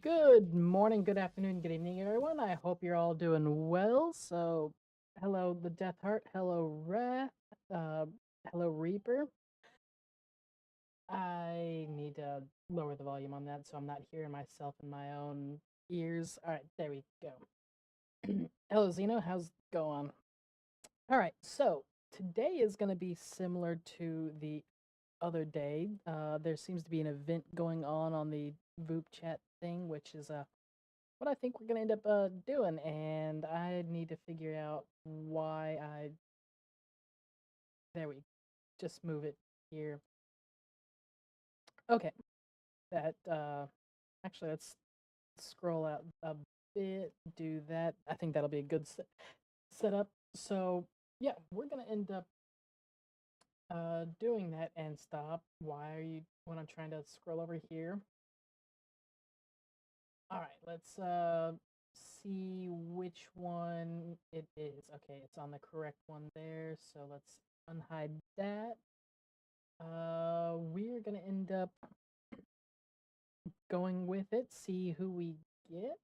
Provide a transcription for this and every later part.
Good morning, good afternoon, good evening, everyone. I hope you're all doing well. So, hello, the Death Heart. Hello, Wrath. Uh, hello, Reaper. I need to lower the volume on that so I'm not hearing myself in my own ears. All right, there we go. Hello, Zeno. How's it going? All right, so today is going to be similar to the other day. There seems to be an event going on the Voop chat thing, which is what I think we're gonna end up doing, and I need to figure out why I. There we just move it here. Okay, that actually let's scroll out a bit. Do that. I think that'll be a good setup. So yeah, we're gonna end up doing that and stop. Why are you when I'm trying to scroll over here? All right, let's see which one it is. Okay, it's on the correct one there. So let's unhide that. We're gonna end up going with it, see who we get,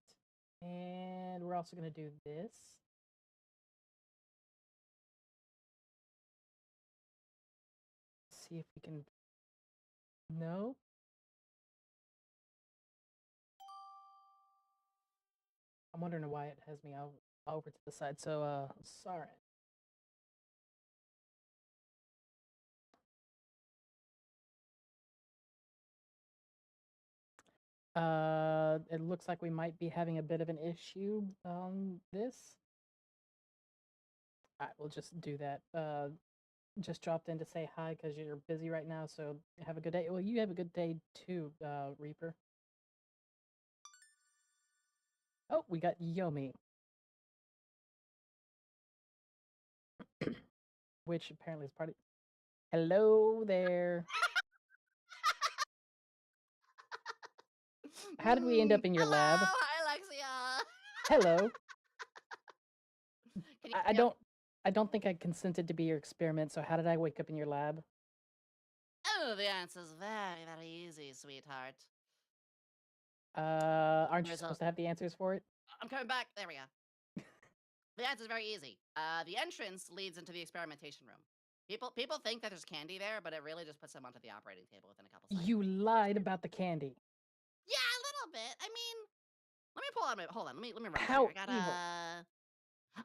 and we're also gonna do this. See if we can. No. I'm wondering why it has me over to the side. So sorry. It looks like we might be having a bit of an issue on this. All right, we'll just do that. just dropped in to say hi because you're busy right now. So have a good day. Well, you have a good day too, Reaper. Oh, we got Yomi, which apparently is part of. Hello there. How did we end up in your lab? Hello, hi Alexia. Hello. Can you I, hear I me? don't. I don't think I consented to be your experiment. So how did I wake up in your lab? Oh, the answer's very, very easy, sweetheart. Aren't you There's a. supposed to have the answers for it? I'm coming back. There we go. The answer's very easy. The entrance leads into the experimentation room. People think that there's candy there, but it really just puts them onto the operating table within a couple seconds. You lied about the candy. Yeah, a little bit. I mean, let me pull out my. Hold on. Let me run over here. How evil.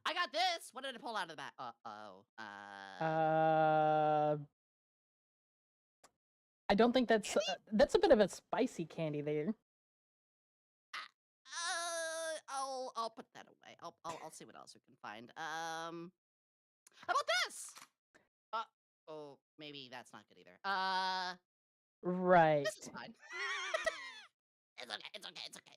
I got this. What did I pull out of the back? Uh, I don't think that's a bit of a spicy candy there. I'll put that away. I'll see what else we can find. How about this? Oh, maybe that's not good either. Right. This is fine. It's okay. It's okay. It's okay.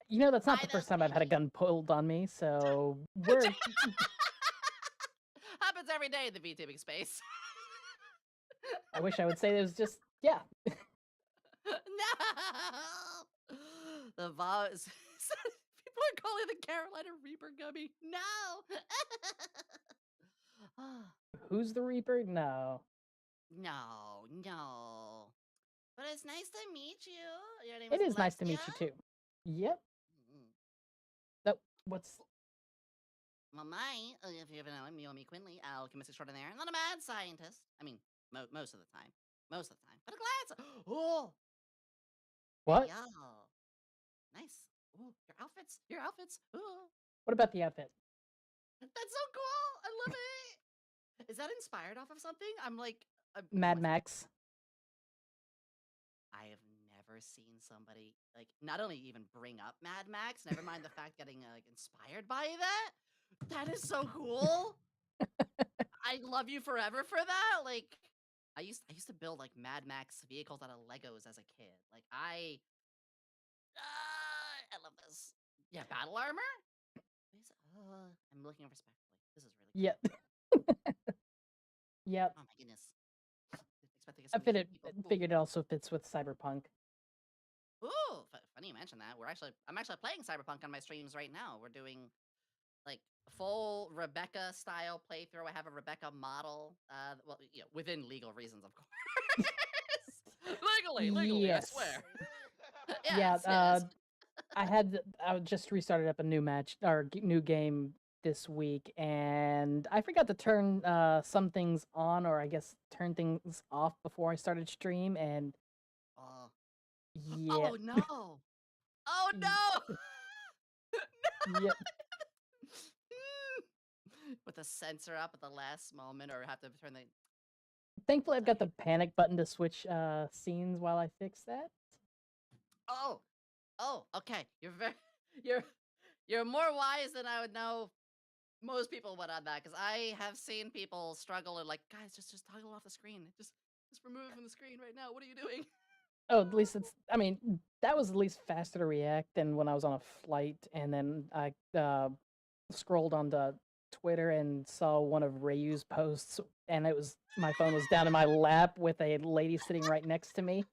You know, that's not Try the this, first time I've had a baby. gun pulled on me, so we're. Happens every day in the VTubing space. I wish I would say it was just, yeah. No. The vows. People are calling the Carolina Reaper gummy. No. Who's the Reaper? No. No. But it's nice to meet you. Your name It is is nice to Alexia? meet you too. Yep. Mm. Oh, what's. Well, if you ever know him, Yomi Quinley, alchemist extraordinaire, not a mad scientist. I mean, most of the time. Most of the time. But a glad. Oh! Hey, What? yo. Nice. Ooh, your outfits. Your outfits. Ooh. What about the outfit? That's so cool. I love it. Is that inspired off of something? Mad what's Max. I have never seen somebody like not only even bring up Mad Max, never mind the fact getting like inspired by that. That is so cool. I love you forever for that. Like I used to build like Mad Max vehicles out of Legos as a kid. Like I love this. Yeah, battle armor? I'm looking respectfully. This is really cool. Yep. Yep. Oh my goodness. Didn't expect to get I so many cute people. Ooh. figured it also fits with Cyberpunk. Ooh, funny you mention that. I'm actually playing Cyberpunk on my streams right now. We're doing like full Rebecca style playthrough. I have a Rebecca model. Well, within legal reasons, of course. Legally, I Yes. swear. Yeah. Yes. I just restarted up a new match or new game this week, and I forgot to turn some things on, or I guess turn things off before I started stream, and Oh. yeah, Oh no. Oh y- no. yep. With the sensor up at the last moment, or have to turn the. Thankfully, I've I got the hate. panic button to switch scenes while I fix that. Oh. Oh. Okay. You're you're more wise than I would know. Most people would on that because I have seen people struggle and like, guys, just toggle off the screen. Just remove it from the screen right now. What are you doing? Oh, at least it's. I mean, that was at least faster to react than when I was on a flight, and then I scrolled onto Twitter and saw one of Ryu's posts, and it was my phone was down in my lap with a lady sitting right next to me,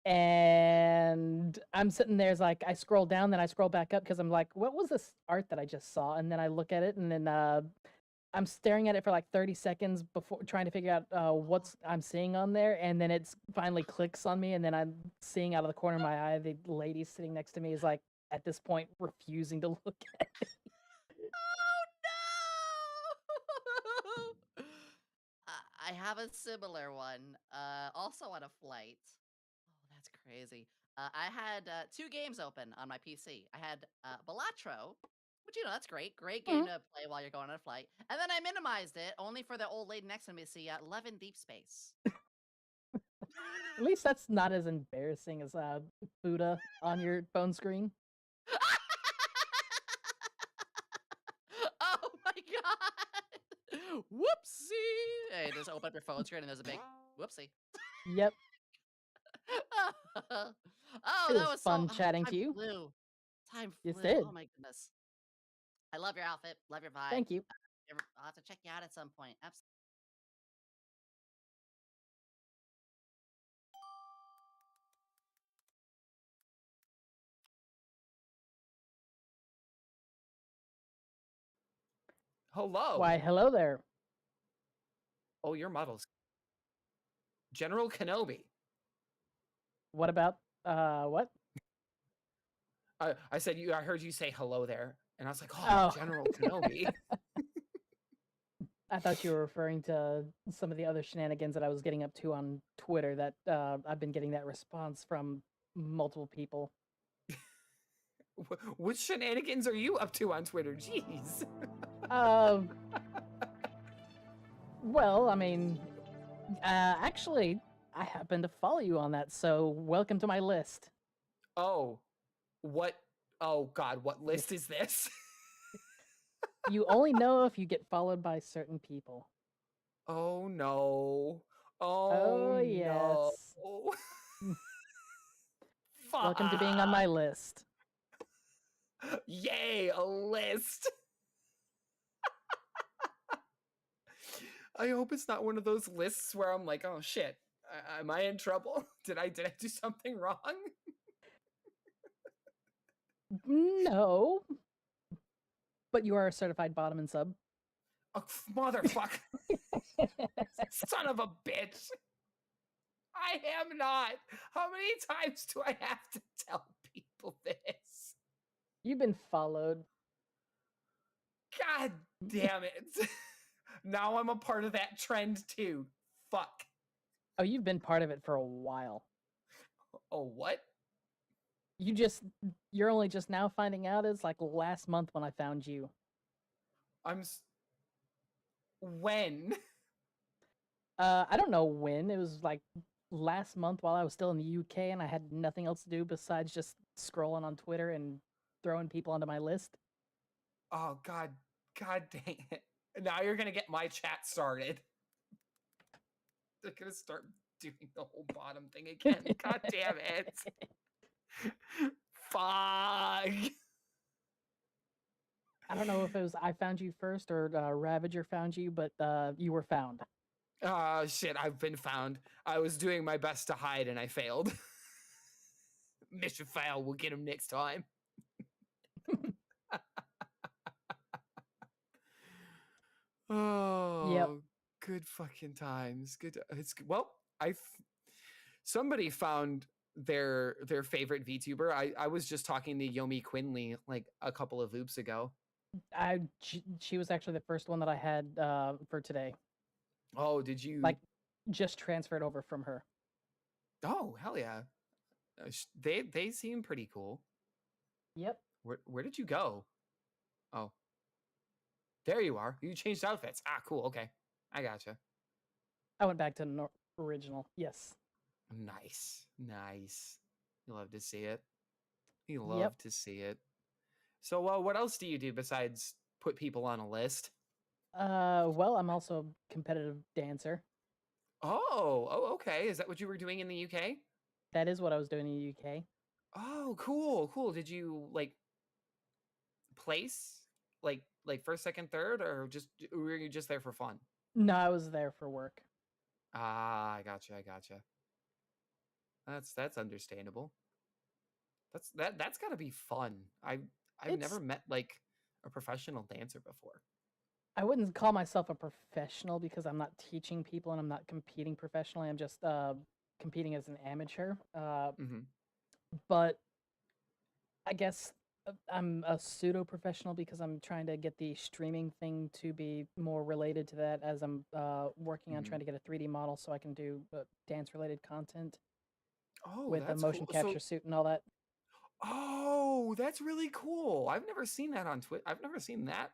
and I'm sitting there, like I scroll down, then I scroll back up because I'm like, what was this art that I just saw? And then I look at it, and then I'm staring at it for like 30 seconds before trying to figure out Oh, what's I'm seeing on there, and then it's finally clicks on me, and then I'm seeing out of the corner of my eye the lady sitting next to me is like at this point refusing to look at it. oh no! I have a similar one, also on a flight. Oh, that's crazy. I had two games open on my PC. I had Balatro, which that's great, great game Mhm. to play while you're going on a flight. And then I minimized it only for the old lady next to me to see Love in Deep Space. At least that's not as embarrassing as Buddha on your phone screen. Oh my god! Whoopsie! Hey, just open up your phone screen and there's a big whoopsie. Yep. Oh, It that was was so fun chatting to time you. flew. Time Yes, flew. Oh did. my goodness. I love your outfit. Love your vibe. Thank you. I'll have to check you out at some point. Absolutely. Hello. Why, hello there. Oh, your models. General Kenobi. What about what? I said I heard you say hello there, and I was like, oh, Oh. General Kenobi. I thought you were referring to some of the other shenanigans that I was getting up to on Twitter that I've been getting that response from multiple people. What shenanigans are you up to on Twitter? Jeez. Well, I mean, actually, I happen to follow you on that, so welcome to my list. Oh, what? Oh, God, what list is this? You only know if you get followed by certain people. Oh, no. Oh, No. yes. Fuck. Welcome to being on my list. Yay, a list. I hope it's not one of those lists where I'm like, oh shit, am I in trouble? Did I do something wrong? No. But you are a certified bottom and sub. Oh, motherfucker. Son of a bitch. I am not. How many times do I have to tell people this? You've been followed. God damn it. Now I'm a part of that trend too. Fuck. Oh, you've been part of it for a while. Oh, what? You're only just now finding out. It's like last month when I found you. When? I don't know when. It was like last month while I was still in the UK and I had nothing else to do besides just scrolling on Twitter and throwing people onto my list. Oh, God dang it. Now you're going to get my chat started. They're going to start doing the whole bottom thing again. God damn it. Fuck. I don't know if it was I found you first or Ravager found you, but you were found. Oh, shit, I've been found. I was doing my best to hide and I failed. Mission fail, we'll get him next time. Oh, yep. Good fucking times. Good. Well, somebody found their favorite VTuber. I was just talking to Yomi Quinley like a couple of loops ago. She was actually the first one that I had for today. Oh, did you? Like, just transferred over from her. Oh, hell yeah. They seem pretty cool. Yep. Where did you go? Oh. There you are. You changed outfits. Ah, cool. Okay. I gotcha. I went back to original. Yes. Nice. You love to see it. You love to see it. So, what else do you do besides put people on a list? Well, I'm also a competitive dancer. Oh, okay. Is that what you were doing in the UK? That is what I was doing in the UK. Oh, cool. Did you like place like first, second, third, or were you just there for fun? No, I was there for work. Ah, I gotcha. That's understandable. That's gotta be fun. I've never met like a professional dancer before. I wouldn't call myself a professional because I'm not teaching people and I'm not competing professionally. I'm just competing as an amateur. But I guess I'm a pseudo professional because I'm trying to get the streaming thing to be more related to that as I'm working on trying to get a 3D model so I can do dance related content. Oh, with a that's motion cool. capture suit and all that. Oh, that's really cool. I've never seen that on Twitter. I've never seen that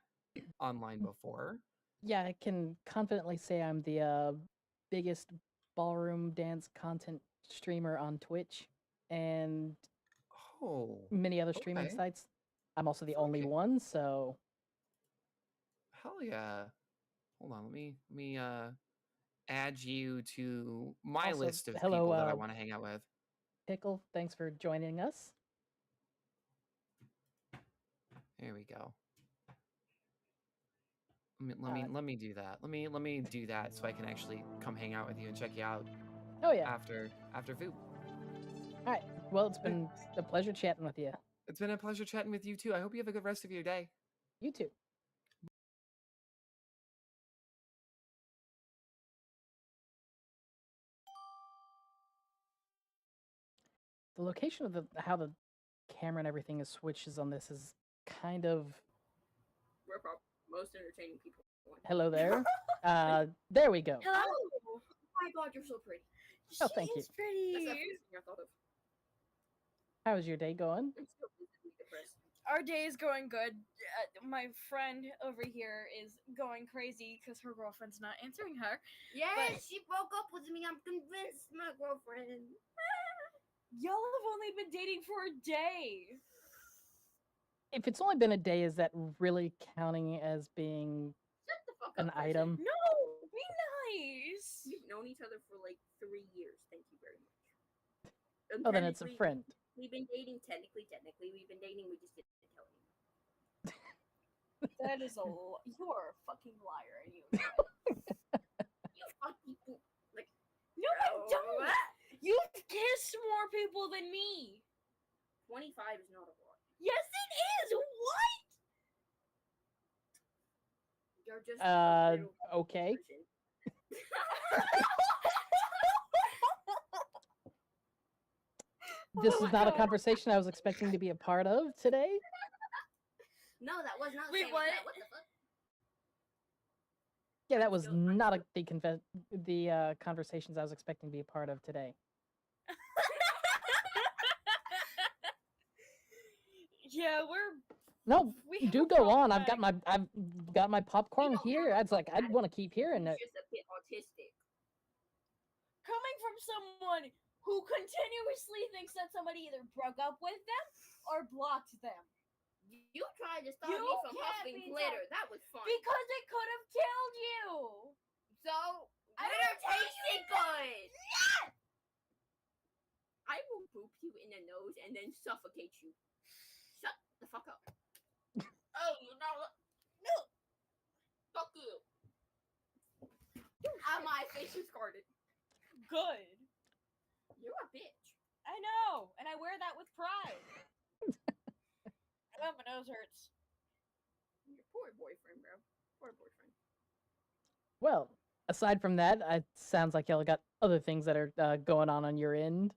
online before. Yeah, I can confidently say I'm the biggest ballroom dance content streamer on Twitch and many other streaming sites. I'm also the only one, so hell yeah. hold on. Let me add you to my Also, list of hello, people that I want to hang out with. Pickle. Thanks for joining us. There we go. Let me do that. Let me do that so I can actually come hang out with you and check you out Oh yeah. after Voop. All right. Well, it's been a pleasure chatting with you. It's been a pleasure chatting with you too. I hope you have a good rest of your day. You too. The location of how the camera and everything is switches on this is kind of. We're probably most entertaining people. Hello there. There we go. Hello. Oh my God, you're so pretty. Oh, thank you. She's pretty. That's the first thing I thought of. How's your day going? I'm still physically depressed. Our day is going good. My friend over here is going crazy because her girlfriend's not answering her. Yes, But- she broke up with me. I'm convinced, my girlfriend. Y'all have only been dating for a day. If it's only been a day, is that really counting as being Shut the fuck an up, person. item? No, be nice. We've known each other for like 3 years. Thank you very much. Oh, then it's a Technically, friend. We've been dating technically. We've been dating. We just didn't tell anyone. That is a you are a fucking liar, and you. You fucking like. No, I don't. You've kissed more people than me. 25 is not a lot. Yes, it is. What? You're just a little Okay. person. This Oh is my not a God. conversation I was expecting to be a part of today. No, that was not. Wait, the same what? as that. What the fuck? Yeah, that I'm was still- I'm not still- the conversations I was expecting to be a part of today. Yeah, we're. No, We have do a go on. problem. I've got my popcorn don't here. have a It's like I'd problem. want to keep hearing He's it. just a bit autistic. Coming from someone who continuously thinks that somebody either broke up with them or blocked them. You tried to stop You me from can't huffing be glitter. That was fun. Because it could have killed you. So, I glitter don't want tasted you to- good. I will boop you in the nose and then suffocate you. Shut the fuck up. Oh, you know what? No. Fuck you. My face is guarded. Good. You're a bitch. I know, and I wear that with pride. Oh, my nose hurts. Your poor boyfriend, bro. Poor boyfriend. Well, aside from that, it sounds like y'all got other things that are going on your end.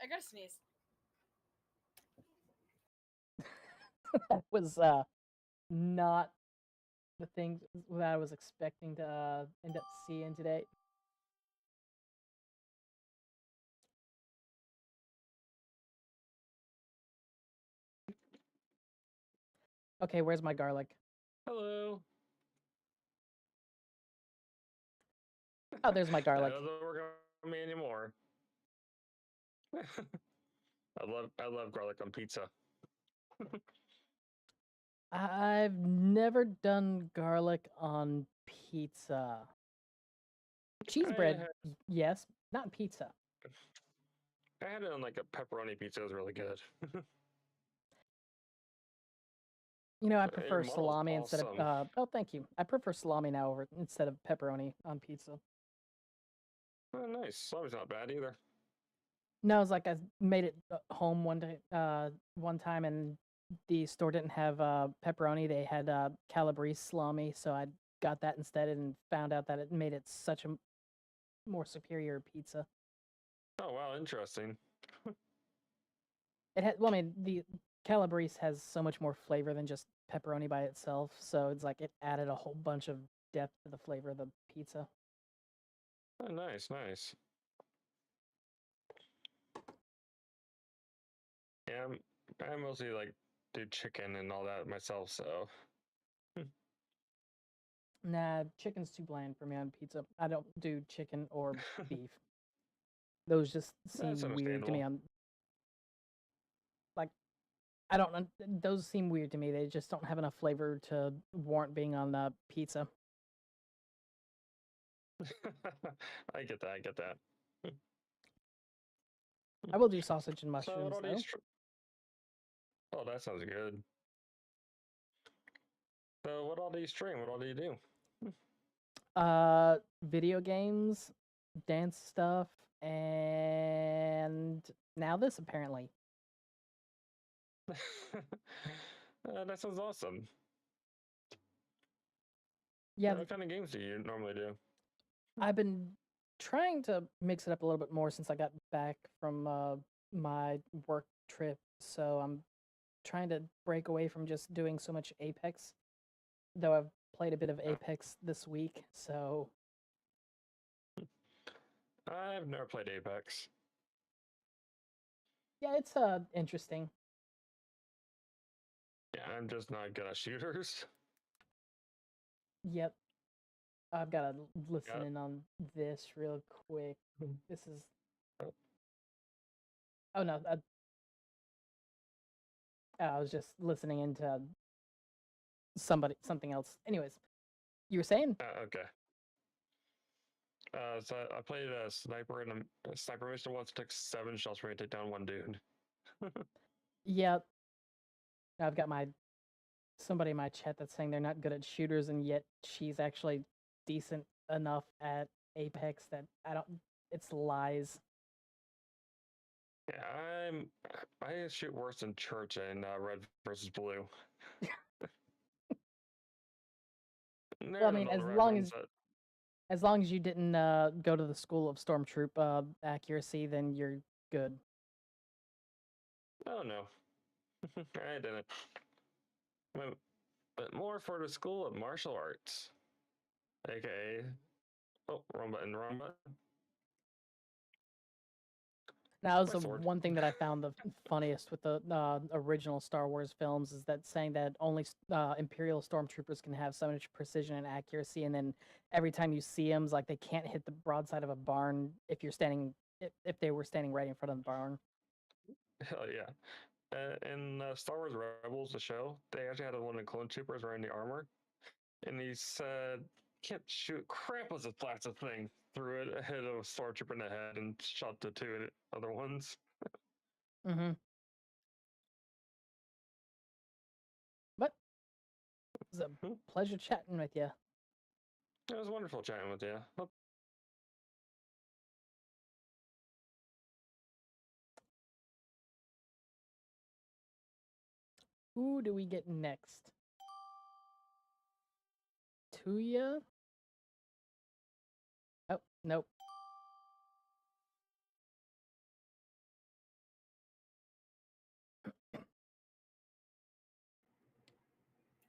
I gotta sneeze. That was not the thing that I was expecting to end up seeing today. Okay, where's my garlic? Hello. Oh, there's my garlic. That doesn't work on me anymore. I love garlic on pizza. I've never done garlic on pizza. Cheese I bread, had- yes, not pizza. I had it on like a pepperoni pizza. It was really good. You know, I Your prefer model's salami instead of. awesome. Oh, thank you. I prefer salami now over instead of pepperoni on pizza. Oh, nice. Salami's not bad either. No, it's like I made it home one day, one time, and the store didn't have pepperoni. They had Calabrese salami, so I got that instead, and found out that it made it such a more superior pizza. Oh wow, interesting. It had, well, I mean, the Calabrese has so much more flavor than just pepperoni by itself, so it's like it added a whole bunch of depth to the flavor of the pizza. Oh, nice, nice. Yeah, I mostly like do chicken and all that myself. So Nah, chicken's too bland for me on pizza. I don't do chicken or beef. Those just seem That's weird to me understandable. on. Like, I don't know. Those seem weird to me. They just don't have enough flavor to warrant being on pizza. I get that. I get that. I will do sausage and So mushrooms what all do though. you? Oh, that sounds good. So what all do you stream? What all do you do? Video games, dance stuff, and now this apparently. That sounds awesome. Yeah, What kind of games do you normally do? I've been trying to mix it up a little bit more since I got back from my work trip. So I'm trying to break away from just doing so much Apex. Though I've played a bit of Apex this week, so I've never played Apex. yeah, it's interesting. Yeah, I'm just not good at shooters. Yep. I've got to listen Yep. in on this real quick. This is. Oh. Oh no. I was just listening into something else. Anyways, you were saying? Okay. So I played a sniper in a sniper mission once. Took 7 shots for me to take down one dude. Yep. I've got somebody in my chat that's saying they're not good at shooters, and yet she's actually decent enough at Apex that I don't. It's lies. Yeah, I shoot worse than Church in Red versus Blue. Well, I mean, as long as you didn't go to the school of stormtroop accuracy, then you're good. Oh no, I didn't. But more for the school of martial arts, aka wrong button, wrong button. That was My the sword. one thing that I found the funniest with the original Star Wars films is that saying that only Imperial stormtroopers can have so much precision and accuracy, and then every time you see them, like they can't hit the broadside of a barn if if they were standing right in front of the barn. Hell yeah. In Star Wars Rebels, the show, they actually had one of the clone troopers wearing the armor, and he said, "Can't shoot crap was a plastic thing." Threw it, hit a stormtrooper in the head, and shot the 2 other ones. Mm-hmm. But it was a pleasure chatting with you. It was wonderful chatting with you. Who do we get next? Tuya? Oh, nope.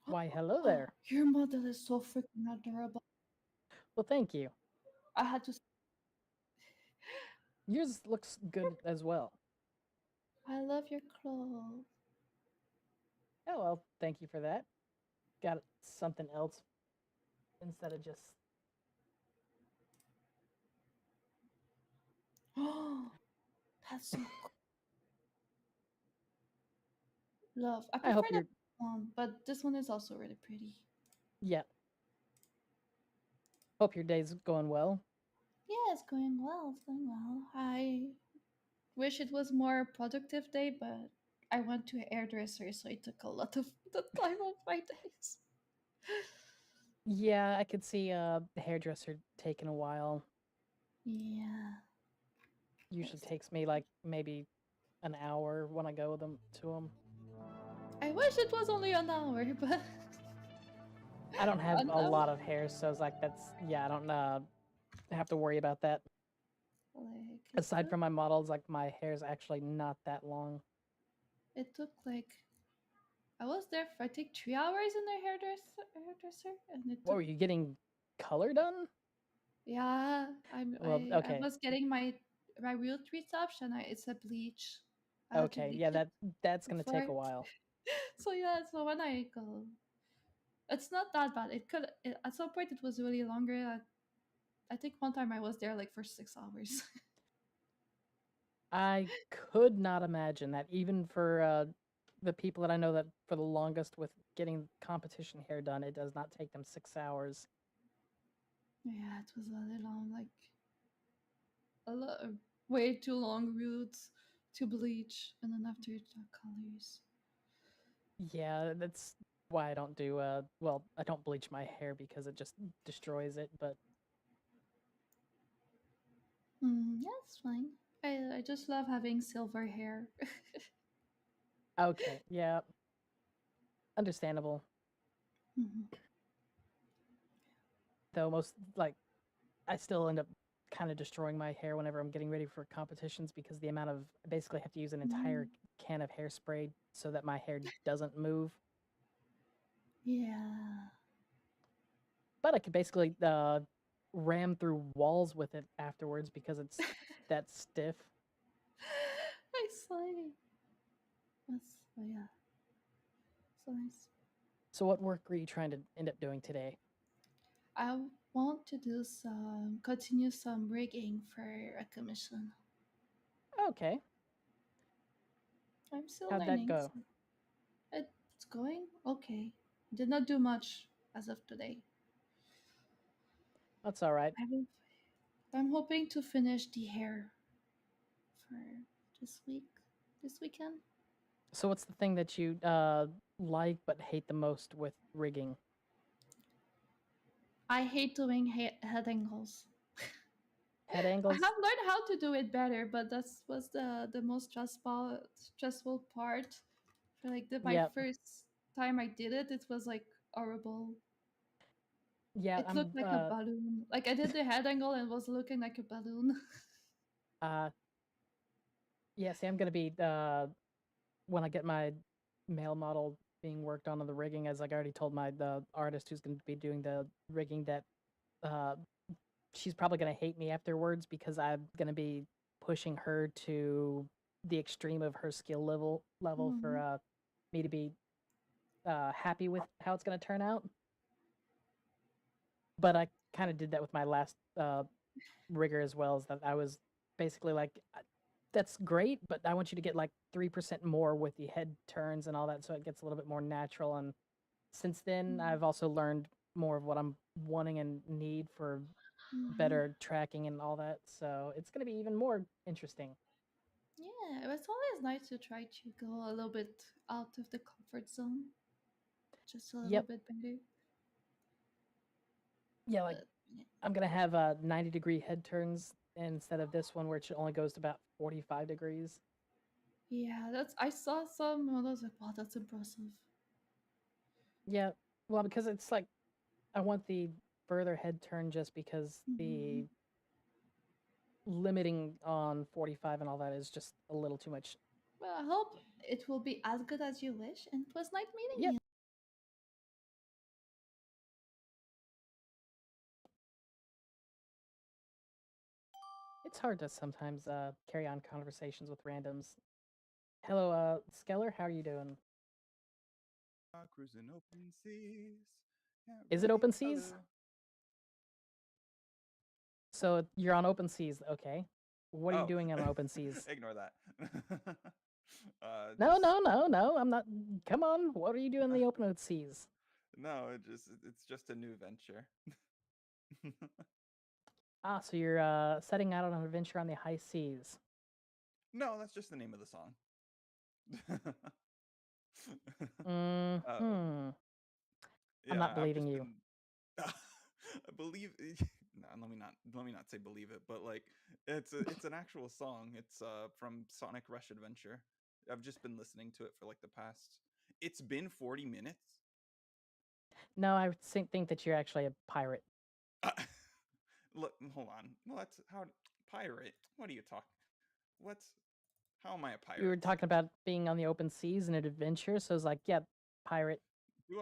Why, hello there. Your model is so freaking adorable. Well, thank you. I had to. Yours looks good as well. I love your clothes. Oh, well, thank you for that. Got something else instead of just. Oh, that's so cool. Love. I I hope prefer you're. that one, but this one is also really pretty. Yeah. Hope your day's going well. Yeah, it's going well. It's going well. I wish it was more productive day, but I went to a hairdresser, so it took a lot of the time of my days. Yeah, I could see the hairdresser taking a while. Yeah. Usually Yes. takes me like maybe an hour when I go to them. I wish it was only an hour, but I don't have An a hour? lot of hair, so it's like I don't have to worry about that. like Aside from my models, like my hair's actually not that long. it took like I was there for I think 3 hours in the hairdresser, and it What took were you getting color done? yeah. Well, I okay. was getting my real retouch, and it's a bleach. I had to Okay, bleach yeah, it that's gonna take a before. while. So yeah, so when I go, it's not that bad. At some point it was really longer. I think one time I was there like for 6 hours. I could not imagine that even for the people that I know that for the longest with getting competition hair done, it does not take them 6 hours. Yeah, it was really long, like a lot, way too long routes to bleach, and then after the colors. Yeah, that's why I don't do well, I don't bleach my hair because it just destroys it, but Yeah, it's fine. I just love having silver hair. okay, yeah, understandable. Mhm. Though most like I still end up kind of destroying my hair whenever I'm getting ready for competitions because the amount of I basically have to use an entire can of hairspray so that my hair doesn't move. Yeah. But I could basically ram through walls with it afterwards because it's that stiff. I slay. That's yeah. So nice. So what work were you trying to end up doing today? I want to do continue some rigging for a commission. Okay, I'm still how'd that learning. go? So it's going okay. Did not do much as of today. That's all right. I will, I'm hoping to finish the hair for this week, this weekend. So what's the thing that you like but hate the most with rigging? I hate doing head angles. Head I angles? have learned how to do it better, but that was the most stressful part. For like my Yep. first time I did it, it was like horrible. Yeah, It looked like a balloon. Like I did the head angle and it was looking like a balloon. uh yeah, see I'm gonna be when I get my male model being worked on the rigging, as like I already told the artist who's gonna be doing the rigging that uh she's probably gonna hate me afterwards because I'm gonna be pushing her to the extreme of her skill level for Mhm. me to be happy with how it's gonna turn out. But I kind of did that with my last rigger as well. Is that I was basically like, "That's great, but I want you to get like 3% more with the head turns and all that, so it gets a little bit more natural." And since then, Mhm. I've also learned more of what I'm wanting and need for Mhm. better tracking and all that. So it's gonna be even more interesting. Yeah, it's always nice to try to go a little bit out of the comfort zone, just a little Yep. bit better. Yeah, like But yeah. I'm gonna have 90-degree head turns instead of this one where it only goes to about 45 degrees. Yeah, that's I saw some and I was like, wow, that's impressive. Yeah, well, because it's like I want the further head turn just because Mhm. the limiting on 45 and all that is just a little too much. Well, I hope it will be as good as you wish, and it was nice meeting Yep. you. It's hard to sometimes carry on conversations with randoms. Hello, Skeller, how are you doing? Cruising open seas. Can't Is it really open seas? color. So you're on open seas, okay. What are you Oh, doing on open seas? ignore that. No, Just no, no, no, I'm not. Come on, what are you doing in the open seas? no, it's just a new venture. Ah, so you're setting out on an adventure on the high seas. No, that's just the name of the song. um, Hmm. I'm yeah, not I've believing just you. been. I believe. No, let me not say believe it, but like it's an actual song. It's from Sonic Rush Adventure. I've just been listening to it for like the past. It's been 40 minutes. No, I think that you're actually a pirate. Uh, Look, hold on. What? How? Pirate? What are you talking? What's? How am I a You were pirate? talking about being on the open seas and an adventure, so I was like, yeah, pirate. Do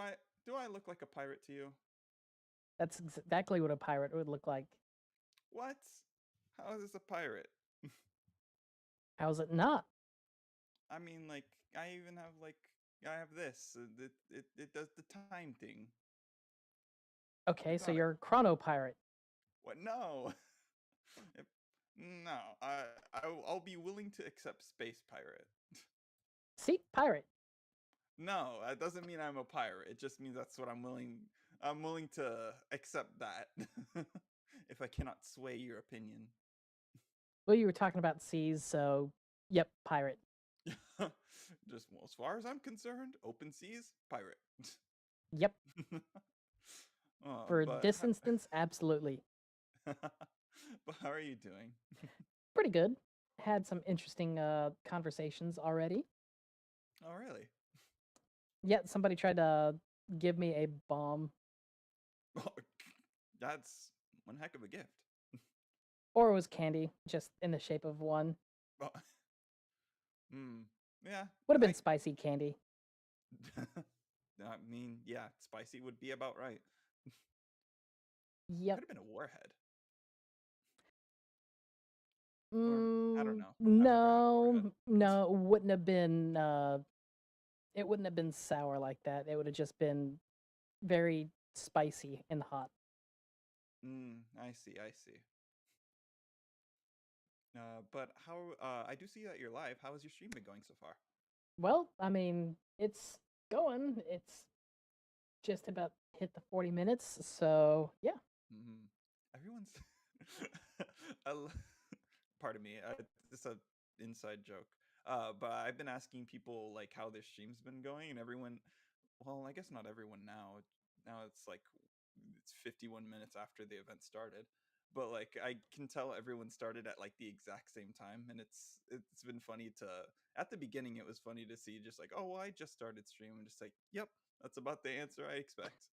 I look like a pirate to you? That's exactly what a pirate would look like. What? How is this a pirate? How's it not? I mean, like, I even have like, I have this. It does the time thing. Okay, It's so not a you're a chrono pirate. what? No. If, no. I'll be willing to accept space pirate. See, pirate. No, that doesn't mean I'm a pirate. It just means that's what I'm willing. I'm willing to accept that if I cannot sway your opinion. Well, you were talking about seas, so yep, pirate. Just well, as far as I'm concerned, open seas, pirate. Yep. For But this instance, absolutely. but how are you doing? Pretty good. Had some interesting conversations already. Oh, really? Yet somebody tried to give me a bomb, That's one heck of a gift. or it was candy, just in the shape of one. Well, yeah. Would have been spicy candy. I mean, yeah, spicy would be about right. Yep. Could have been a warhead. I Mm, don't know. I've never had a no, warhead. no, it wouldn't have been. It wouldn't have been sour like that. It would have just been very spicy and hot. I see. I see. But how? I do see that you're live. How has your stream been going so far? Well, I mean, it's going. It's just about hit the 40 minutes. So yeah. Everyone's. I lo- Pardon me. It's an inside joke. But I've been asking people like how their stream's been going, and everyone. Well, I guess not everyone now. Now it's like it's 51 minutes after the event started. But like I can tell everyone started at like the exact same time, and it's been funny to. At the beginning, it was funny to see just like, oh, well, I just started streaming, just like, yep, that's about the answer I expect.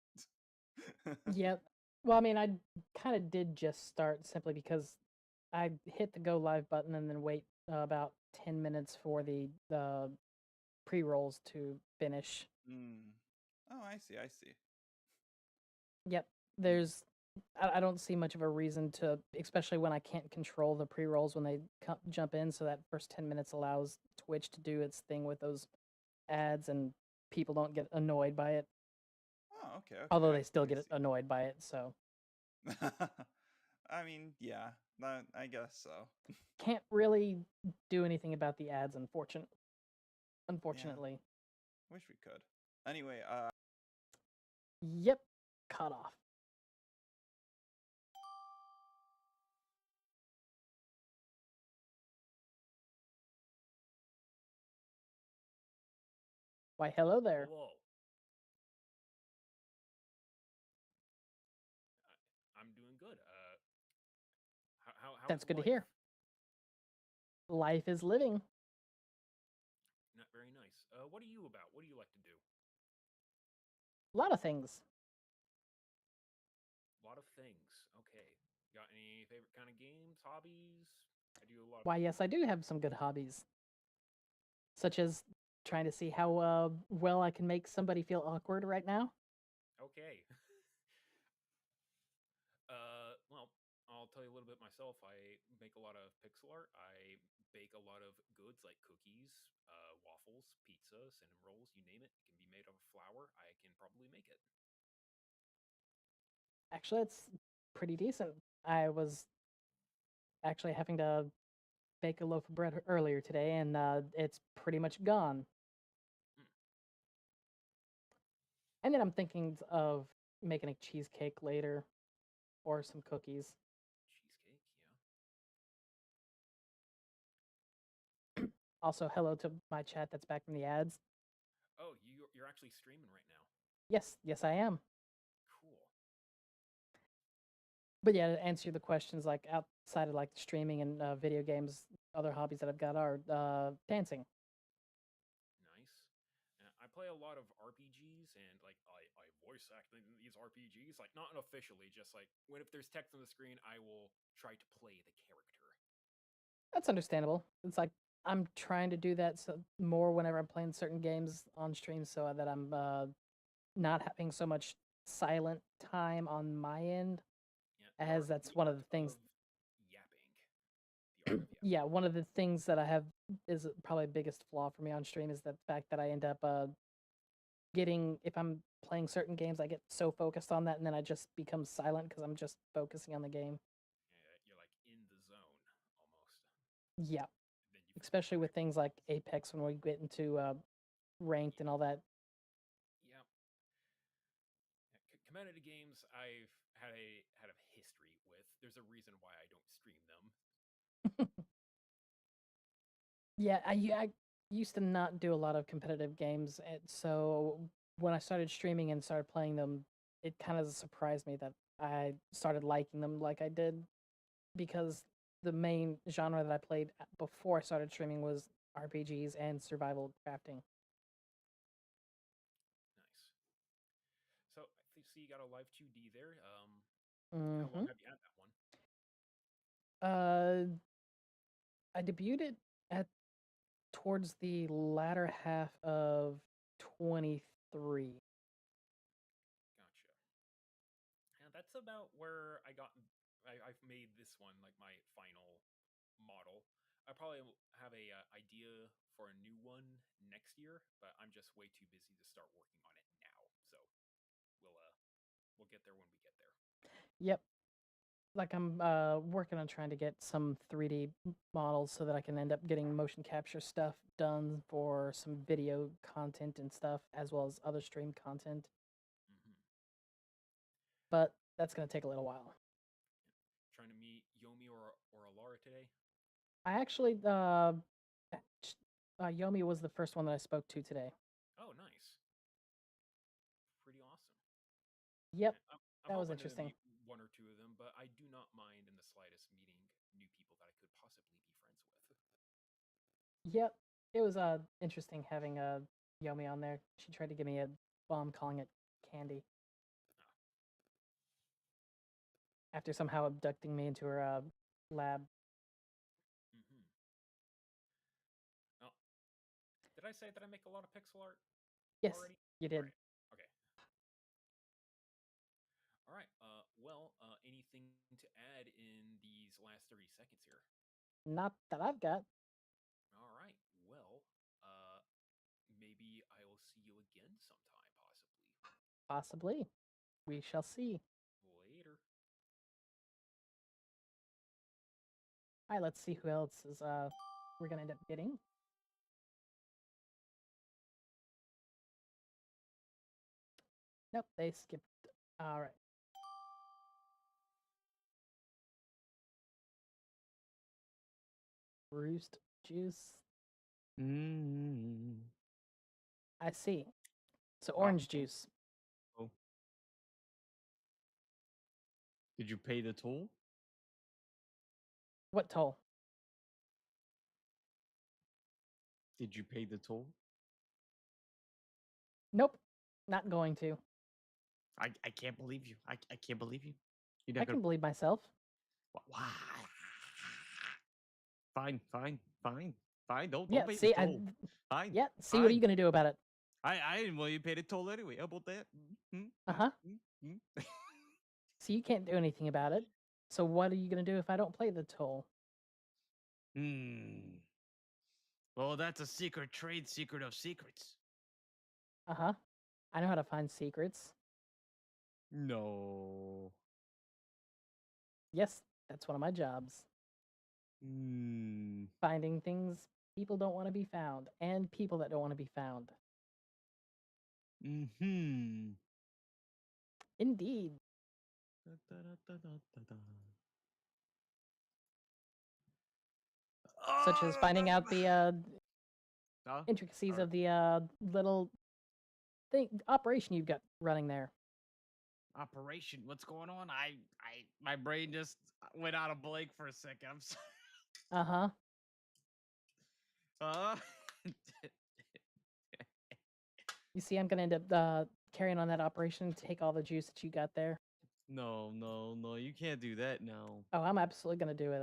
Yep. Well, I mean, I kind of did just start simply because I hit the go live button and then wait about 10 minutes for the pre-rolls to finish. Oh, I see. I see. Yep. There's I don't see much of a reason to, especially when I can't control the pre-rolls when they jump in, so that first 10 minutes allows Twitch to do its thing with those ads and people don't get annoyed by it. Oh, okay. Although I they still see, I get see. annoyed by it, so I mean, yeah, I guess so. can't really do anything about the ads, Yeah, unfortunately. wish we could. Anyway, Yep, cut off. Why, hello there. Hello. I'm doing good. How That's is good to life? hear. Life is living. Not very nice. What are you about? What do you like to do? A lot of things. A lot of things. Okay. Got any favorite kind of games, hobbies? I do a lot. Why, yes, I do have some good hobbies, such as trying to see how well I can make somebody feel awkward right now. Okay. Well, I'll tell you a little bit myself. I make a lot of pixel art. I bake a lot of goods like cookies, waffles, pizza, cinnamon rolls, you name it. It can be made of flour. I can probably make it. Actually, it's pretty decent. I was actually having to bake a loaf of bread earlier today, and it's pretty much gone. Hmm. And then I'm thinking of making a cheesecake later, or some cookies. Cheesecake, yeah. Also, hello to my chat that's back from the ads. Oh, you're actually streaming right now. Yes, I am. Cool. But yeah, to answer the questions, like outside of like streaming and video games, other hobbies that I've got are dancing. Nice. I play a lot of RPGs, and like I voice act in these RPGs, like not officially, just like when if there's text on the screen, I will try to play the character. That's understandable. It's like I'm trying to do that more whenever I'm playing certain games on stream, so that I'm not having so much silent time on my end, Yeah, as that's one of the things. Yapping. The art of yapping. Yeah, one of the things that I have is probably the biggest flaw for me on stream is the fact that I end up getting, if I'm playing certain games, I get so focused on that, and then I just become silent because I'm just focusing on the game. Yeah, you're like in the zone almost. Yeah, Then you especially with things like Apex when we get into ranked and all that. competitive games I've had a history with. There's a reason why I don't stream them. Yeah, I used to not do a lot of competitive games, and so when I started streaming and started playing them, it kind of surprised me that I started liking them like I did, because the main genre that I played before I started streaming was RPGs and survival crafting. Nice. So I see you got a live 2D there. How Hmm. long have you had that one? Uh, I debuted it at towards the latter half of 23. Gotcha. Yeah, that's about where I've made this one like my final model. I probably will have a idea for a new one next year, but I'm just way too busy to start working on it now. So we'll get there when we get there. Yep. Like I'm working on trying to get some 3D models so that I can end up getting motion capture stuff done for some video content and stuff, as well as other stream content. Hmm. But that's going to take a little while. Trying to meet Yomi or Alara today. I actually, Yomi was the first one that I spoke to today. Oh, nice. Pretty awesome. Yep, Yeah, I'm that was hoping to interesting. meet one or two of them, but I do not mind in the slightest meeting new people that I could possibly be friends with. Yep, it was interesting having Yomi on there. She tried to give me a bomb, calling it candy, after somehow abducting me into her lab. Mm-hmm. Now, did I say that I make a lot of pixel art Yes, already? you did. Right. Okay. All right. Well, anything to add in these last 30 seconds here? Not that I've got. All right. Well, maybe I will see you again sometime, possibly. Possibly. We shall see. Later. All right, let's see who else is we're gonna end up getting. Nope, they skipped. All right. Roost juice. Mm. I see. So Wow. orange juice. Oh. Did you pay the toll? What toll? Did you pay the toll? Nope, not going to. I can't believe you. I can't believe you. You're I not can gonna. believe myself. Why? Fine, fine, fine, fine. Don't Yeah, pay the see, toll. Fine. yeah, see, what are you fine. gonna do about it? I didn't want you to pay the toll anyway. How about that? Uh-huh. Mm. So you can't do anything about it. So what are you gonna do if I don't play the toll? Hmm. Well, that's a secret trade secret of secrets. Uh-huh. I know how to find secrets. No. Yes, that's one of my jobs. Hmm. Finding things people don't want to be found, and people that don't want to be found. Hmm. Indeed. Such as finding out the intricacies of the little thing operation you've got running there. Operation. What's going on? My brain just went out of blank for a second. I'm sorry. Uh-huh. You see, I'm gonna end up carrying on that operation, take all the juice that you got there. No, you can't do that now. Oh, I'm absolutely gonna do it.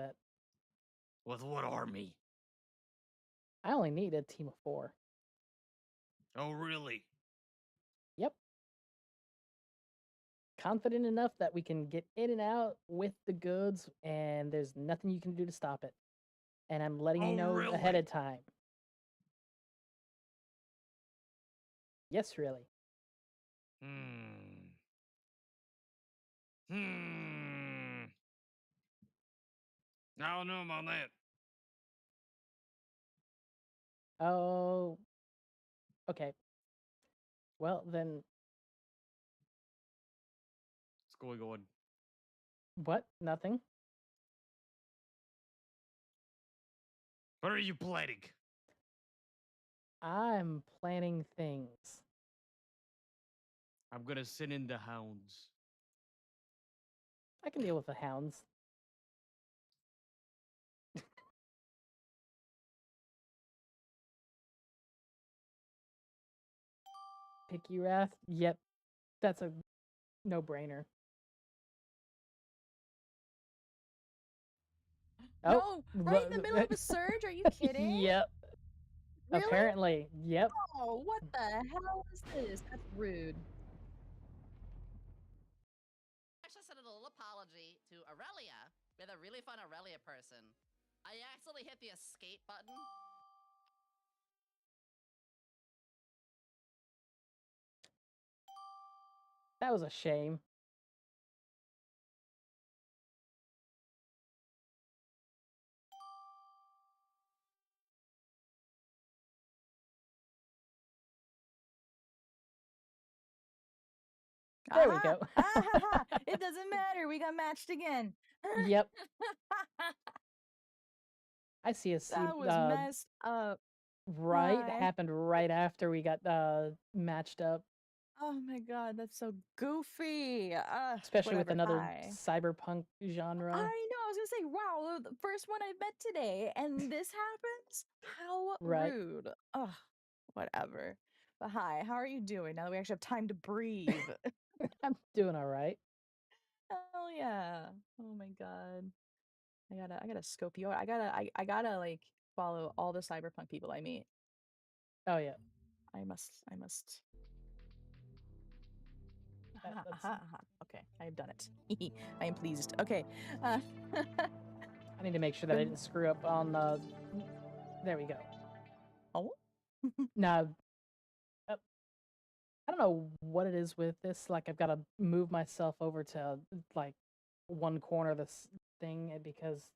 With what army? I only need a team of 4. Oh, really? Yep. Confident enough that we can get in and out with the goods, and there's nothing you can do to stop it. And I'm letting you Oh, know ahead really? of time. Yes, really. Hmm. I don't know about that. Oh, okay. Well, then going on? What? Nothing? What are you planning? I'm planning things. I'm gonna send in the hounds. I can deal with the hounds. Picky Wrath? Yep. That's a no-brainer. No, right in the middle of a surge? Are you kidding? Yep. Really? Apparently. Yep. Oh, what the hell is this? That's rude. I should send a little apology to Aurelia. With a really fun Aurelia person. I accidentally hit the escape button. That was a shame. There we go. It doesn't matter. We got matched again. Yep. I see a scene. That was messed up. Right, Hi. happened right after we got matched up, Oh my god, that's so goofy. especially with Whatever, another hi. cyberpunk genre. I know. I was gonna say, wow, the first one I met today, and this happens. How Right. rude. Ugh, whatever. But hi, how are you doing? Now that we actually have time to breathe. I'm doing all right. Hell yeah. Oh my god. I gotta scope you out. I gotta like follow all the cyberpunk people I meet. Oh yeah. I must. That- Aha, that's- aha, aha. Okay, I have done it. I am pleased. Okay. I need to make sure that I didn't screw up on the. There we go. Oh. No. I don't know what it is with this. Like I've got to move myself over to like one corner of this thing because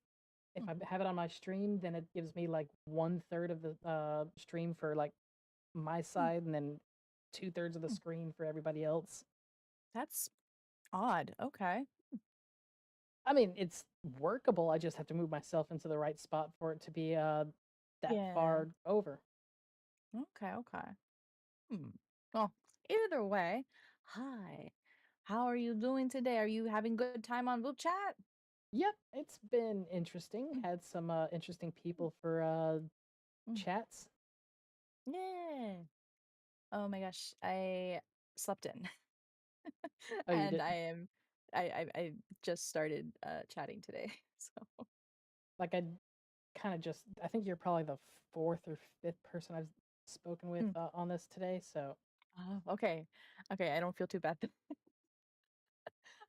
if I have it on my stream, then it gives me like 1/3 of the stream for like my side, and then 2/3 of the screen for everybody else. That's odd. Okay. I mean, it's workable. I just have to move myself into the right spot for it to be that Yeah. far over. Okay. Well, either way, hi. How are you doing today? Are you having good time on Boop Chat? Yep, it's been interesting. Had some interesting people for chats. Yeah. Oh my gosh, I slept in. Oh, you And did? I just started chatting today. So Like I kind of just. I think you're probably the fourth or fifth person I've spoken with on this today. So oh, okay. Okay, I don't feel too bad.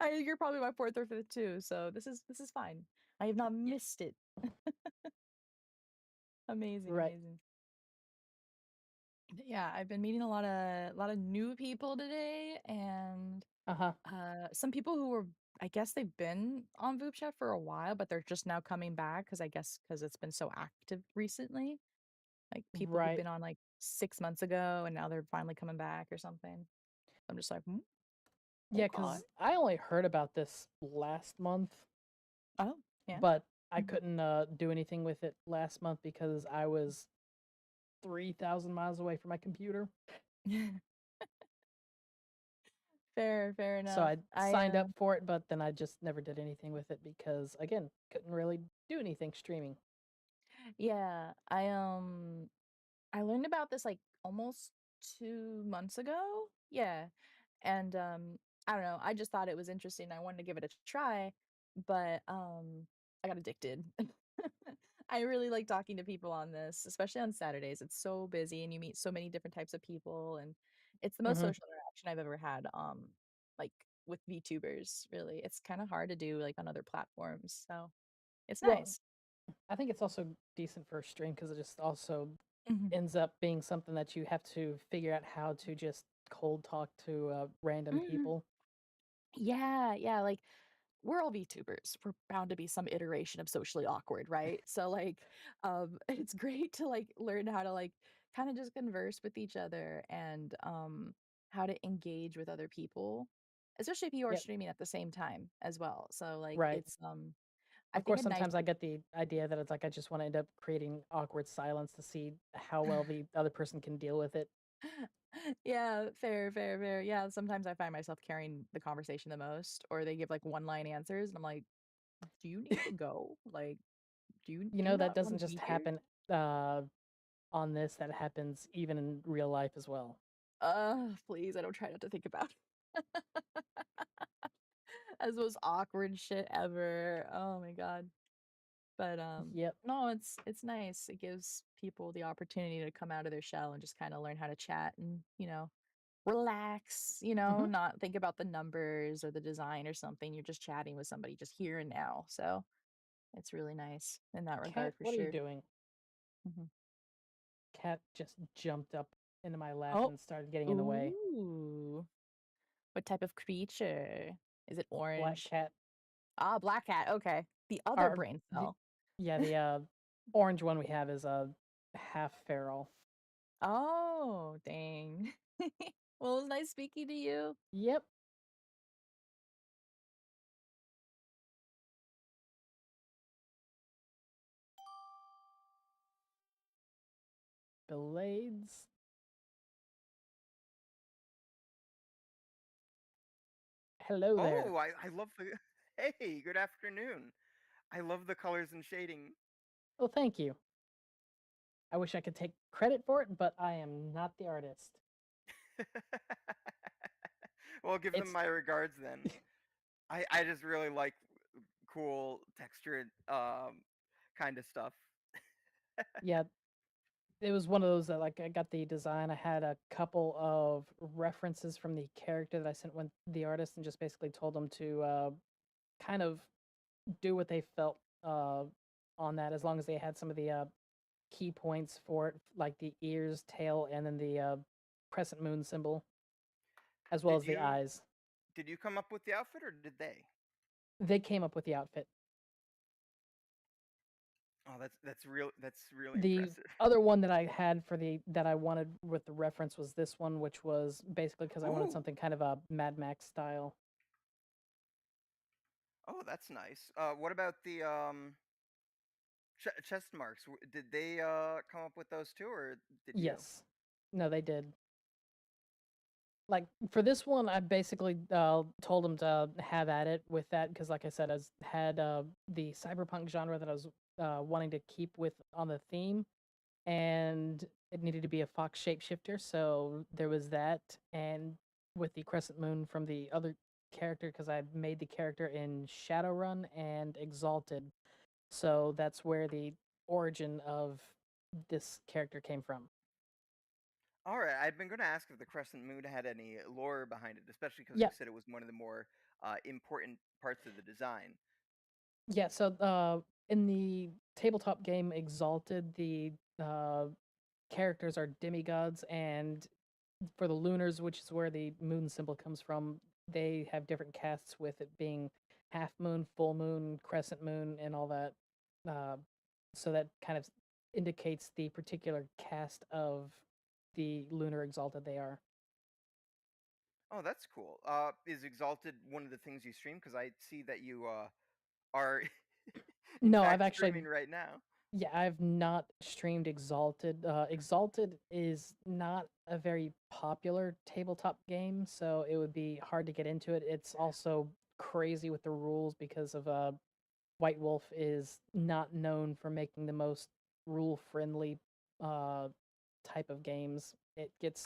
You're probably my fourth or fifth too, so this is fine. I have not missed it. Amazing, right. amazing. But yeah, I've been meeting a lot of new people today, and Uh-huh. some people who were, I guess they've been on Voop Chat for a while, but they're just now coming back because I guess because it's been so active recently. Like people who've Right. been on like 6 months ago, and now they're finally coming back or something. I'm just like, Yeah, okay. because I only heard about this last month, Oh, yeah. but I Mhm. couldn't do anything with it last month because I was 3,000 miles away from my computer. Fair enough. So I signed up for it, but then I just never did anything with it because, again, couldn't really do anything streaming. Yeah, I learned about this like almost 2 months ago. Yeah. And I don't know, I just thought it was interesting. I wanted to give it a try, but I got addicted. I really like talking to people on this, especially on Saturdays. It's so busy and you meet so many different types of people, and it's the most Mhm. social interaction I've ever had like with VTubers, really. It's kind of hard to do like on other platforms. So, it's Well, nice. I think it's also decent for a stream because it just also Mhm. ends up being something that you have to figure out how to just cold talk to random Mhm. people. Yeah, like we're all VTubers. We're bound to be some iteration of socially awkward, right? So like it's great to like learn how to like kind of just converse with each other and how to engage with other people. especially if you are Yep. streaming at the same time as well. So like Right. it's I Of think course, a nice sometimes I get the idea that it's like I just want to end up creating awkward silence to see how well the other person can deal with it. Yeah, fair, fair, fair. Yeah, sometimes I find myself carrying the conversation the most, or they give like one line answers, and I'm like, do you need to go? Like, do you You do you know, that not want doesn't to just be here? happen on this, that happens even in real life as well. Please, I don't try not to think about it. As the most awkward shit ever. Oh my god. But Yep. no, it's nice. It gives people the opportunity to come out of their shell and just kind of learn how to chat and, relax, Hmm. not think about the numbers or the design or something. You're just chatting with somebody just here and now. So it's really nice in that Cat, regard for what are you sure. doing? Mhm. Cat just jumped up into my lap Oh, and started getting in the way. ooh. What type of creature? Is it Black orange? cat. Ah, black cat. Okay. The other Our, brain the, cell. yeah, the orange one we have is a half feral. Oh, dang. Well, it was nice speaking to you. Yep. Blades. Hello there. Oh, I love the. Hey, good afternoon. I love the colors and shading. Well, thank you. I wish I could take credit for it, but I am not the artist. Well, give them It's my regards then. I just really like cool textured kind of stuff. yeah, it was one of those that like I got the design. I had a couple of references from the character that I sent with the artist, and just basically told them to kind of do what they felt on that, as long as they had some of the key points for it, like the ears, tail, and then the crescent moon symbol, as well Did as the you eyes. did you come up with the outfit or did they? They came up with the outfit. Oh, that's really The impressive. other one that I had for the that I wanted with the reference was this one, which was basically because I wanted Ooh. something kind of a Mad Max style. Oh, that's nice. What about the chest marks? Did they come up with those too, or did you? Yes. No, they did. Like for this one, I basically told them to have at it with that because, like I said, I had the cyberpunk genre that I was wanting to keep with on the theme, and it needed to be a fox shapeshifter, so there was that, and with the crescent moon from the other character because I made the character in Shadowrun and Exalted, so that's where the origin of this character came from. All right, I've been going to ask if the Crescent Moon had any lore behind it, especially because you Yeah, said it was one of the more important parts of the design. yeah. So in the tabletop game Exalted, the uh, characters are demigods, and for the lunars, which is where the moon symbol comes from, they have different casts with it being half moon, full moon, crescent moon, and all that. Uh, so that kind of indicates the particular cast of the lunar exalted they are. Oh, that's cool. Is Exalted one of the things you stream? Because I see that you are, in No, I've fact, actually, streaming right now. yeah, I've not streamed Exalted. Exalted is not a very popular tabletop game, so it would be hard to get into it. It's also crazy with the rules because of White Wolf is not known for making the most rule friendly uh type of games. It gets,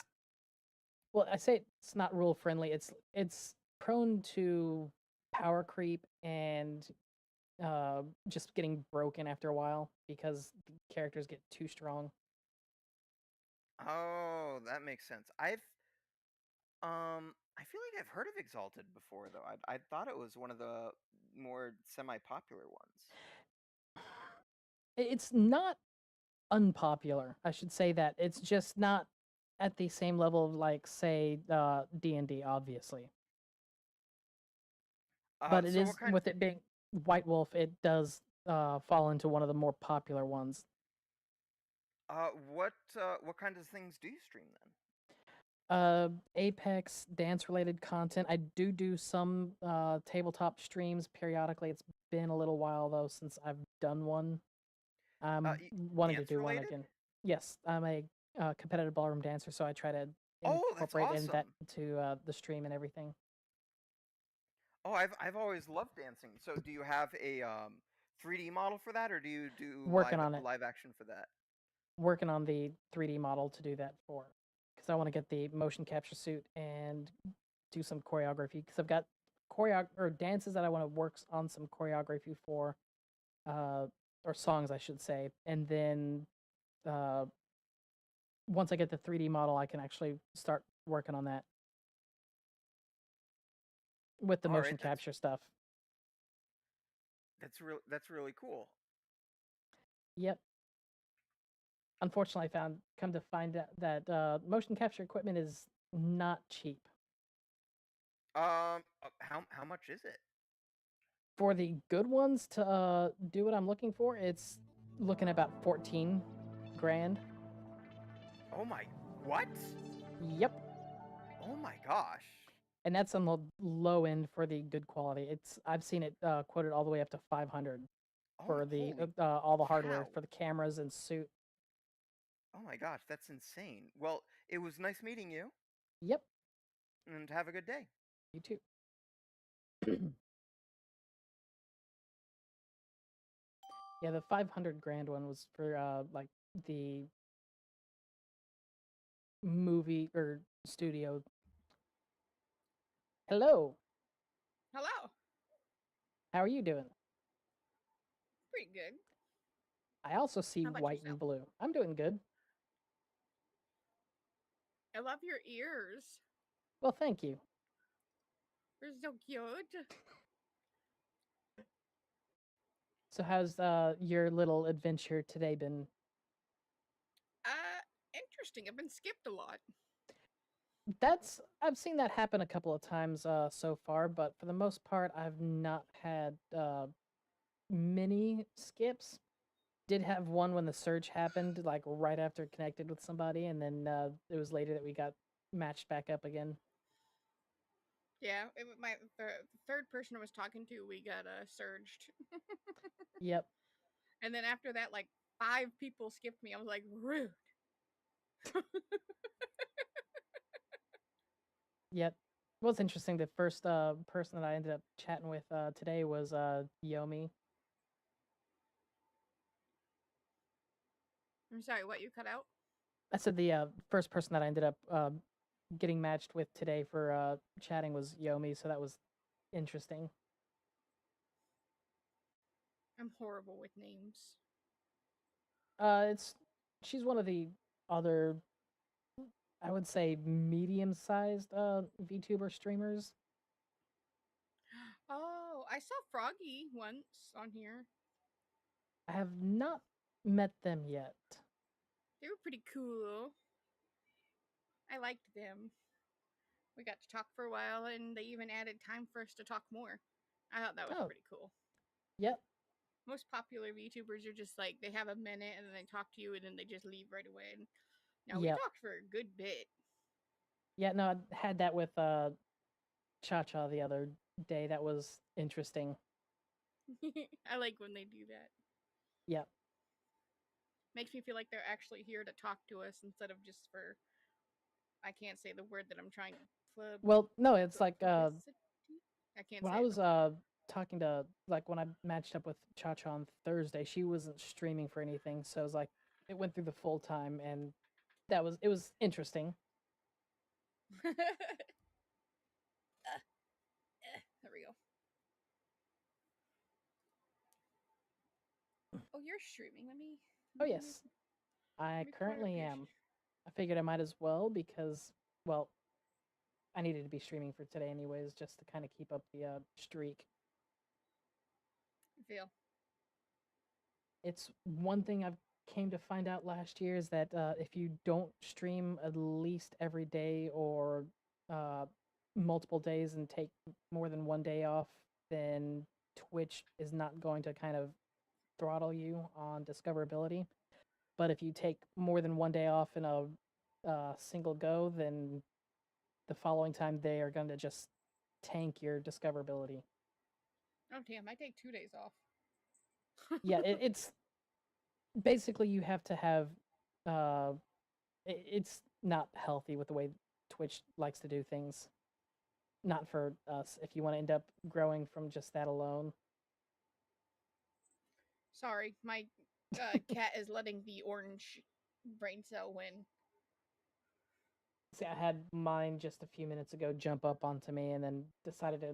well, I say it's not rule friendly. It's prone to power creep and just getting broken after a while because the characters get too strong. Oh, that makes sense. I feel like I've heard of Exalted before, though. I thought it was one of the more semi-popular ones. It's not unpopular. I should say that. It's just not at the same level of like say D&D obviously. But it So what is, kind? with it being White Wolf, it does fall into one of the more popular ones. What kind of things do you stream then? Apex dance related content. I do some tabletop streams periodically. It's been a little while though since I've done one. I'm wanting to Dance do one related? again. Yes, I'm a competitive ballroom dancer, so I try to Oh, that's incorporate in that awesome. into the stream and everything. Oh, I've always loved dancing. So do you have a 3D model for that, or do you do Working on it. live action for that? Working on the 3D model to do that for, because I want to get the motion capture suit and do some choreography. Because I've got or dances that I want to work on some choreography for, or songs I should say, and then uh, once I get the 3D model, I can actually start working on that with the All right, motion capture stuff. that's really cool. Yep. Unfortunately, come to find out that motion capture equipment is not cheap. How much is it? For the good ones to do what I'm looking for, it's looking about 14 grand. Oh my, what? Yep. Oh my gosh. And that's on the low end for the good quality. I've seen it quoted all the way up to 500 for the holy all the hardware cow. for the cameras and suit. Oh my gosh, that's insane. Well, it was nice meeting you, Yep. and have a good day. You too. Yeah, the 500 grand one was for like the movie or studio. Hello. Hello. How are you doing? Pretty good. I also see How about white yourself? and blue. I'm doing good. I love your ears. Well, thank you. They're so cute. So how's your little adventure today been? Interesting. I've been skipped a lot. I've seen that happen a couple of times so far, but for the most part I've not had many skips. Did have one when the surge happened, like right after connected with somebody, and then it was later that we got matched back up again. Yeah, the third person I was talking to, we got surged. Yep. And then after that, like 5 people skipped me. I was like, rude. Yep. What's interesting, the first person that I ended up chatting with today was Yomi. I'm sorry, what, you cut out? I said the first person that I ended up getting matched with today for chatting was Yomi, so that was interesting. I'm horrible with names. She's one of the other, I would say, medium-sized VTuber streamers. Oh, I saw Froggy once on here. I have not met them yet. They were pretty cool. I liked them. We got to talk for a while, and they even added time for us to talk more. I thought that was pretty cool. Yep. Most popular VTubers are just like, they have a minute and then they talk to you and then they just leave right away. And now we Yep. talked for a good bit. Yeah, no, I had that with Cha-Cha the other day. That was interesting. I like when they do that. Yep. Makes me feel like they're actually here to talk to us instead of just for, I can't say the word that I'm trying to. Well, no, it's like I can't when say I it. was talking to, like, when I matched up with Cha-Cha on Thursday, she wasn't streaming for anything, so it was like it went through the full time, and it was interesting. There we go. Oh, you're streaming. Let me. Oh yes, I currently am. I figured I might as well because, well, I needed to be streaming for today anyways, just to kind of keep up the streak. Feel. It's one thing I've came to find out last year is that if you don't stream at least every day or multiple days and take more than one day off, then Twitch is not going to kind of throttle you on discoverability. But if you take more than one day off in a single go, then the following time they are going to just tank your discoverability. Oh damn! I take 2 days off. Yeah, it's basically you have to have. It's not healthy with the way Twitch likes to do things. Not for us. If you want to end up growing from just that alone. Sorry, my cat is letting the orange brain cell win. See, I had mine just a few minutes ago jump up onto me and then decided to,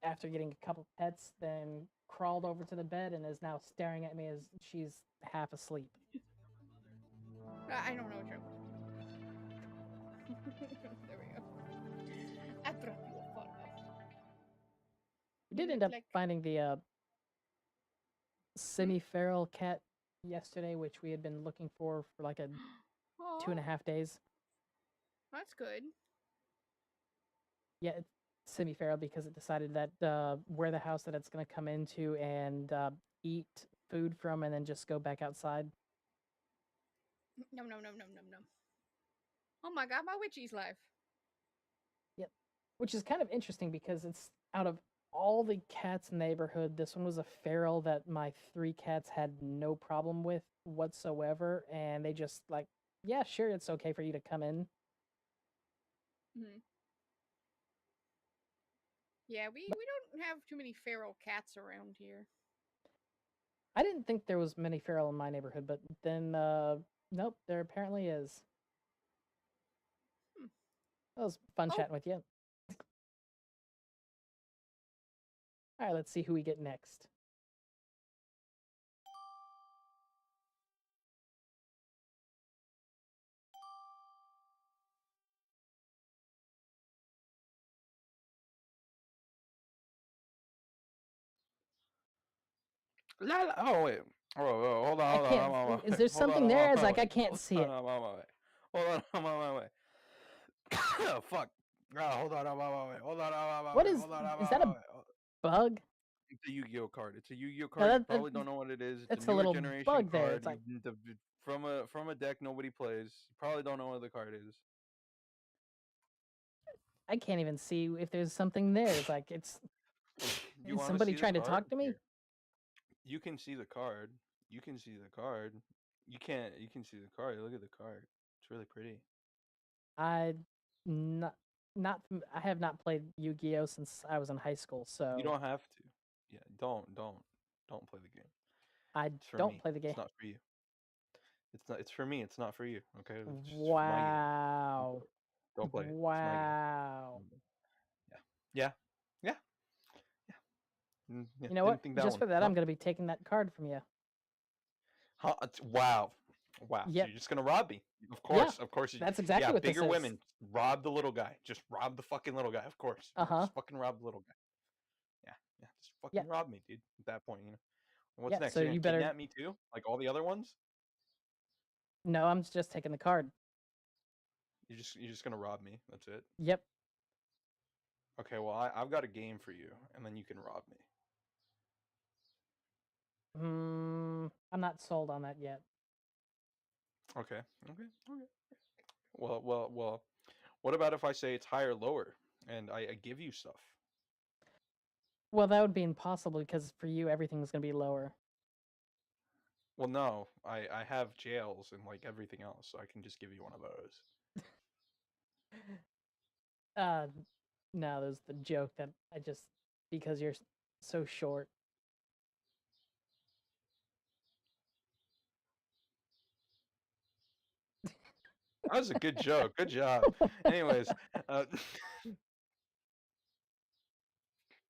after getting a couple pets, then crawled over to the bed and is now staring at me as she's half asleep. I don't know, Joe. There we go. I brought you a photo. We did You end look up like- finding the semi-feral cat yesterday, which we had been looking for like a Aw, 2.5 days. that's good. Yeah, it's semi-feral because it decided that we're the house that it's going to come into and eat food from and then just go back outside. No. Oh my god, my witchy's life. Which is kind of interesting because it's out of all the cats in the neighborhood, this one was a feral that my 3 cats had no problem with whatsoever, and they just like, yeah, sure, it's okay for you to come in. Mm-hmm. Yeah, we don't have too many feral cats around here. I didn't think there was many feral in my neighborhood, but then nope, there apparently is. Hmm. That was fun Oh. chatting with you. All right, let's see who we get next. Oh wait. Oh, hold on. I Hold on. can't. I'm on my Is way. there Hold on, something I'm there? on It's my like I way. can't Hold see on, it. I'm on my way. Hold on, I'm on my way. Oh, fuck. Hold on, I'm on my way. Hold on, I'm on my What way. is? Hold on, I'm Is on that my a way. bug? It's a Yu-Gi-Oh card. It's a Yu-Gi-Oh No, card. You that- probably that- don't know what it is. It's It's a a newer little generation bug card. there. It's like From a deck nobody plays. You probably don't know what the card is. I can't even see if there's something there. It's like it's. You Is want somebody see this trying to card? talk to me? Here. You can see the card. You can see the card. You can't. You can see the card. Look at the card. It's really pretty. I I have not played Yu-Gi-Oh since I was in high school, so You don't have to. Yeah, don't play the game. I It's for don't me. play the game. It's not for you. It's not. It's for me. It's not for you. Okay. It's just my game. Wow. Don't play it. It's Wow. my game. Yeah. Yeah. Yeah. Yeah. You know Didn't what? think that Just one. for that, No? I'm gonna be taking that card from you. Huh? Wow. Wow. So Yep. you're just gonna rob me? Of Yeah, course. Of course. that's exactly Yeah. what this Bigger is. women rob the little guy. Just rob the fucking little guy. Of course. Uh-huh. Just fucking rob the little guy. Yeah. Yeah. Just fucking rob me, dude. At that point, you know. What's Yeah, next? so You're gonna you better- kidnap me too, like all the other ones? No, I'm just taking the card. You're just gonna rob me. That's it. Yep. Okay. Well, I've got a game for you, and then you can rob me. I'm not sold on that yet. Okay. Okay. Okay. Well. What about if I say it's higher, lower, and I give you stuff? Well, that would be impossible because for you, everything's gonna be lower. Well, no. I have jails and like everything else, so I can just give you one of those. No, there's the joke that I just because you're so short. That was a good joke. Good job. Anyways,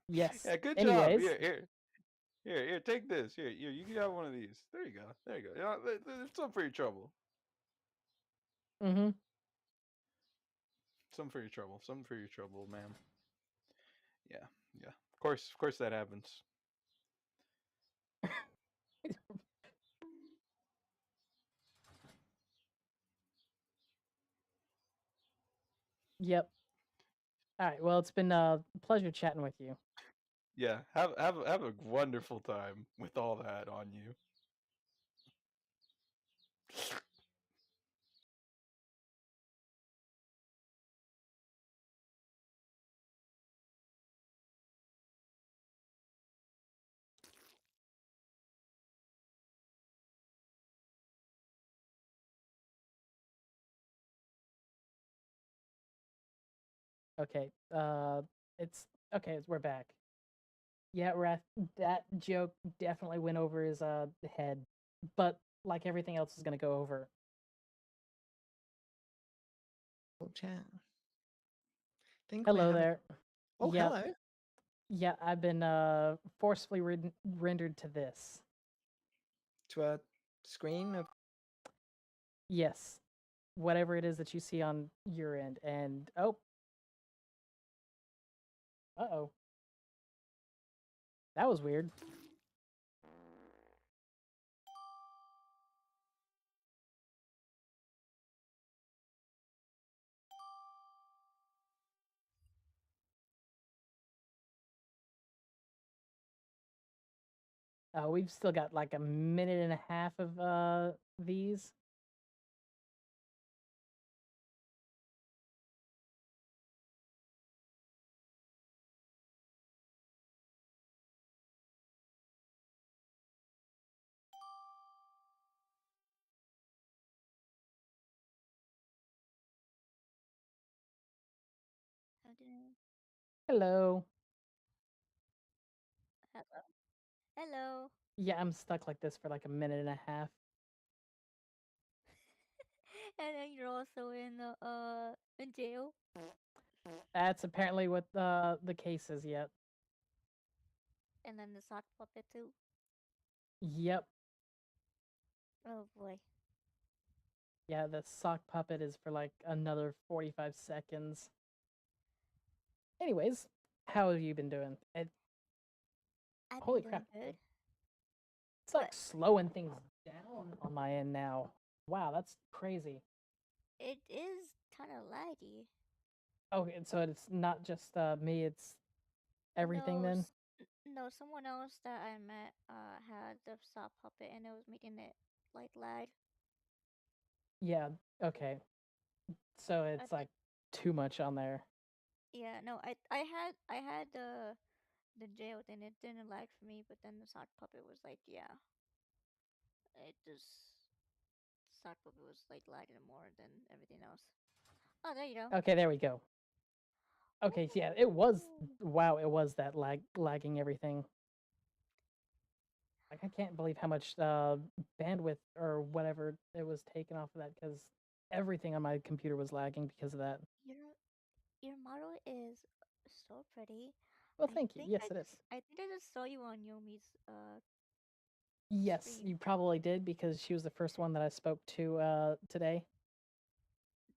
Yes. yeah, good Anyways. job. Here. Take this. Here, you can have one of these. There you go. You know, there's some for your trouble. Mm-hmm. Some for your trouble, ma'am. Yeah. Of course that happens. Yep. All right. Well, it's been a pleasure chatting with you. Yeah. Have a wonderful time with all that on you. Okay. It's okay. We're back. Yeah, Wrath. That joke definitely went over his head, but like everything else is gonna go over. Chat. Think we're Hello having. there. Oh, Yeah, hello. yeah. I've been forcefully rendered to this. To a screen of. Yes, whatever it is that you see on your end, and oh, uh-oh, that was weird. We've still got like a minute and a half of these. Hello. Hello. Hello. Yeah, I'm stuck like this for like a minute and a half. And then you're also in jail. That's apparently what the case is yet. And then the sock puppet too. Yep. Oh boy. Yeah, the sock puppet is for like another 45 seconds. Anyways, how have you been doing? I've Holy been crap. doing good. It's like slowing things down on my end now. Wow, that's crazy. It is kind of laggy. Okay, so it's not just me, it's everything No, then? no, someone else that I met had the sock puppet and it was making it like lag. Yeah, okay. So it's like too much on there. Yeah, no, I had the jail and it didn't lag for me, but then the sock puppet was like, yeah. It just sock puppet was like lagging more than everything else. Oh, there you go. Okay, there we go. Okay, so yeah, it was wow, it was that lagging everything. Like I can't believe how much bandwidth or whatever it was taken off of that because everything on my computer was lagging because of that. Your model is so pretty. Well, thank you. Yes, it is. I think I just saw you on Yomi's Yes, stream. you probably did because she was the first one that I spoke to today.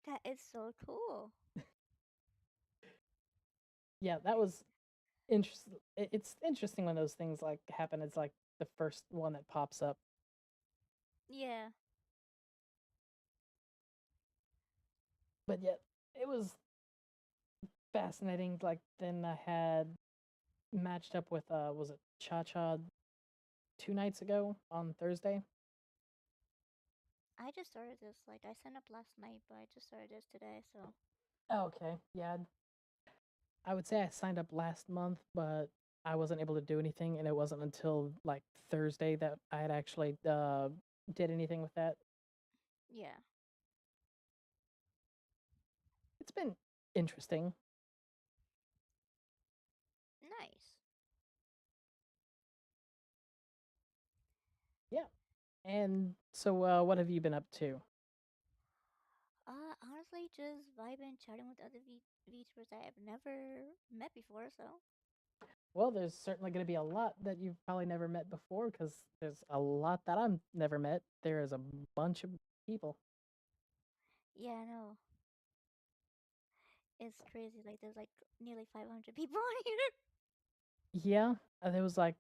That is so cool. Yeah, that was interesting. It's interesting when those things like happen. It's like the first one that pops up. Yeah. But yet, it was fascinating. Like then I had matched up with was it Cha Cha 2 nights ago on Thursday? I just started this. Like I signed up last night, but I just started this today. So. Oh, okay. Yeah. I would say I signed up last month, but I wasn't able to do anything, and it wasn't until like Thursday that I had actually did anything with that. Yeah. It's been interesting. Nice. Yeah. And so, what have you been up to? Honestly, just vibing, chatting with other VTubers that I've never met before. So. Well, there's certainly going to be a lot that you've probably never met before because there's a lot that I've never met. There is a bunch of people. Yeah, I know. It's crazy. Like there's like nearly 500 people on here. Yeah, there was like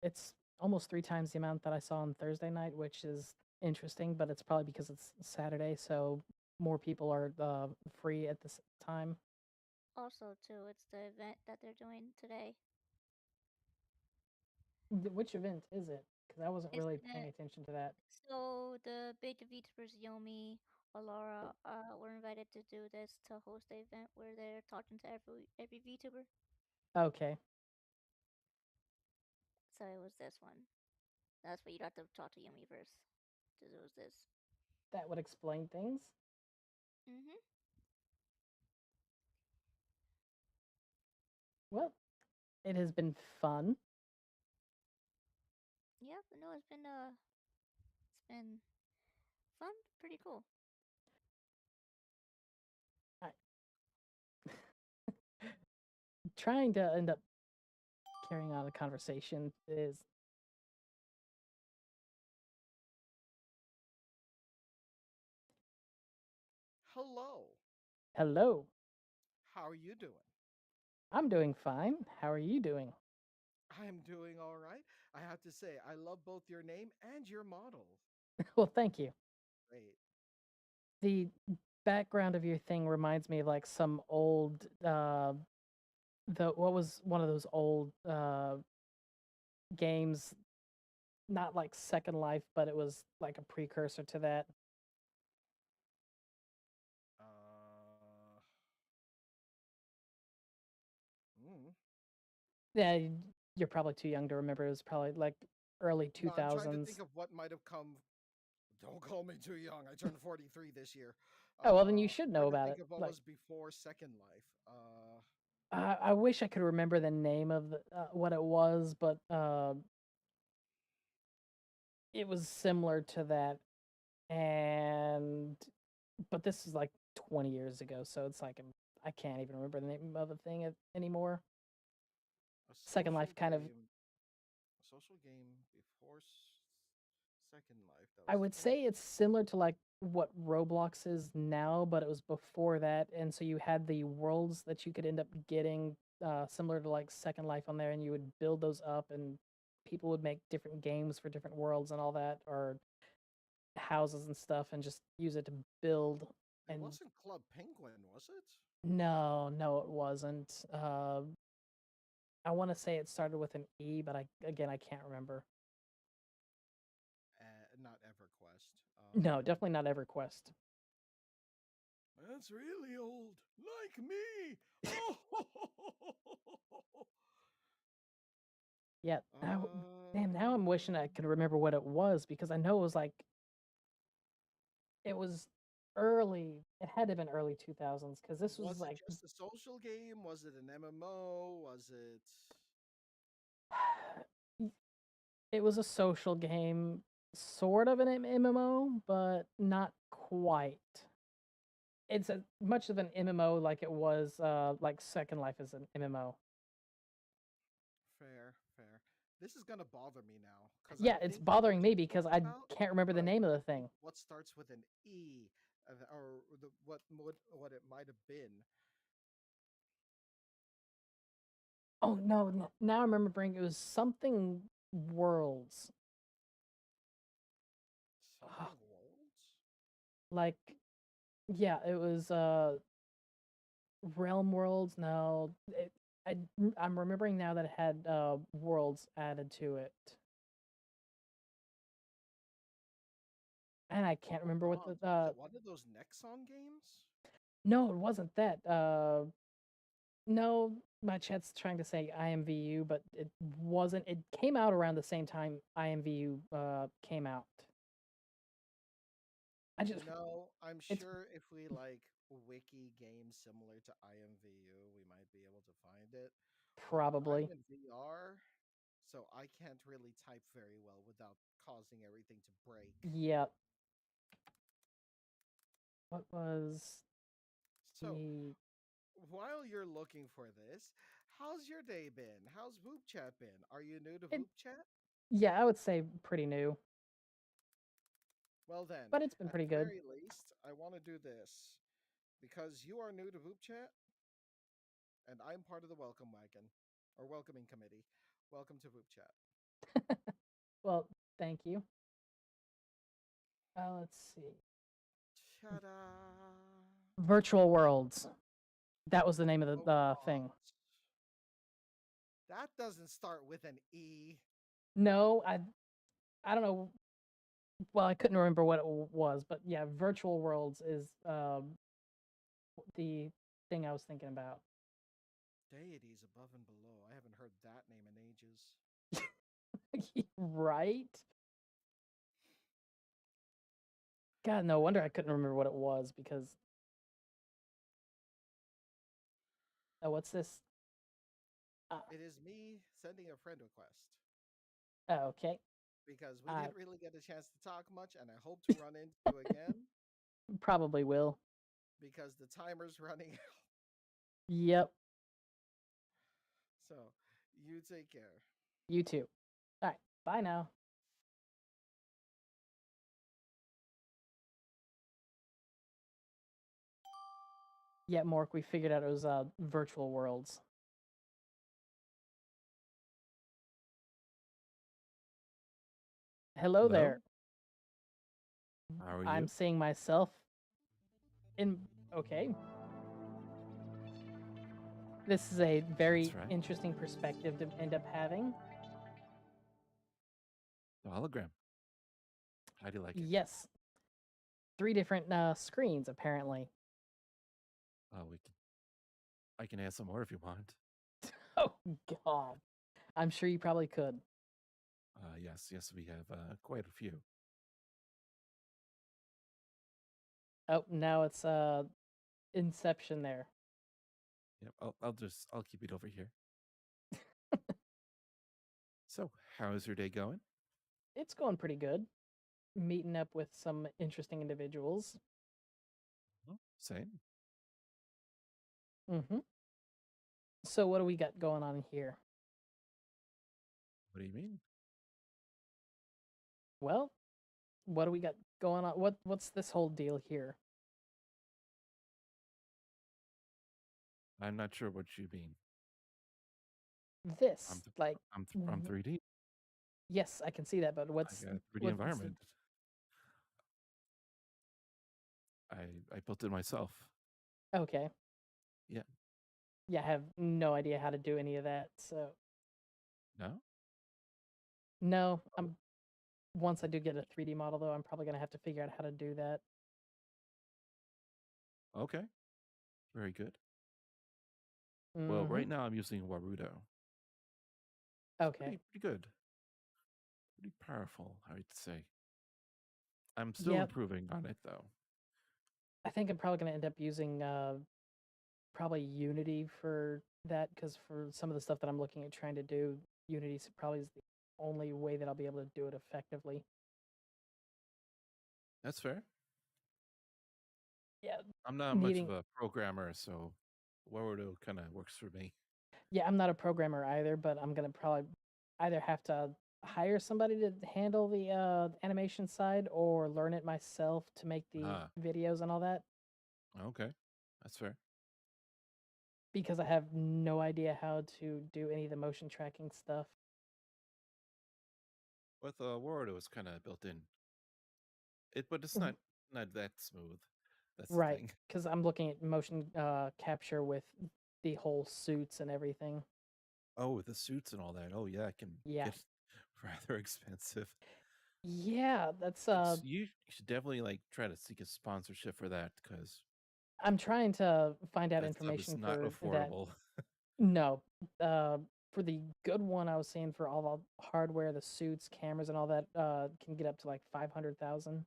it's almost 3 times the amount that I saw on Thursday night, which is interesting, but it's probably because it's Saturday, so more people are free at this time. Also, too, it's the event that they're doing today. Which event is it? Because I wasn't It's really the paying attention to that. So the beta VTubers Yomi, Alara, were invited to do this to host the event where they're talking to every VTuber. Okay. So it was this one. That's what you got to talk to Yomi first. Because it was this. That would explain things. Mhm. It has been fun. Yep, no, it's been fun, pretty cool. Trying to end up carrying on a conversation is Hello. hello. How are you doing? I'm doing fine. How are you doing? I am doing all right. I have to say, I love both your name and your model. Well, thank you. Great. The background of your thing reminds me of like some old what was one of those old games, not like Second Life, but it was like a precursor to that. Mm. Yeah, you're probably too young to remember. It was probably like early No, I'm trying to think 2000s. of what might have come. Don't call me too young. I turned 43 this year. Oh, well, then you should know Trying to about think it. of what Like, was before Second Life. I wish I could remember the name of what it was, but it was similar to that. And but this is like 20 years ago, so it's like I can't even remember the name of the thing anymore. A Second Life kind of, a social game before Second Life. That I was would say it's similar to like what Roblox is now, but it was before that, and so you had the worlds that you could end up getting, similar to like Second Life on there, and you would build those up, and people would make different games for different worlds and all that, or houses and stuff, and just use it to build. It And wasn't Club Penguin, was it? no, it wasn't. I want to say it started with an E, but I can't remember. Not EverQuest. No, definitely not EverQuest. That's really old, like me. Oh, Yeah. Damn, now I'm wishing I could remember what it was because I know it was like it was early. It had to have been early 2000s because this was was it like just a social game? Was it an MMO? Was it? it was a social game, sort of an MMO, but not quite. It's as much of an MMO like it was like Second Life is an MMO. Fair, fair. This is gonna bother me now because Yeah, it's bothering me because I can't remember the name of the thing. What starts with an E, or what it might have been. Oh no, now I'm remembering it was something Worlds. Something Worlds? Like yeah, it was Realm Worlds. No, I'm remembering now that it had worlds added to it. And I can't remember what the Was it one of those Nexon games? no, it wasn't that. No, my chat's trying to say IMVU, but it wasn't. It came out around the same time IMVU came out. I just I'm sure if we like wiki games similar to IMVU, we might be able to find it. probably. I'm in VR, so I can't really type very well without causing everything to break. Yeah. What was So, the while you're looking for this, how's your day been? How's Voop Chat been? Are you new to Voop Chat? Yeah, I would say pretty new. Well then, But it's been at pretty the good. very least, I want to do this because you are new to Voop Chat, and I'm part of the welcome wagon or welcoming committee. Welcome to Voop Chat. Well, thank you. Let's see. Ta-da! Virtual Worlds. That was the name of the thing. That doesn't start with an E. No, I don't know. Well, I couldn't remember what it was, but yeah, Virtual Worlds is the thing I was thinking about. Deities above and below. I haven't heard that name in ages. Right? God, no wonder I couldn't remember what it was because. Oh, what's this? It is me sending a friend request Okay. because we I didn't really get a chance to talk much, and I hope to run into you again probably will. because the timer's running out. Yep. So, you take care. You too. All right. Bye now. Yeah, Mork, we figured out it was virtual worlds. Hello there. How are I'm you? seeing myself in. Okay. This is a very That's right. interesting perspective to end up having. The hologram. How do you like it? Yes. 3 different screens, apparently. Oh, I can add some more if you want. Oh, God. I'm sure you probably could. Yes, we have quite a few. Oh, now it's Inception there. Yep, I'll keep it over here. So, how's your day going? It's going pretty good. Meeting up with some interesting individuals. Same. Mm-hmm. So what do we got going on here? What do you mean? Well, what do we got going on? What's this whole deal here? I'm not sure what you mean. This, like, I'm from 3D. Yes, I can see that, but what's I got a 3D what's the- environment. I built it myself. Okay. Yeah. Yeah, I have no idea how to do any of that. So No? no, once I do get a 3D model though, I'm probably gonna have to figure out how to do that. Okay. Very good. Well, Mhm. right now I'm using Warudo. Okay. Pretty good. Pretty powerful, I would say. I'm still Yep. improving on it though. I think I'm probably gonna end up using probably Unity for that, because for some of the stuff that I'm looking at trying to do, Unity probably is the only way that I'll be able to do it effectively. That's fair. Yeah. I'm not much of a programmer, so Warudo kind of works for me. Yeah, I'm not a programmer either, but I'm gonna probably either have to hire somebody to handle the animation side or learn it myself to make the videos and all that, Okay. That's fair. because I have no idea how to do any of the motion tracking stuff. With Warudo is kind of built in. But it's Mhm. not that smooth. That's the Right, thing. because I'm looking at motion capture with the whole suits and everything. Oh, with the suits and all that. Oh yeah, it can Yeah. get rather expensive. Yeah, that's You should definitely like try to seek a sponsorship for that, because I'm trying to find out that stuff is information not for that. affordable. No, for the good one, I was saying for all the hardware, the suits, cameras, and all that, can get up to like 500,000.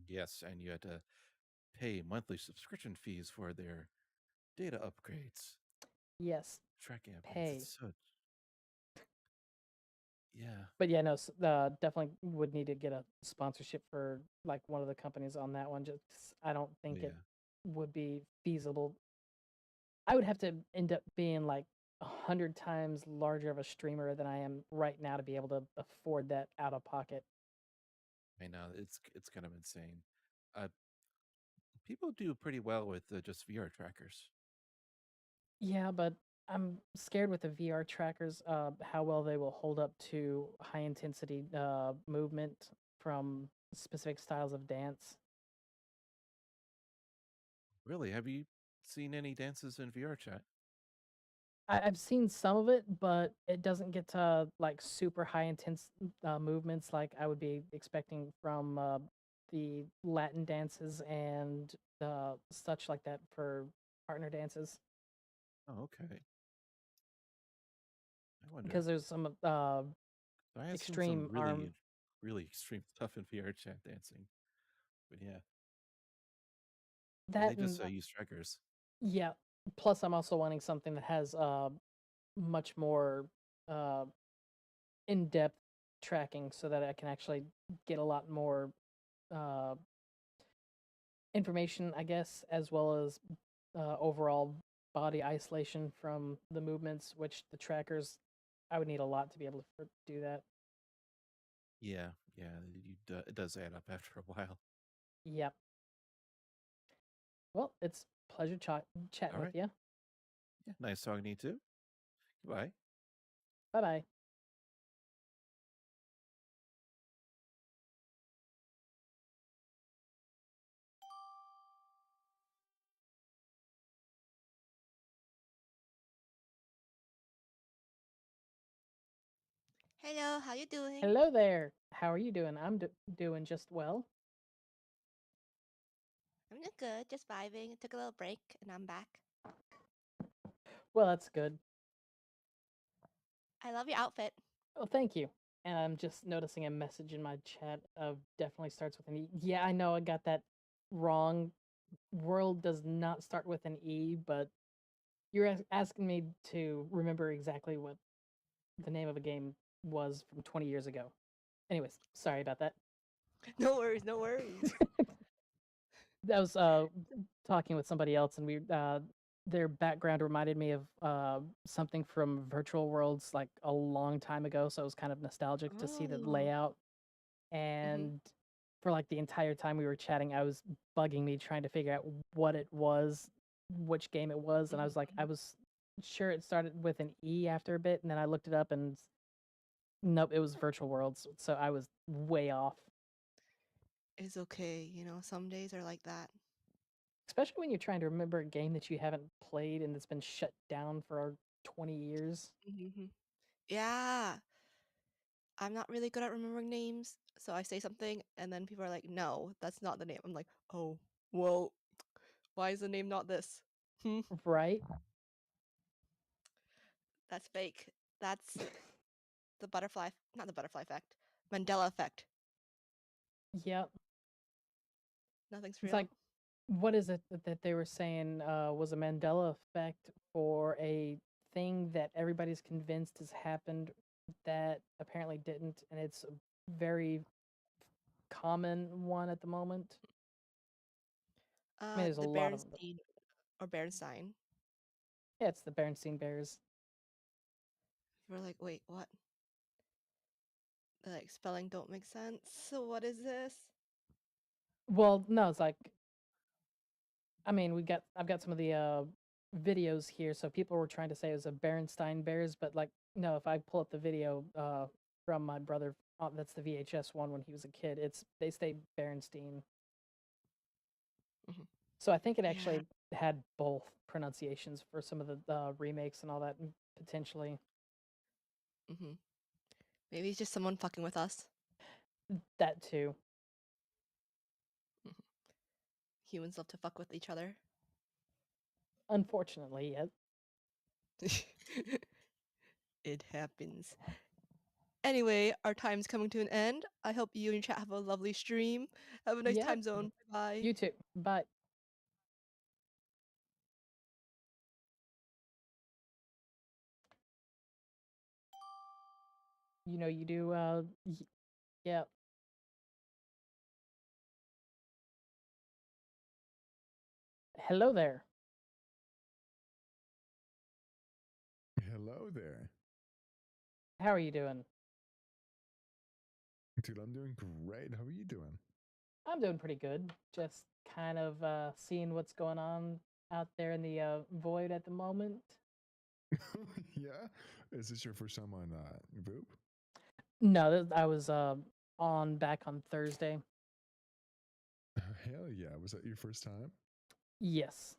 Yes, and you had to pay monthly subscription fees for their data upgrades. Yes, Tracking upgrades. pay. It's so yeah. But yeah, no, definitely would need to get a sponsorship for like one of the companies on that one. Just 'cause I don't think it would be feasible. I would have to end up being like 100 times larger of a streamer than I am right now to be able to afford that out of pocket. I know it's kind of insane. Uh, People do pretty well with just VR trackers. Yeah, but I'm scared with the VR trackers, how well they will hold up to high intensity movement from specific styles of dance. Really, have you seen any dances in VR chat? I've seen some of it, but it doesn't get to like super high intense movements like I would be expecting from the Latin dances and such like that for partner dances. Oh, okay. I wonder. Because there's some I have seen extreme some arm. really extreme stuff in VR chat dancing. But yeah. That They just and use trackers. yeah. Plus, I'm also wanting something that has much more in-depth tracking so that I can actually get a lot more information, I guess, as well as overall body isolation from the movements, which the trackers, I would need a lot to be able to do that. Yeah, it does add up after a while. Yep. Well, it's a pleasure chatting All with right. you. Yeah, nice talking to you too. Goodbye. Bye bye. Hello, how you doing? Hello there. How are you doing? I'm doing just well. I'm doing good, just vibing. Took a little break and I'm back. Well, that's good. I love your outfit. Oh, thank you. And I'm just noticing a message in my chat of definitely starts with an E. Yeah, I know I got that wrong. World does not start with an E, but you're asking me to remember exactly what the name of a game was from 20 years ago. Anyways, sorry about that. No worries, no worries. I was talking with somebody else, and we their background reminded me of something from Virtual Worlds like a long time ago. So it was kind of nostalgic to see the Oh. layout. And for like the entire time we were chatting, I was bugging me trying to figure out what it was, which game it was, and I was like, I was sure it started with an E after a bit, and then I looked it up, and nope, it was Virtual Worlds. So I was way off. It's okay, you know, some days are like that. Especially when you're trying to remember a game that you haven't played and that's been shut down for 20 years. Yeah. I'm not really good at remembering names, so I say something and then people are like, no, that's not the name. I'm like, oh, well, why is the name not this? Right? That's fake. That's the butterfly, not the butterfly effect, Mandela effect. Yep. Nothing's It's real. like, what is it that they were saying was a Mandela effect for a thing that everybody's convinced has happened that apparently didn't, and it's a very common one at the moment. I mean, there's a The lot of them. Bernstein or Bernstein. Yeah, it's the Bernstein Bears. We're like, wait, what? Like spelling don't make sense. So what is this? Well, no, it's like, I mean, I've got some of the videos here, so people were trying to say it was a Bernstein Bears, but like, no, if I pull up the video from my brother, that's the VHS one when he was a kid. They say Bernstein. So I think it actually had both pronunciations for some of the remakes and all that, potentially. Maybe it's just someone fucking with us. That too. Humans love to fuck with each other. Unfortunately, yes. It happens. Anyway, our time's coming to an end. I hope you and your chat have a lovely stream. Have a nice Yep. time zone. Bye. You too. Bye. You know, you do, yeah. Hello there. Hello there. How are you doing? Dude, I'm doing great. How are you doing? I'm doing pretty good. Just kind of seeing what's going on out there in the void at the moment. Yeah? Is this your first time on Voop? No, I was back on Thursday. Hell yeah. Was that your first time? Yes.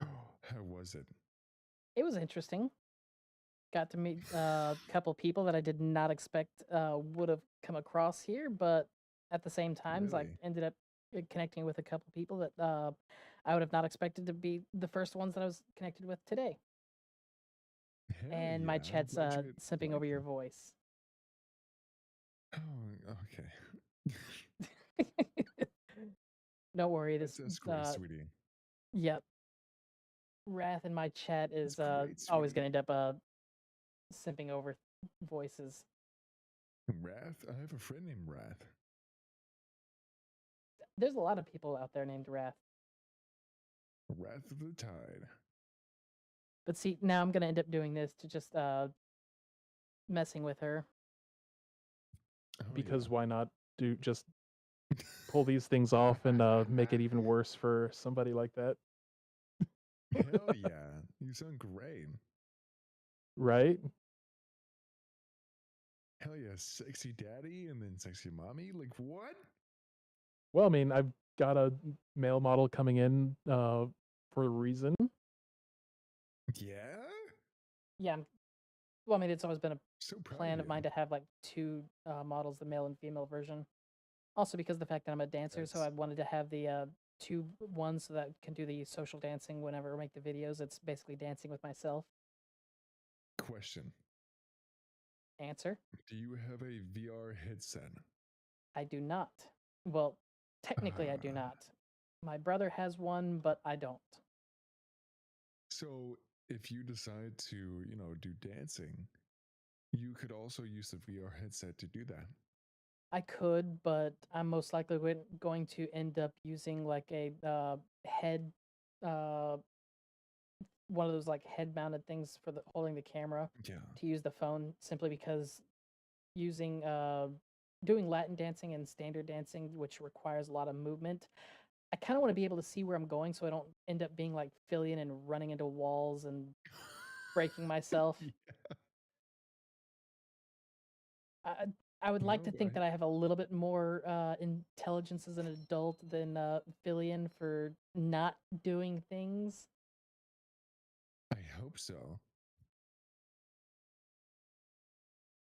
How was it? It was interesting. Got to meet a couple people that I did not expect would have come across here, but at the same time, like Really? ended up connecting with a couple people that I would have not expected to be the first ones that I was connected with today. Hell And yeah. my I'm chat's glad you simping over liked your it. voice. Oh, okay. Don't worry, this That's great, sweetie. Yep. Wrath in my chat is great, always sweetie. gonna end up simping over voices. Wrath? I have a friend named Wrath. There's a lot of people out there named Wrath. Wrath of the Tide. But see, now I'm gonna end up doing this to just messing with her. Because why not just pull these things off and make it even worse for somebody like that? Hell yeah. You sound great. Right? Hell yeah, sexy daddy and then sexy mommy? Like what? Well, I mean, I've got a male model coming in for a reason. Yeah? Yeah. Well, I mean, it's always been a proud plan of of mine to have like two models, the male and female version. Also, because of the fact that I'm a dancer, so I wanted to have the two ones so that I can do the social dancing whenever I make the videos. It's basically dancing with myself. Question. Answer. Do you have a VR headset? I do not. Well, technically, I do not. My brother has one, but I don't. So if you decide to, do dancing, you could also use the VR headset to do that. I could, but I'm most likely going to end up using like a head, one of those like head-mounted things for the holding the camera to use the phone, simply because using doing Latin dancing and standard dancing, which requires a lot of movement, I kind of want to be able to see where I'm going, so I don't end up being like Fillion and running into walls and breaking myself. I would like to think that I have a little bit more intelligence as an adult than Fillion for not doing things. I hope so.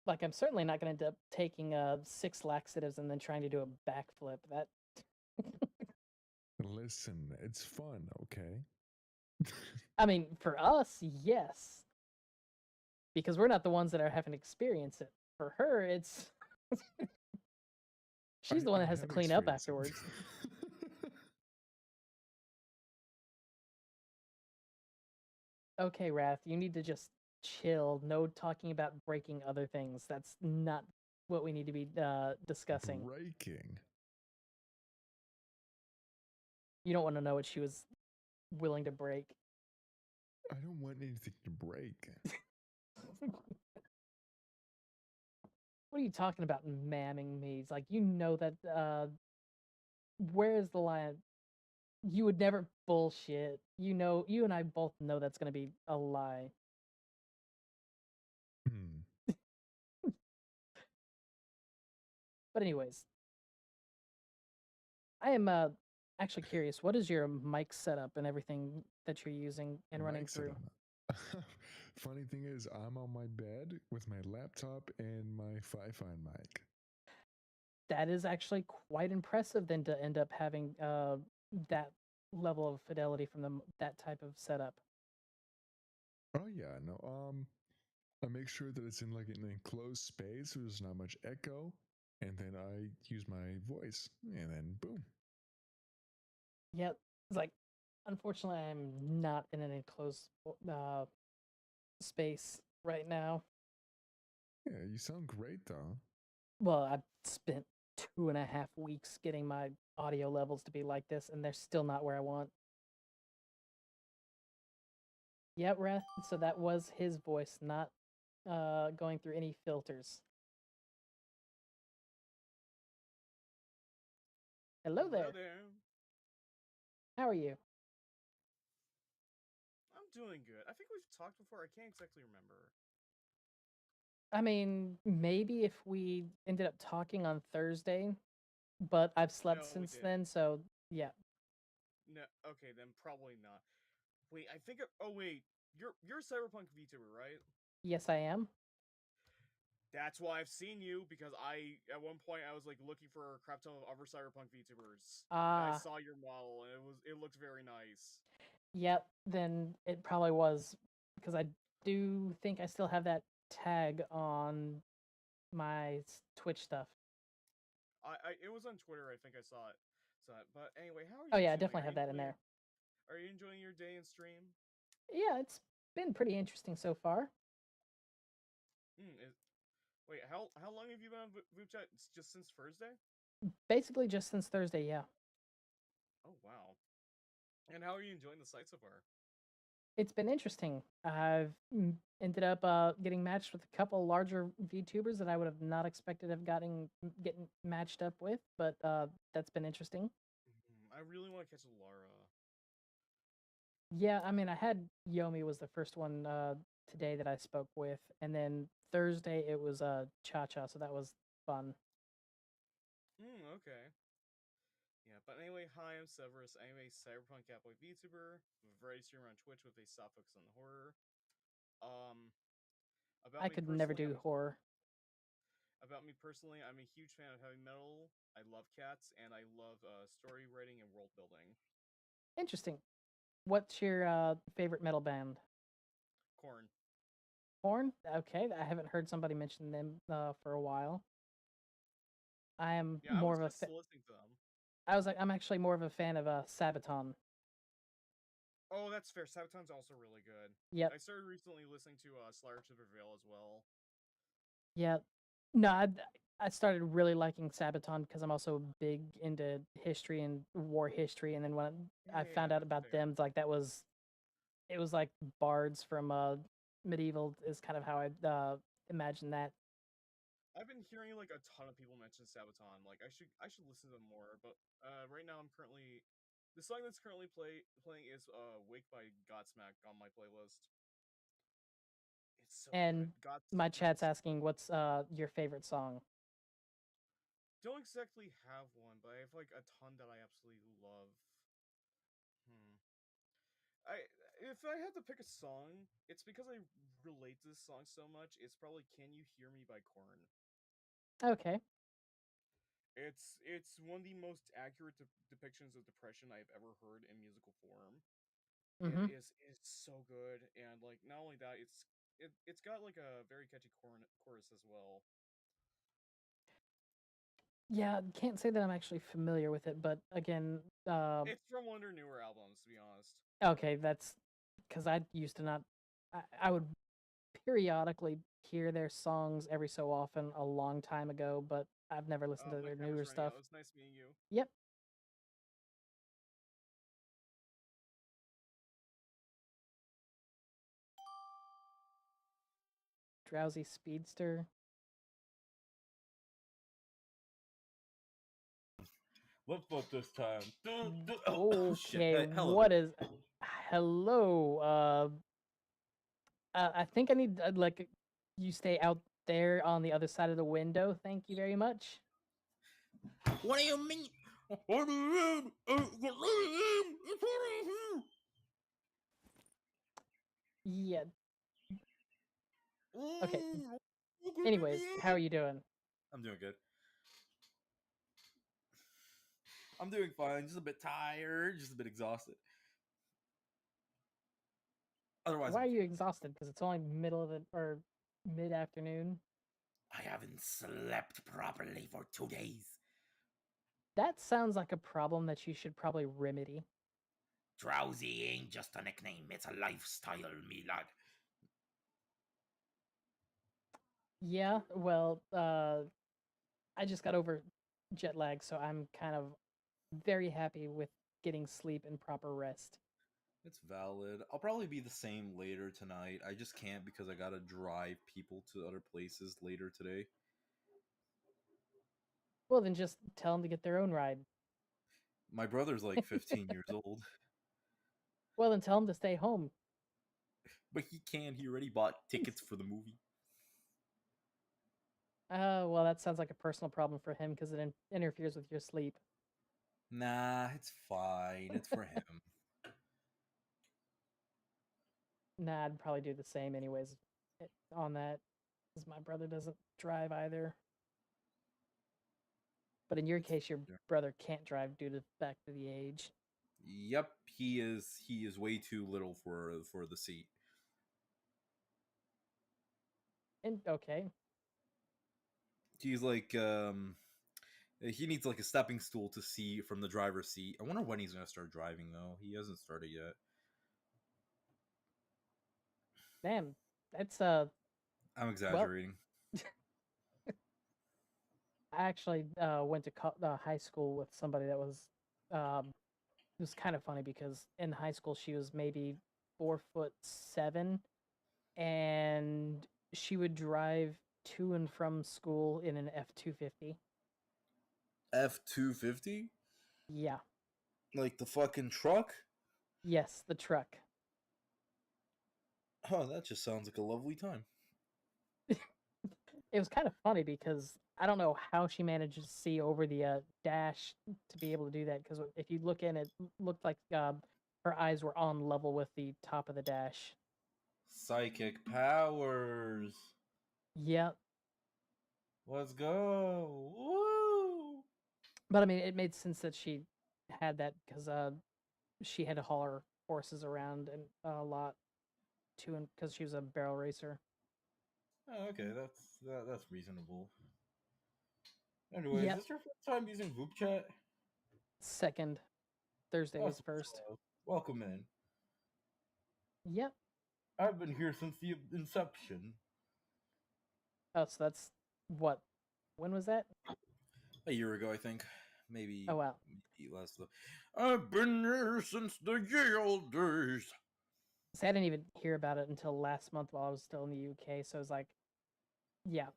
Like, I'm certainly not going to end up taking 6 laxatives and then trying to do a backflip. That. Listen, it's fun, okay? I mean, for us, yes. Because we're not the ones that are having to experience it. For her, it's. She's the one that has to clean up afterwards. Okay, Wrath, you need to just chill. No talking about breaking other things. That's not what we need to be discussing. Breaking? You don't want to know what she was willing to break. I don't want anything to break. What are you talking about, mamming me? It's like, you know that, where's the line? You would never bullshit. You know, you and I both know that's going to be a lie. But anyways, I am actually curious. What is your mic setup and everything that you're using and running through? Funny thing is, I'm on my bed with my laptop and my Fi-Fi mic. That is actually quite impressive then to end up having that level of fidelity from that type of setup. Oh yeah, no. I make sure that it's in like an enclosed space so there's not much echo, and then I use my voice, and then boom. Yep. It's like, unfortunately, I'm not in an enclosed space right now. Yeah, you sound great though. Well, I've spent 2.5 weeks getting my audio levels to be like this, and they're still not where I want. Yeah, Wrath. So that was his voice, not going through any filters. Hello there. Hello there. How are you? I'm doing good. I think we've talked before. I can't exactly remember. I mean, maybe if we ended up talking on Thursday, but I've slept since then, so yeah. No, okay, then probably not. Wait, I think. Oh wait, you're a cyberpunk VTuber, right? Yes, I am. That's why I've seen you, because at one point I was like looking for a crap ton of other cyberpunk VTubers. And I saw your model, and it looked very nice. Yep, then it probably was, because I do think I still have that tag on my Twitch stuff. It was on Twitter. I think I saw it. But anyway, how are you? Oh yeah, I definitely have that in there. Are you enjoying your day in stream? Yeah, it's been pretty interesting so far. Wait, how long have you been on Voop Chat? It's just since Thursday? Basically, just since Thursday, yeah. Oh wow. And how are you enjoying the site so far? It's been interesting. I've ended up getting matched with a couple larger VTubers that I would have not expected to have getting matched up with, but that's been interesting. I really want to catch Lara. Yeah, I mean, I had Yomi was the first one today that I spoke with, and then Thursday it was Cha Cha, so that was fun. Okay. Yeah, but anyway, hi, I'm Severus. I'm a cyberpunk cowboy VTuber, a variety streamer on Twitch with a soft focus on horror. About I me could never personally, do horror. About me personally, I'm a huge fan of heavy metal. I love cats, and I love story writing and world building. Interesting. What's your favorite metal band? Korn. Korn? Okay, I haven't heard somebody mention them for a while. I am more of a listening to them. I'm actually more of a fan of Sabaton. Oh, that's fair. Sabaton's also really good. Yep. I started recently listening to Slayer to Prevail as well. Yeah. No, I started really liking Sabaton because I'm also big into history and war history, and then when I found out about them, like it was like bards from medieval is kind of how I imagine that. I've been hearing like a ton of people mention Sabaton. Like I should listen to them more. But right now the song that's currently playing is "Wake" by Godsmack on my playlist. It's so and good. my chat's asking what's your favorite song. Don't exactly have one, but I have like a ton that I absolutely love. If I had to pick a song, it's because I relate to this song so much. It's probably "Can You Hear Me" by Korn. Okay. It's one of the most accurate depictions of depression I've ever heard in musical form. It's so good, and like not only that, it's got like a very catchy chorus as well. Yeah, can't say that I'm actually familiar with it, but again, it's from one of their newer albums, to be honest. Okay, that's because I used to not. I would periodically hear their songs every so often a long time ago, but I've never listened to their newer stuff. It was nice meeting you. Yep. Drowsy Speedster. Let's vote this time. Okay, hello. what is? Hello. I think I need like you stay out there on the other side of the window. Thank you very much. What do you mean? What do you mean? Yeah. Okay. Anyways, how are you doing? I'm doing good. I'm doing fine. Just a bit tired. Just a bit exhausted. Otherwise, why are you exhausted? Because it's only middle of the or mid afternoon. I haven't slept properly for 2 days. That sounds like a problem that you should probably remedy. Drowsy ain't just a nickname, it's a lifestyle, me lad. Yeah, well, I just got over jet lag, so I'm kind of very happy with getting sleep and proper rest. It's valid. I'll probably be the same later tonight. I just can't because I gotta drive people to other places later today. Well, then just tell them to get their own ride. My brother's like 15 years old. Well, then tell him to stay home. But he can't. He already bought tickets for the movie. Well, that sounds like a personal problem for him because it interferes with your sleep. Nah, it's fine. It's for him. Nah, I'd probably do the same anyways on that, because my brother doesn't drive either. But in your case, your brother can't drive due to the fact of the age. Yep, he is way too little for the seat. And okay. He's like he needs like a stepping stool to see from the driver's seat. I wonder when he's gonna start driving though. He hasn't started yet. Damn, that's I'm well, exaggerating. I actually went to high school with somebody that um, it was kind of funny because in high school she was maybe 4'7", and she would drive to and from school in an F-250. F-250? Yeah. Like the fucking truck? Yes, the truck. Oh, that just sounds like a lovely time. It was kind of funny because I don't know how she managed to see over the dash to be able to do that. Because if you look in, it looked like her eyes were on level with the top of the dash. Psychic powers. Yep. Let's go. Woo! But I mean, it made sense that she had that because she had to haul her horses around and a lot too, and because she was a barrel racer. Oh, okay, that's reasonable. Anyways, is Yep. this your first time using Voop Chat? Second. Thursday was Awesome first. sauce. Welcome in. Yep. I've been here since the inception. Oh, so that's what? When was that? A year ago, I think. Maybe, Oh wow. maybe less though. I've been here since the Yale days. See, I didn't even hear about it until last month while I was still in the UK. So I was like, yeah.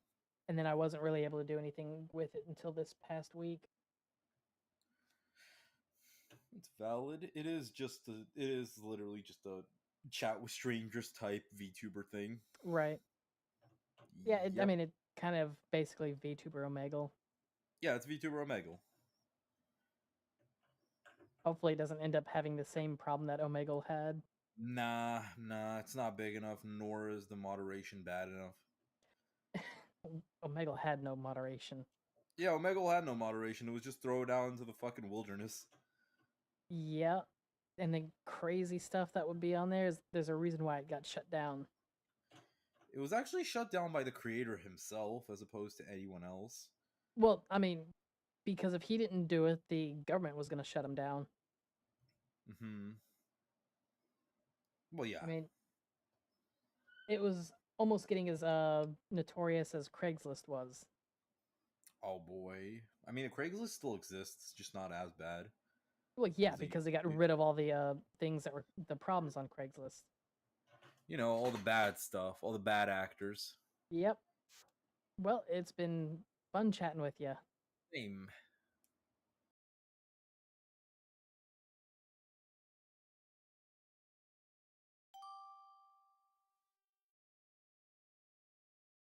And then I wasn't really able to do anything with it until this past week. It's valid. It is literally just a chat with strangers type VTuber thing. Right. Yeah, I Yep. mean, it kind of basically VTuber Omegle. Yeah, it's VTuber Omegle. Hopefully, it doesn't end up having the same problem that Omegle had. Nah, it's not big enough, nor is the moderation bad enough. Omegle had no moderation. Yeah, Omegle had no moderation. It was just throw it out into the fucking wilderness. Yeah. And the crazy stuff that would be on there is there's a reason why it got shut down. It was actually shut down by the creator himself as opposed to anyone else. Well, I mean, because if he didn't do it, the government was going to shut him down. Well, yeah. I mean, it was almost getting as notorious as Craigslist was. Oh boy. I mean, Craigslist still exists, just not as bad. Well, yeah, because they got rid of all the things that were the problems on Craigslist. You know, all the bad stuff, all the bad actors. Yep. Well, it's been fun chatting with you. Same.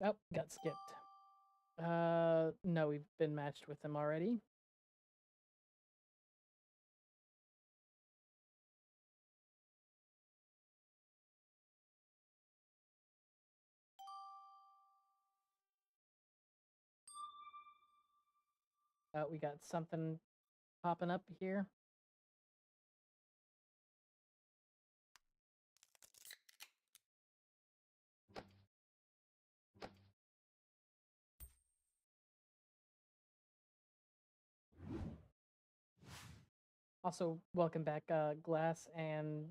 Oh, got skipped. No, we've been matched with them already. We got something popping up here. Also, welcome back, Glass and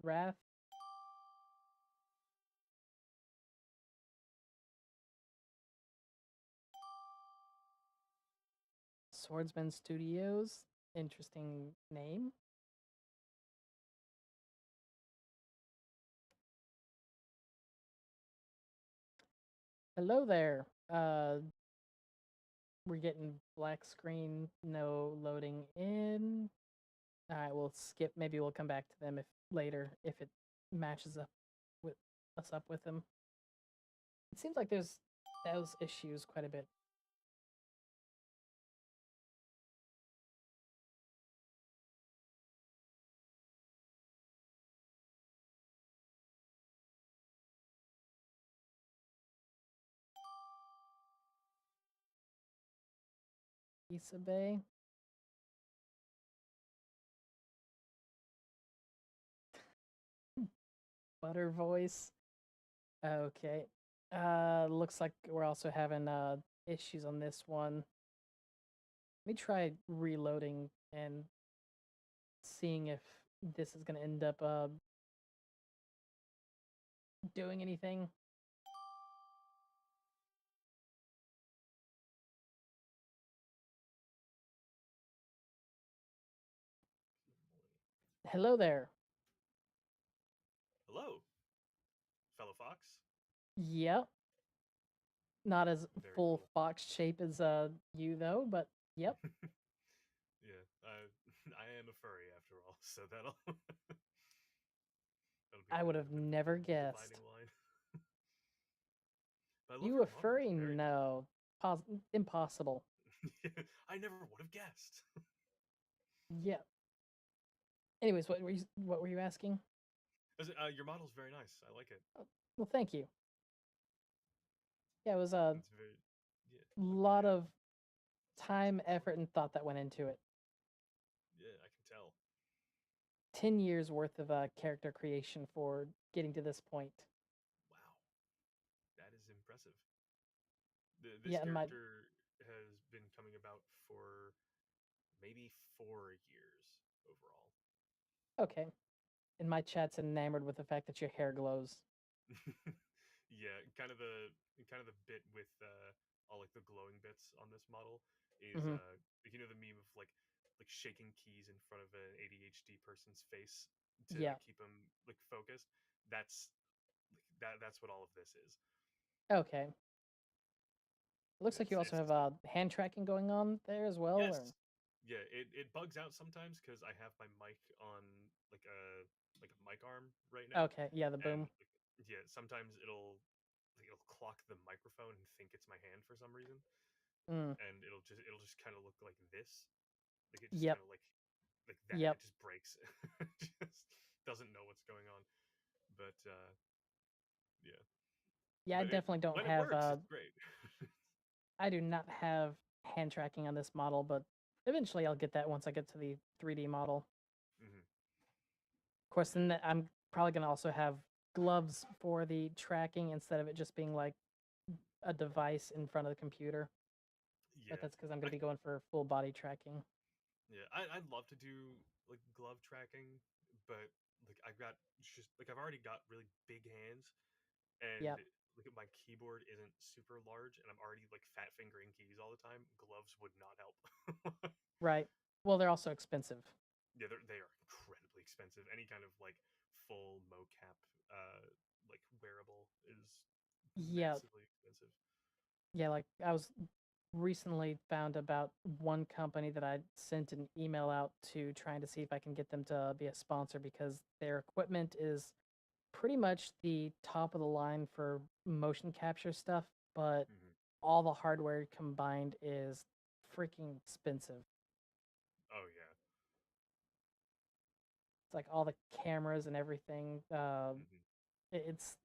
Wrath. Swordsman Studios. Interesting name. Hello there. We're getting black screen, no loading in. All right, we'll skip. Maybe we'll come back to them if later if it matches up with them. It seems like there's those issues quite a bit. Issa Bay. Butter voice. Okay. Looks like we're also having issues on this one. Let me try reloading and seeing if this is gonna end up doing anything? Hello there. Hello, fellow fox. Yep. Not as Very full cool. fox shape as you though, but yep. Yeah, I am a furry after all, so that'll that'll be I would have never guessed. dividing line. But I love You your a model. furry? Very nice. No. Impossible. I never would have guessed. Yeah. Anyways, what were you asking? Your model's very nice. I like it. Well, thank you. Yeah, it was a It's very yeah. lot of time, effort, and thought that went into it. Yeah, I can tell. 10 years worth of character creation for getting to this point. Wow, that is impressive. This Yeah, and my character has been coming about for maybe 4 years overall. okay. And my chat's enamored with the fact that your hair glows. Yeah, kind of the bit with all like the glowing bits on this model is Mhm. like, you know, the meme of like shaking keys in front of an ADHD person's face to Yeah. like keep them like focused. That's that's what all of this is. Okay. Looks like you also It's have hand tracking going on there as well, yes. or Yeah, it bugs out sometimes because I have my mic on like a mic arm right now, okay, yeah, the and boom. like, yeah, sometimes it'll clock the microphone and think it's my hand for some reason, Mm. and it'll just kind of look like this, like it just Yep. kind of like that. Yep. It just breaks, just doesn't know what's going on. But yeah, Yeah, I but definitely don't when it have works, it's great. I do not have hand tracking on this model, but eventually I'll get that once I get to the 3D model. Hmm. Of course, then I'm probably going to also have gloves for the tracking instead of it just being like a device in front of the computer. But Yeah, that's because I'm going to be going for full body tracking. yeah, I'd love to do like glove tracking, but like I've already got really big hands, and Yep. like my keyboard isn't super large, and I'm already like fat fingering keys all the time. Gloves would not help. Right. Well, they're also expensive. Yeah, they are incredibly expensive. Any kind of like full mocap like wearable is Yeah. massively expensive. Yeah, like I was recently found about one company that I sent an email out to trying to see if I can get them to be a sponsor because their equipment is pretty much the top of the line for motion capture stuff, but Hmm. all the hardware combined is freaking expensive. Oh yeah. It's like all the cameras and everything. Hmm. It's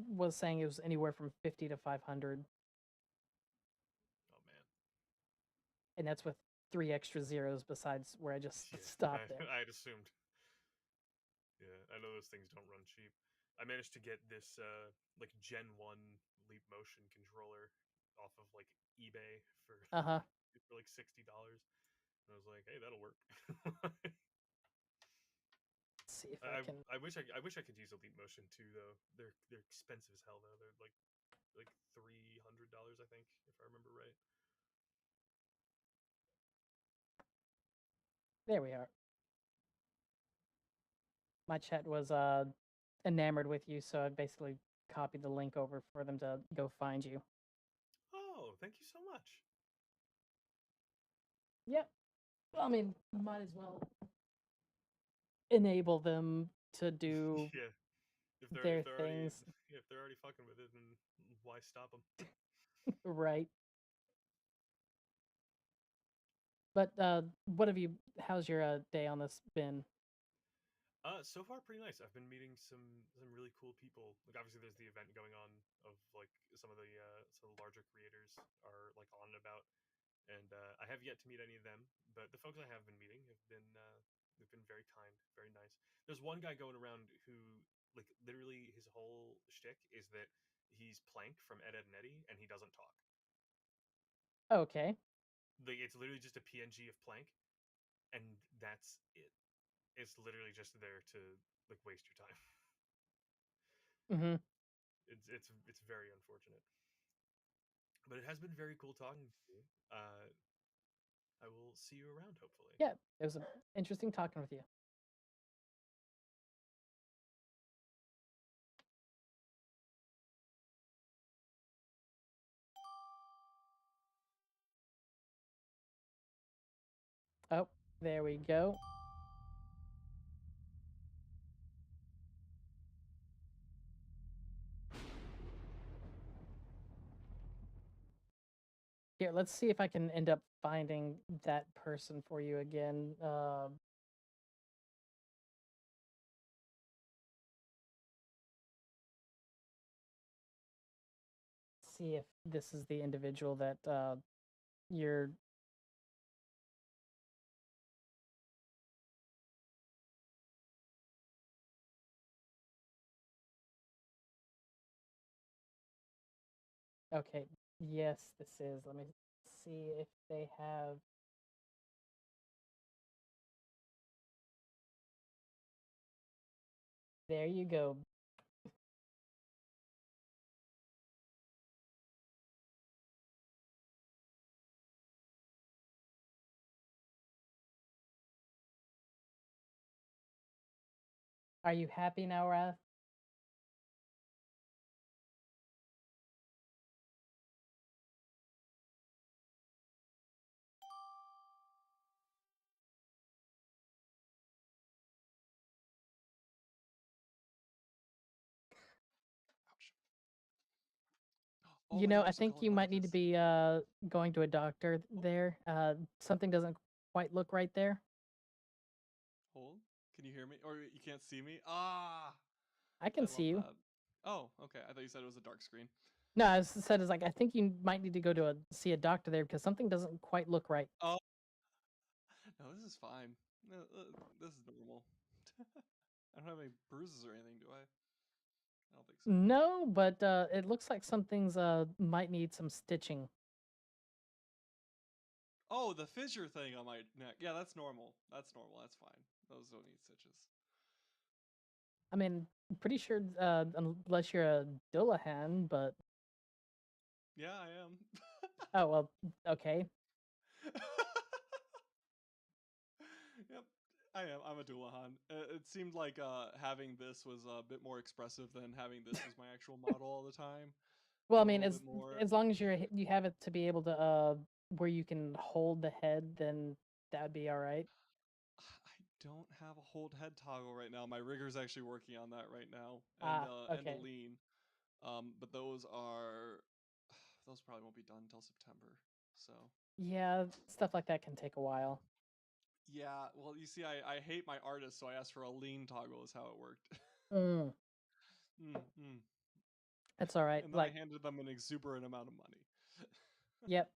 was saying it was anywhere from 50 to 500, Oh man. and that's with 3 extra zeros besides where I just Yeah, stopped there. I had assumed. Yeah, I know those things don't run cheap. I managed to get this like Gen 1 Leap Motion controller off of like eBay Uh huh. for like $60. And I was like, "Hey, that'll work." See if I can. I wish I could use a Leap Motion too though. They're expensive as hell though. They're like $300, I think, if I remember right. There we are. My chat was enamored with you, so I basically copied the link over for them to go find you. Oh, thank you so much. Yep. I mean, might as well enable them to do Yeah. their Already things. if they're already fucking with it, then why stop them? Right. But what have you? How's your day on this been? So far pretty nice. I've been meeting some really cool people. Like obviously there's the event going on of like some of the larger creators are like on and about, and I have yet to meet any of them. But the folks I have been meeting have been they've been very kind, very nice. There's one guy going around who like literally his whole shtick is that he's Plank from Ed, Ed and Eddie, and he doesn't talk. Okay. Like it's literally just a PNG of Plank, and that's it. It's literally just there to like waste your time. Mm-hmm. it's very unfortunate. But it has been very cool talking to you. I will see you around, hopefully. Yeah, it was interesting talking with you. Oh, there we go. Here, let's see if I can end up finding that person for you again. See if this is the individual that you're. Okay, yes, this is. Let me see if they have. There you go. Are you happy now, Wrath? Oh You my know, gosh, I the think you might need to be going to a doctor there. Something doesn't quite look right there. Hold. Can you hear me? Or you can't see me? Ah! I can I see love you. that. Oh, okay. I thought you said it was a dark screen. No, I said is like I think you might need to go to see a doctor there because something doesn't quite look right. Oh. No, this is fine. No, this is normal. I don't have any bruises or anything, do I? I don't think so. No, but it looks like something's might need some stitching. Oh, the fissure thing on my neck. Yeah, that's normal. That's normal. That's fine. Those don't need stitches. I mean, I'm pretty sure unless you're a Dullahan, but Yeah, I am. oh well, okay. Yep, I am. I'm a Dullahan. It seemed like having this was a bit more expressive than having this as my actual model all the time. Well, I A mean, little bit more. as long as you have it to be able to where you can hold the head, then that'd be all right. I don't have a hold head toggle right now. My rigger's actually working on that right now, Ah, and okay. a lean. But those are those probably won't be done until September. So Yeah, stuff like that can take a while. yeah, well, you see, I hate my artist, so I asked for a lean toggle. Is how it worked. Mm. That's all right. And then Like, I handed them an exuberant amount of money. yep.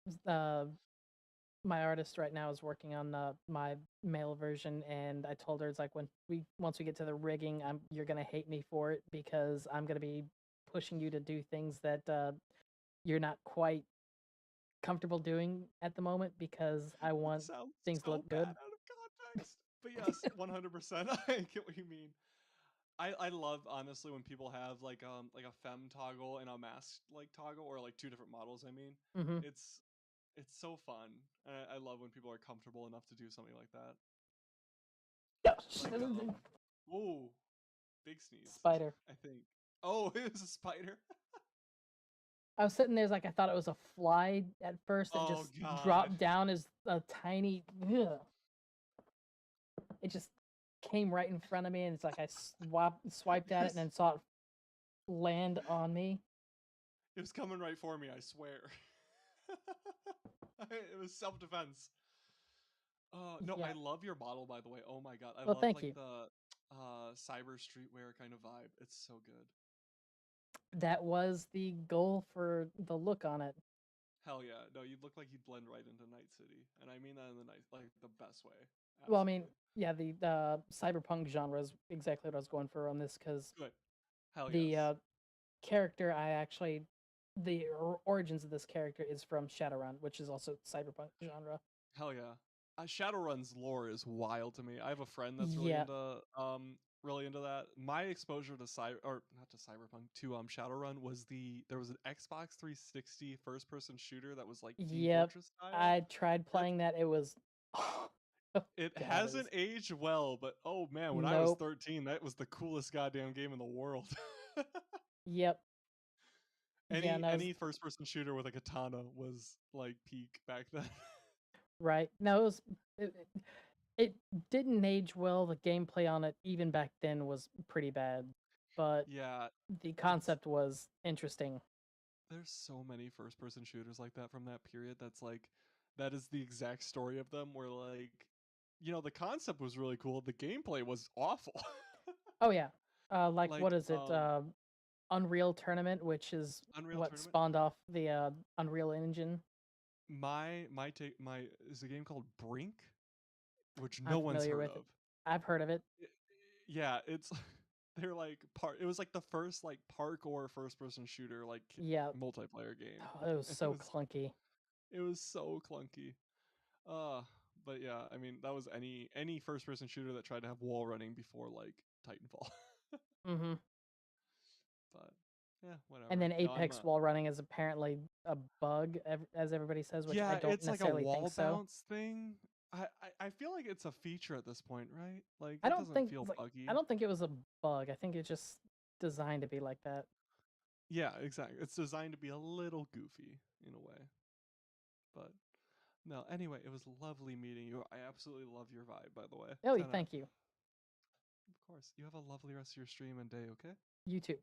My artist right now is working on my male version, and I told her it's like once we get to the rigging, you're gonna hate me for it because I'm gonna be pushing you to do things that you're not quite comfortable doing at the moment because I want Sounds things to so look bad good. out of context. But yes, 100%. I get what you mean. I love honestly when people have like a femme toggle and a mask like toggle or like two different models. I mean, Mm-hmm. it's so fun. I love when people are comfortable enough to do something like that. Like whoa, big sneeze. Spider. I think. Oh, it was a spider. I was sitting there like I thought it was a fly at first that Oh just God. dropped down as a tiny. Ugh. It just came right in front of me, and it's like I swiped at it and then saw it land on me. It was coming right for me, I swear. It was self-defense. No, Yeah. I love your model, by the way. Oh my God. I Well, love thank like you. the cyber streetwear kind of vibe. It's so good. That was the goal for the look on it. Hell yeah. No, you look like you'd blend right into Night City. And I mean that in the nice, like the best way. Well, I mean, yeah, the cyberpunk genre is exactly what I was going for on this because Good. Hell the yes. character the origins of this character is from Shadowrun, which is also cyberpunk genre. Hell yeah. Shadowrun's lore is wild to me. I have a friend that's really Yeah. into really into that. My exposure to Shadowrun was there was an Xbox 360 first person shooter that was like Team Yep, Fortress style. I tried playing that. It was. It God, hasn't it aged well, but oh man, when I was Nope. 13, that was the coolest goddamn game in the world. Yep. Yeah, no, Any first person shooter with a katana was like peak back then. right. No, it was. It didn't age well. The gameplay on it, even back then, was pretty bad. But Yeah, the concept was interesting. there's so many first person shooters like that from that period that is the exact story of them where like the concept was really cool, the gameplay was awful. Oh yeah. Like Like, what is it? Unreal Tournament, which is Unreal what Tournament? spawned off the Unreal Engine. My is a game called Brink, which I'm no one's familiar heard with it. of. I've heard of it. Yeah, it's they're like it was like the first like parkour first person shooter like Yeah. multiplayer game. Oh, it was so clunky. It was so clunky. But yeah, I mean that was any first person shooter that tried to have wall running before like Titanfall. Mm-hmm. But yeah, whatever. And then No, I'm Apex wall running is apparently a bug, as everybody says, which I yeah, don't it's like a necessarily wall think so. bounce thing. I feel like it's a feature at this point, right? Like I it don't doesn't think feel like, buggy. I don't think it was a bug. I think it's just designed to be like that. Yeah, exactly. It's designed to be a little goofy in a way. But no, anyway, it was lovely meeting you. I absolutely love your vibe, by the way. Oh, 10 out of thank you. Of course. You have a lovely rest of your stream and day, okay? You too.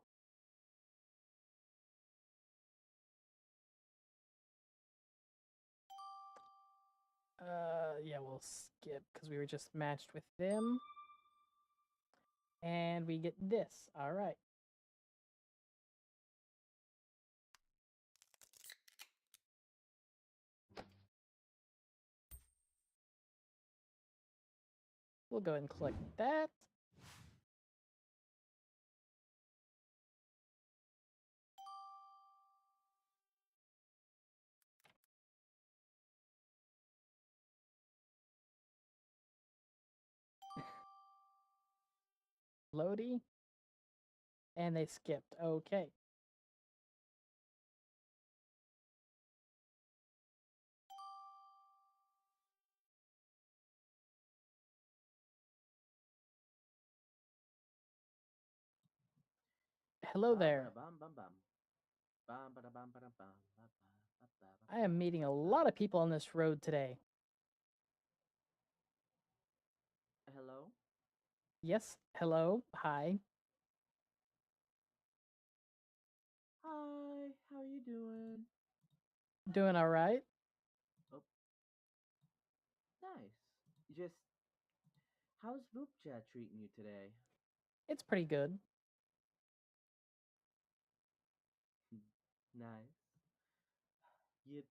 Yeah, we'll skip because we were just matched with them. And we get this. All right. We'll go ahead and click that. Loady. And they skipped. Okay. Hello there. I am meeting a lot of people on this road today. Hello? Yes. Hello. Hi. Hi, how you doing? Doing all right? Oh, nice. Just, how's Voop Chat treating you today? It's pretty good. Nice. You,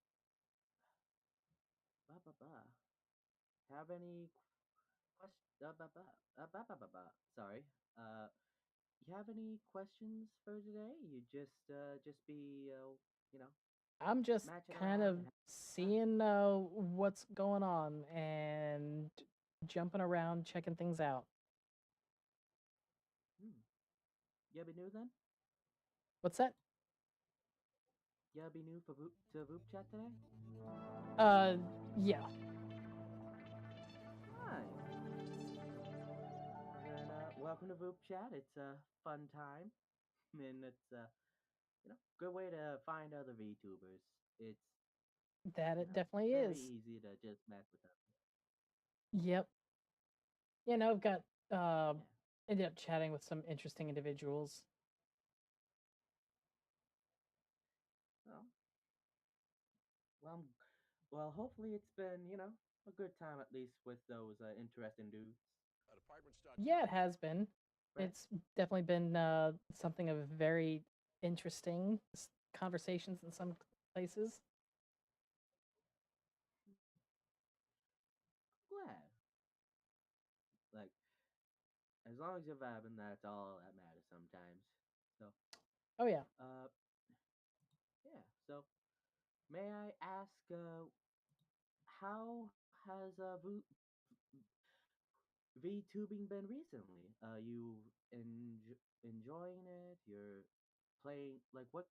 have any sorry. You have any questions for today? You just be, you know, I'm just matching kind around of and seeing what's going on and jumping around, checking things out. You be new then? What's that? You be new for Voop Chat today? Yeah. Nice. Then, welcome to Voop Chat. It's a fun time, and it's good way to find other VTubers. It's That it definitely very is. easy to just mess with them. Yep. You know, I've got ended up chatting with some interesting individuals. Well, well, well. Hopefully, it's been a good time at least with those interesting dudes. Yeah, it has been. Right. It's definitely been something of very interesting conversations in some places. Glad. Like, as long as you're vibing, that's all that matters sometimes. So, Oh yeah. yeah. So, may I ask, how has VTubing been recently? You enjoying it? You're playing like what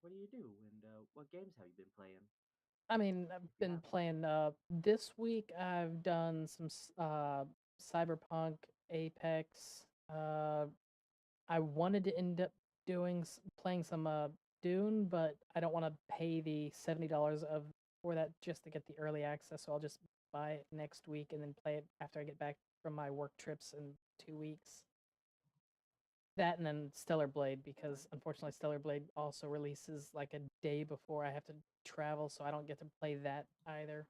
do you do? And what games have you been playing? I mean, I've You been have. playing this week I've done some Cyberpunk, Apex. I wanted to end up playing some Dune, but I don't want to pay the $70 of for that just to get the early access, so I'll just buy it next week and then play it after I get back from my work trips in 2 weeks. That and then Stellar Blade, because unfortunately Stellar Blade also releases like a day before I have to travel, so I don't get to play that either.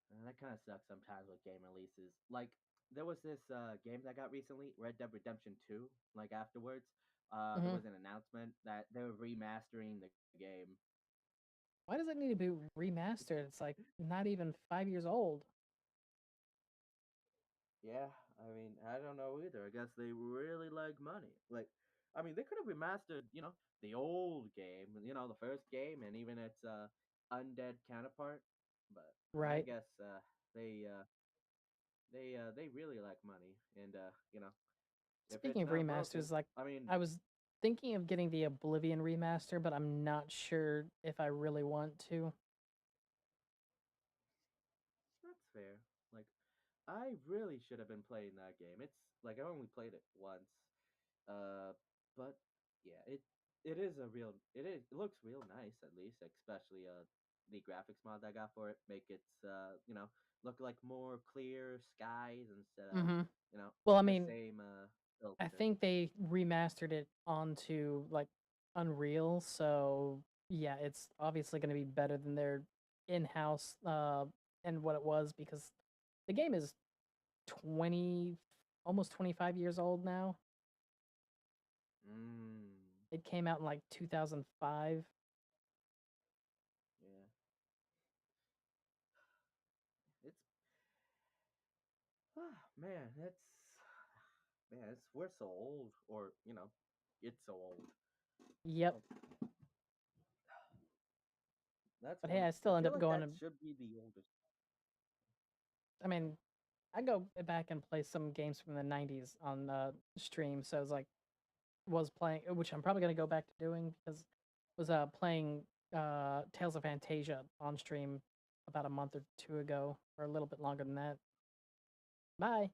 Yeah, that kind of sucks sometimes with game releases. Like there was this game that got recently, Red Dead Redemption 2. Like afterwards, there Hmm. was an announcement that they were remastering the game. Why does it need to be remastered? It's like not even 5 years old. Yeah, I mean, I don't know either. I guess they really like money. Like, I mean, they could have remastered, the old game, the first game, and even its undead counterpart. But I Right. guess they really like money, and if Speaking it's of not broken, remasters, like I mean, I was thinking of getting the Oblivion remaster, but I'm not sure if I really want to. that's fair. Like, I really should have been playing that game. It's like I only played it once, but yeah, it is a real it looks real nice at least, especially the graphics mod I got for it make it look like more clear skies instead of Hmm. you know Well, I the mean, same I filter. think they remastered it onto like Unreal, so yeah, it's obviously going to be better than their in-house and what it was because the game is 20 almost 25 years old now. Mm, It came out in like 2005. yeah, it's man, we're so old, or it's so old. Yep. Like, that's But hey, one. I I still end feel up like going that to should be the oldest. I mean, I go back and play some games from the 90s on stream, so it's like was playing, which I'm probably gonna go back to doing because was playing Tales of Fantasia on stream about a month or two ago, or a little bit longer than that. Bye.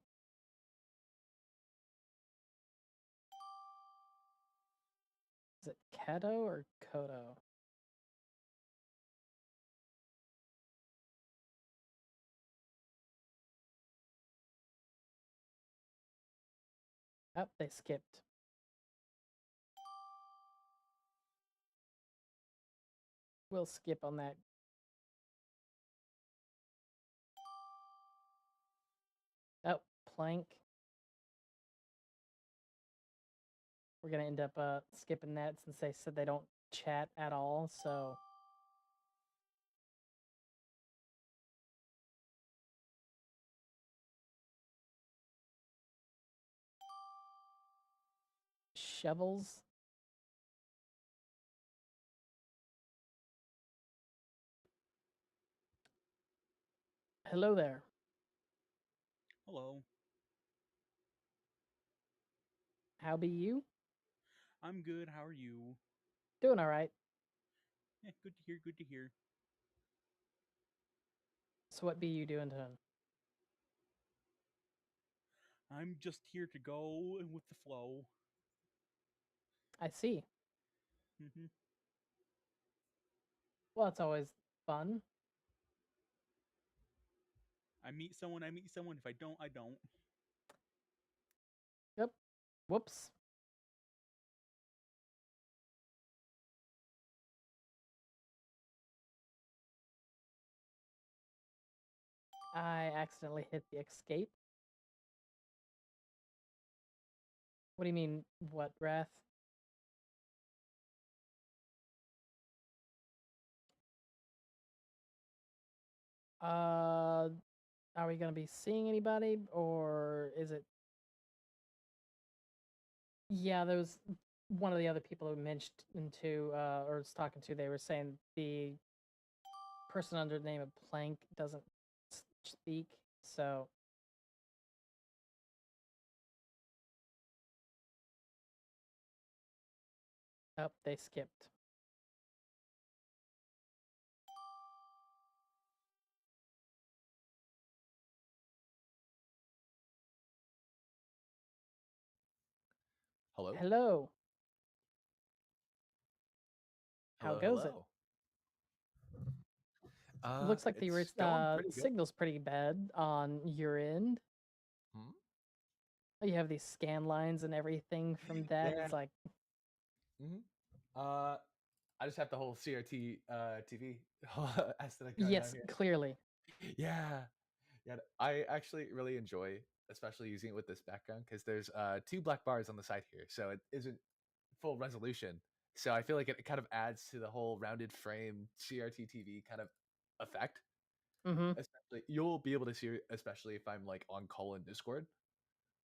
Is it Kato or Kodo? Oh, they skipped. We'll skip on that. Oh, Plank. We're gonna end up skipping that since they said they don't chat at all, so Shovels. Hello there. Hello. How be you? I'm good. How are you? Doing all right. Good to hear. Good to hear. So what be you doing, Ton? I'm just here to go with the flow. I see. Hmm. Well, it's always fun. I meet someone. I meet someone. If I don't, I don't. Yep. Whoops. I accidentally hit the escape. What do you mean, what, Wrath? Are we gonna be seeing anybody, or is it? Yeah, there was one of the other people who mentioned into, or was talking to. They were saying the person under the name of Plank doesn't speak, so. Oh, they skipped. Hello? Hello. How Hello, goes it? hello. Looks like the It's going pretty good. signal's pretty bad on your end. Hmm? You have these scan lines and everything from that. Yeah. It's like, hmm I just have the whole CRT TV aesthetic going on yes, here. clearly. Yeah. Yeah. I actually really enjoy, especially using it with this background, because there's 2 black bars on the side here, so it isn't full resolution. So I feel like it kind of adds to the whole rounded frame CRT TV kind of effect. Mm-hmm. Especially, you'll be able to see it, especially if I'm like on call in Discord.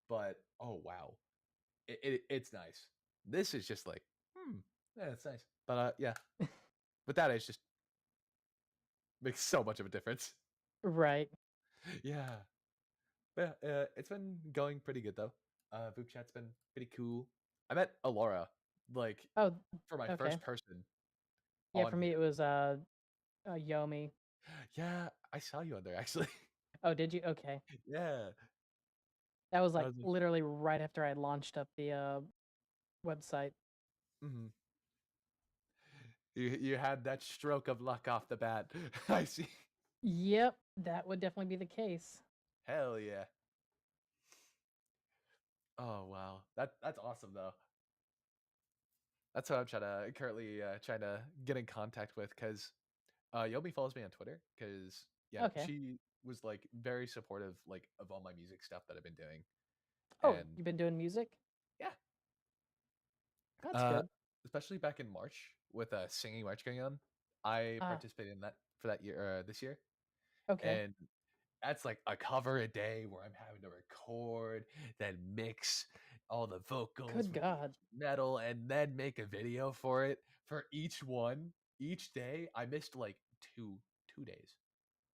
But oh wow, it's nice. This is just like, yeah, it's nice. But yeah, with that, it's just makes so much of a difference. Right. Yeah, but yeah, it's been going pretty good though. Voop chat's been pretty cool. I met Alora like Oh, for my okay. first person. Yeah, on for me here. it was Yomi. Yeah, I saw you on there actually. Oh, did you? Okay. Yeah. That was I like was like, literally right after I launched up the website. mhm. You had that stroke of luck off the bat. I see. Yep, that would definitely be the case. Hell yeah. Oh wow, that's awesome though. That's what I'm currently trying to get in contact with, because Yomi follows me on Twitter, because yeah, Okay. she was like very supportive like of all my music stuff that I've been doing. Oh, And you've been doing music? yeah. That's good. Especially back in March with a singing march going on. I Ah. participated in that for that year this year. Okay. And that's like a cover a day where I'm having to record, then mix all the vocals Good with the God. metal, and then make a video for it. For each one, each day, I missed like two days.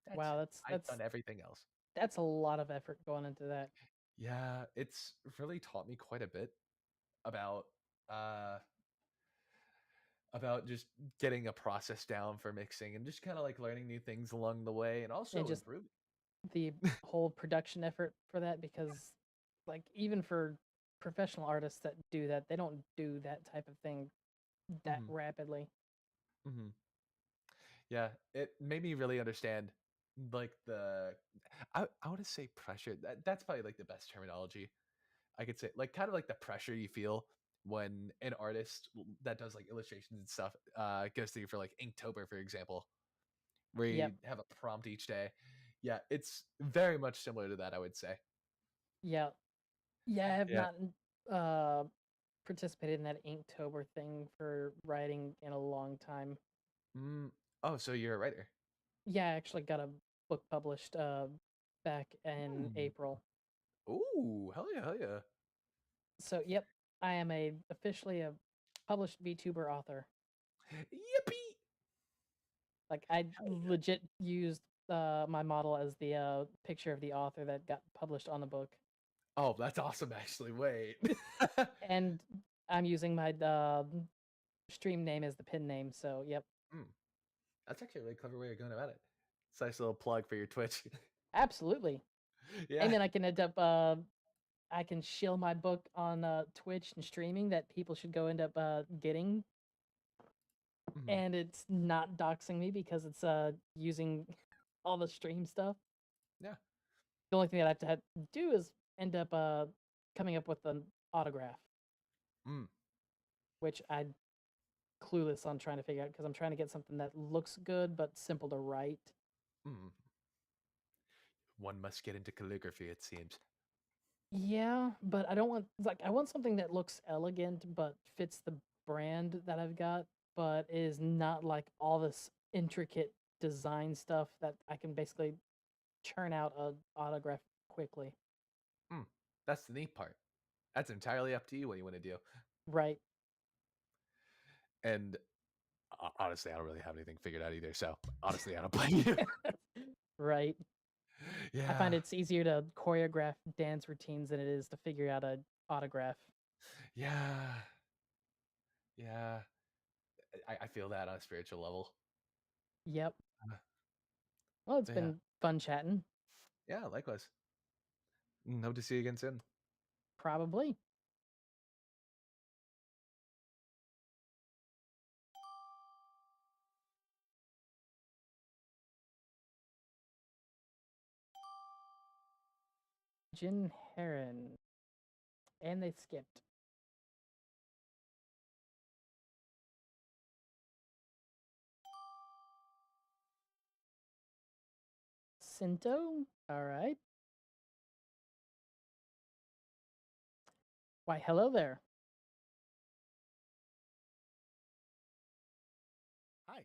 That's Wow, it. I've done everything else. that's a lot of effort going into that. Yeah, it's really taught me quite a bit about uh about just getting a process down for mixing, and just kind of like learning new things along the way, and also And just improving. the whole production effort for that, because like even for professional artists that do that, they don't do that type of thing that Mhm. rapidly. Mm-hmm. Yeah, it made me really understand like I want to say pressure. That's probably like the best terminology I could say. Like kind of like the pressure you feel when an artist that does like illustrations and stuff goes through for like Inktober, for example, where you Yep. have a prompt each day. Yeah, it's very much similar to that, I would say. Yeah. Yeah, I have Yeah. not participated in that Inktober thing for writing in a long time. Oh, so you're a writer. Yeah, I actually got a book published back in April. Ooh, hell yeah, hell yeah. So, yep, I am officially a published VTuber author. Yippee! Like I legit used my model as the picture of the author that got published on the book. Oh, that's awesome actually. Wait. And I'm using my stream name as the pin name, so yep. That's actually a really clever way of going about it. It's a nice little plug for your Twitch. Absolutely. Yeah. And then I can end up I can shill my book on Twitch and streaming that people should go end up getting. And it's not doxing me because it's using all the stream stuff. Yeah. The only thing that I have to do is end up coming up with an autograph. Which I'm clueless on trying to figure out, because I'm trying to get something that looks good but simple to write. One must get into calligraphy, it seems. Yeah, but I don't want I want something that looks elegant but fits the brand that I've got, but is not like all this intricate design stuff that I can basically churn out an autograph quickly. That's the neat part. That's entirely up to you what you want to do. Right. And honestly, I don't really have anything figured out either. So honestly, I don't blame you. Right. I find Yeah. it's easier to choreograph dance routines than it is to figure out a autograph. Yeah. Yeah. I feel that on a spiritual level. Yep. Uh, Well, it's yeah. been fun chatting. Yeah, likewise. Hope to see you again soon. Probably. Jin Heron. And they skipped. Sinto? Alright. Why, hello there. Hi.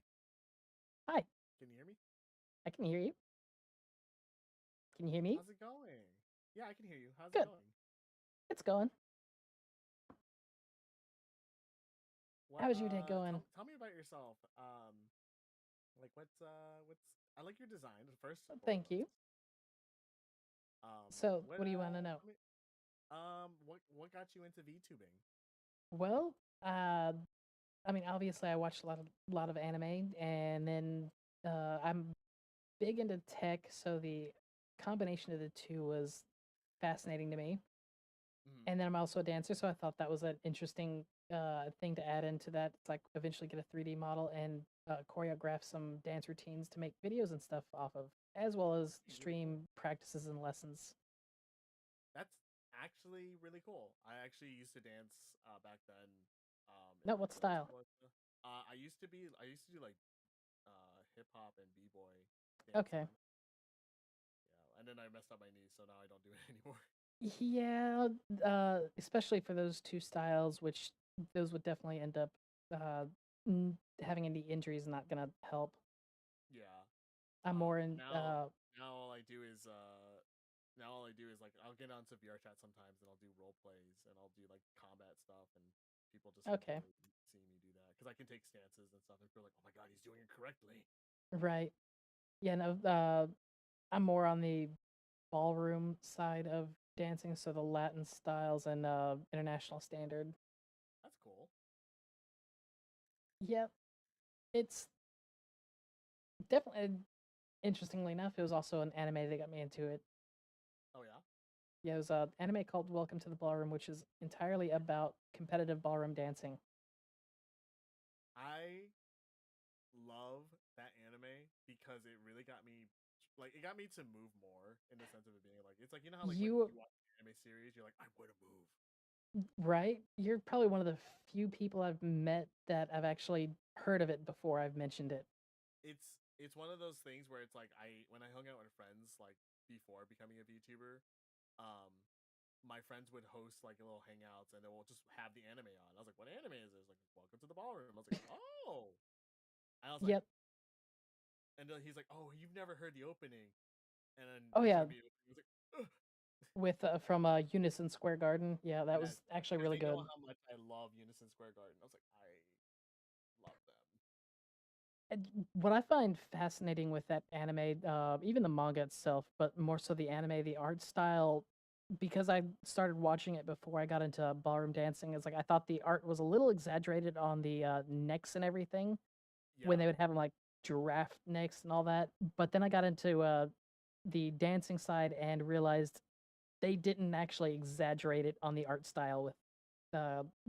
Hi. Can you hear me? I can hear you. Can you hear me? How's it going? Yeah, I can hear you. How's Good. it going? It's going. What, How's your day going? Tell me about yourself. Like what's I like your design first. And Thank you. So, what what do you want to know? what got you into VTubing? Well, I mean, obviously, I watched a lot of anime, and then I'm big into tech, so the combination of the two was fascinating to me. And then I'm also a dancer, so I thought that was an interesting thing to add into that. It's like eventually get a 3D model and choreograph some dance routines to make videos and stuff off of, as well as stream practices and lessons. That's actually really cool. I actually used to dance back then. No, what style? I used to do like hip hop and b-boy Okay. dancing. Yeah, and then I messed up my knees, so now I don't do it anymore. Yeah, especially for those two styles, which those would definitely end up having any injuries, not gonna help. Yeah. I'm more in. Now all I do is like I'll get onto VR chat sometimes and I'll do role plays and I'll do like combat stuff and people just Okay. enjoy seeing me do that because I can take stances and stuff and feel like, oh my god, he's doing it correctly. Right. Yeah. No. I'm more on the ballroom side of dancing, so the Latin styles and international standard. That's cool. Yep. It's definitely interestingly enough, it was also an anime that got me into it. Oh yeah. Yeah, it was an anime called Welcome to the Ballroom, which is entirely about competitive ballroom dancing. I love that anime because it really got me like it got me to move more in the sense of it being like it's like you know how like when You you watch an anime series you're like I want to move. right? You're probably one of the few people I've met that I've actually heard of it before I've mentioned it. It's one of those things where it's like when I hung out with friends like before becoming a VTuber, um my friends would host like little hangouts and they will just have the anime on. I was like, what anime is this? Like, Welcome to the Ballroom. I was like, oh. And I was like, Yep. and he's like, oh, you've never heard the opening. And then Oh he yeah. showed me the opening. I was like, ugh. With from Unison Square Garden. Yeah, that was actually really They good. know how much I love Unison Square Garden. I was like, I love them. And what I find fascinating with that anime, even the manga itself, but more so the anime, the art style, because I started watching it before I got into ballroom dancing, is like I thought the art was a little exaggerated on the necks and everything when they would have them like giraffe necks and all that. But then I got into the dancing side and realized they didn't actually exaggerate it on the art style with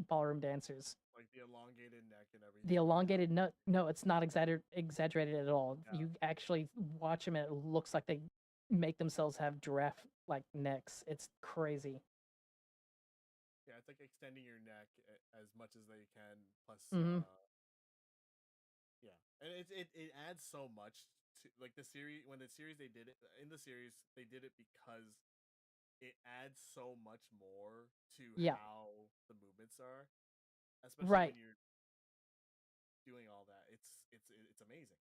ballroom dancers. Like the elongated neck and everything. The elongated no, it's not exaggerated at all. You actually watch them and it looks like they make themselves have giraffe like necks. It's crazy. Yeah, it's like extending your neck as much as they can. Plus, Mhm. yeah, and it adds so much to like the series. When the series they did it in the series, they did it because it adds so much more to Yeah. how the movements are, especially Right. when you're doing all that. It's amazing.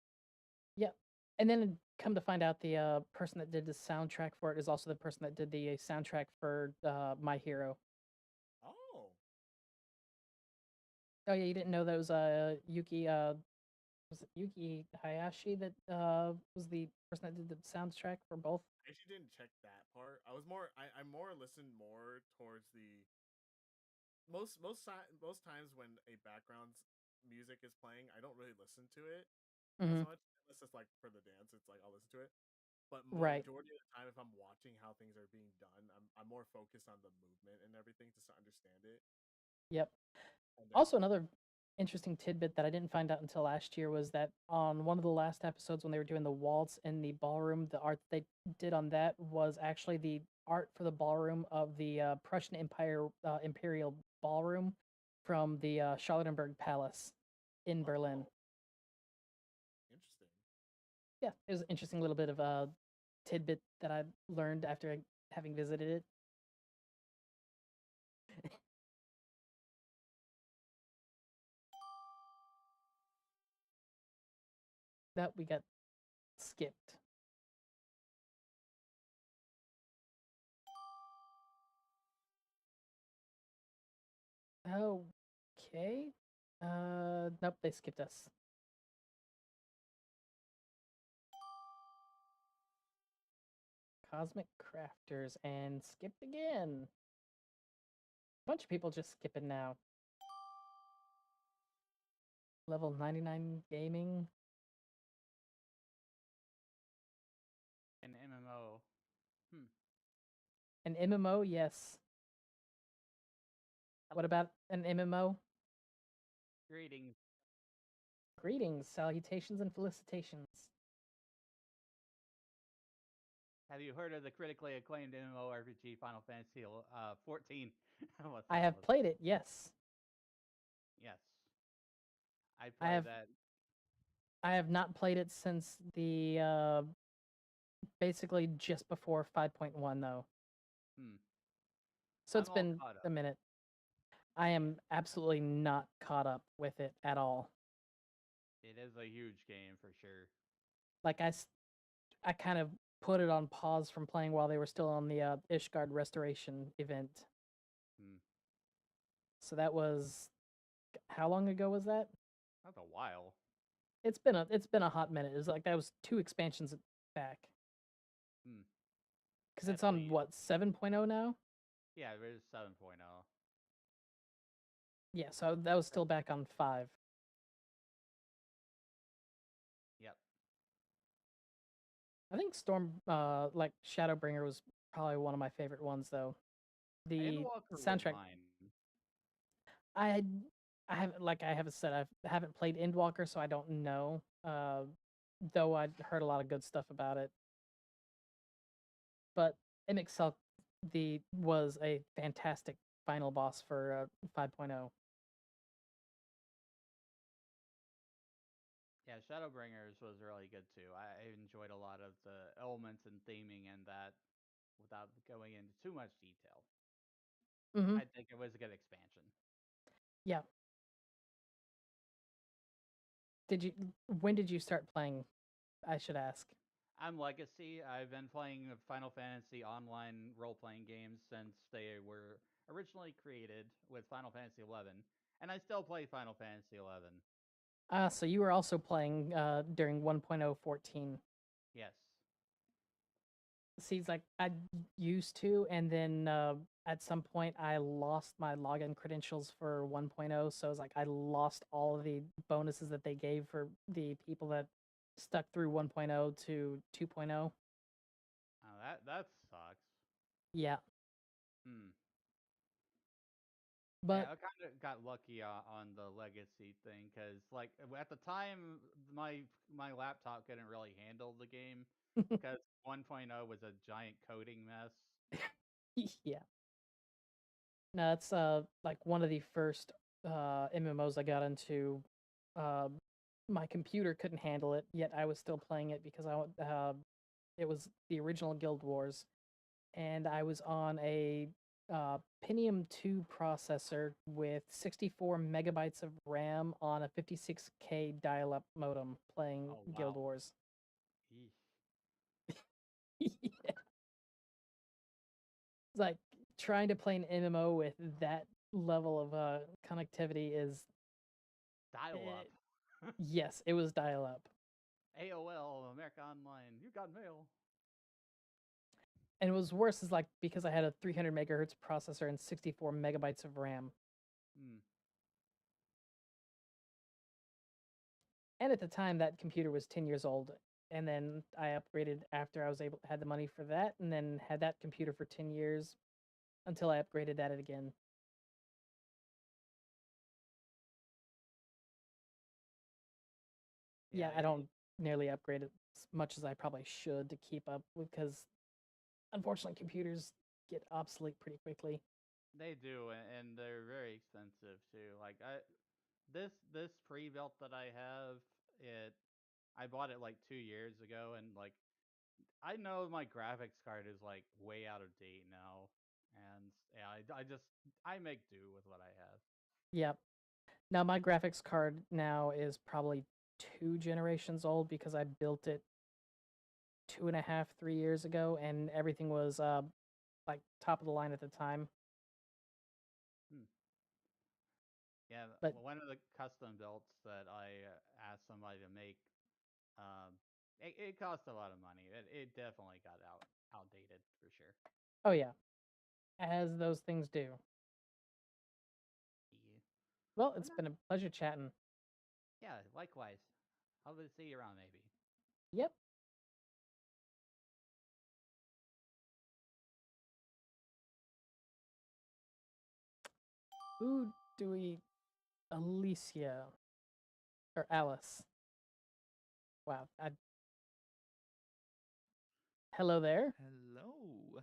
Yep. And then come to find out the person that did the soundtrack for it is also the person that did the soundtrack for My Hero. Oh. Oh yeah, you didn't know that was Yuki was it Yuki Hayashi that was the person that did the soundtrack for both? I actually didn't check that part. I more listened more towards the most times when a background music is playing, I don't really listen to it as Mhm. much unless it's like for the dance. It's like I'll listen to it, but Right. majority of the time, if I'm watching how things are being done, I'm more focused on the movement and everything to understand it. Yep. And then Also, another interesting tidbit that I didn't find out until last year was that on one of the last episodes when they were doing the waltz in the ballroom, the art they did on that was actually the art for the ballroom of the Prussian Empire Imperial Ballroom from the Charlottenburg Palace in Berlin. interesting. Yeah, it was an interesting little bit of a tidbit that I learned after having visited it. That we got skipped. Okay. Nope, they skipped us. Cosmic Crafters and skipped again. Bunch of people just skipping now. Level 99 gaming. An MMO. An MMO, yes. What about an MMO? Greetings. Greetings, salutations, and felicitations. Have you heard of the critically acclaimed MMORPG Final Fantasy 14? I have played it, yes. Yes. I I played have that. I have not played it since the basically just before 5.1 though. So it's I'm all been caught up. a minute. I am absolutely not caught up with it at all. It is a huge game for sure. Like I kind of put it on pause from playing while they were still on the Ishgard restoration event. So that was how long ago was that? That's a while. It's been a hot minute. It's like that was 2 expansions back. Because it's on what 7.0 now? Yeah, it is 7.0. Yeah, so that was still back on 5. Yep. I think Storm like Shadowbringer was probably one of my favorite ones though. The Endwalker was soundtrack mine. I haven't like I haven't said I haven't played Endwalker, so I don't know. Though I'd heard a lot of good stuff about it. But MXL was a fantastic final boss for 5.0. Yeah, Shadowbringers was really good too. I enjoyed a lot of the elements and theming in that without going into too much detail. Mhm. I think it was a good expansion. Yeah. When did you start playing? I should ask. I'm Legacy. I've been playing Final Fantasy online role-playing games since they were originally created with Final Fantasy 11, and I still play Final Fantasy 11. So you were also playing during 1.014. Yes. Seems like I used to, and then at some point I lost my login credentials for 1.0, so it's like I lost all of the bonuses that they gave for the people that stuck through 1.0 to 2.0. Oh, that sucks. Yeah. Yeah, But I kind of got lucky on the legacy thing because, like, at the time, my laptop couldn't really handle the game because 1.0 was a giant coding mess. yeah. No, it's like one of the first MMOs I got into. Uh, my computer couldn't handle it, yet I was still playing it because it was the original Guild Wars, and I was on a Pentium 2 processor with 64 megabytes of RAM on a 56K dial-up modem playing Guild Wars. Yeah. It's like trying to play an MMO with that level of connectivity is Dial up. Yes, it was dial up. AOL, America Online, you got mail. And what was worse is like because I had a 300 megahertz processor and 64 megabytes of RAM. Hmm. And at the time, that computer was 10 years old. And then I upgraded after I was had the money for that, and then had that computer for 10 years until I upgraded that again. Yeah, I don't nearly upgrade it as much as I probably should to keep up with, because unfortunately computers get obsolete pretty quickly. They do, and they're very expensive too. Like this pre-built that I have, I bought it like 2 years ago, and like I know my graphics card is like way out of date now, and yeah, I make do with what I have. Yep. Now my graphics card now is probably 2 generations old because I built it 2.5, 3 years ago, and everything was like top of the line at the time. Yeah, But one of the custom builds that I asked somebody to make, it cost a lot of money. It definitely got outdated for sure. oh yeah, as those things do. Yeah. Well, it's been a pleasure chatting. Yeah, likewise. I'll see you around maybe. Yep. Who do we... Alicia. Or Alice. Wow. Hello there. Hello.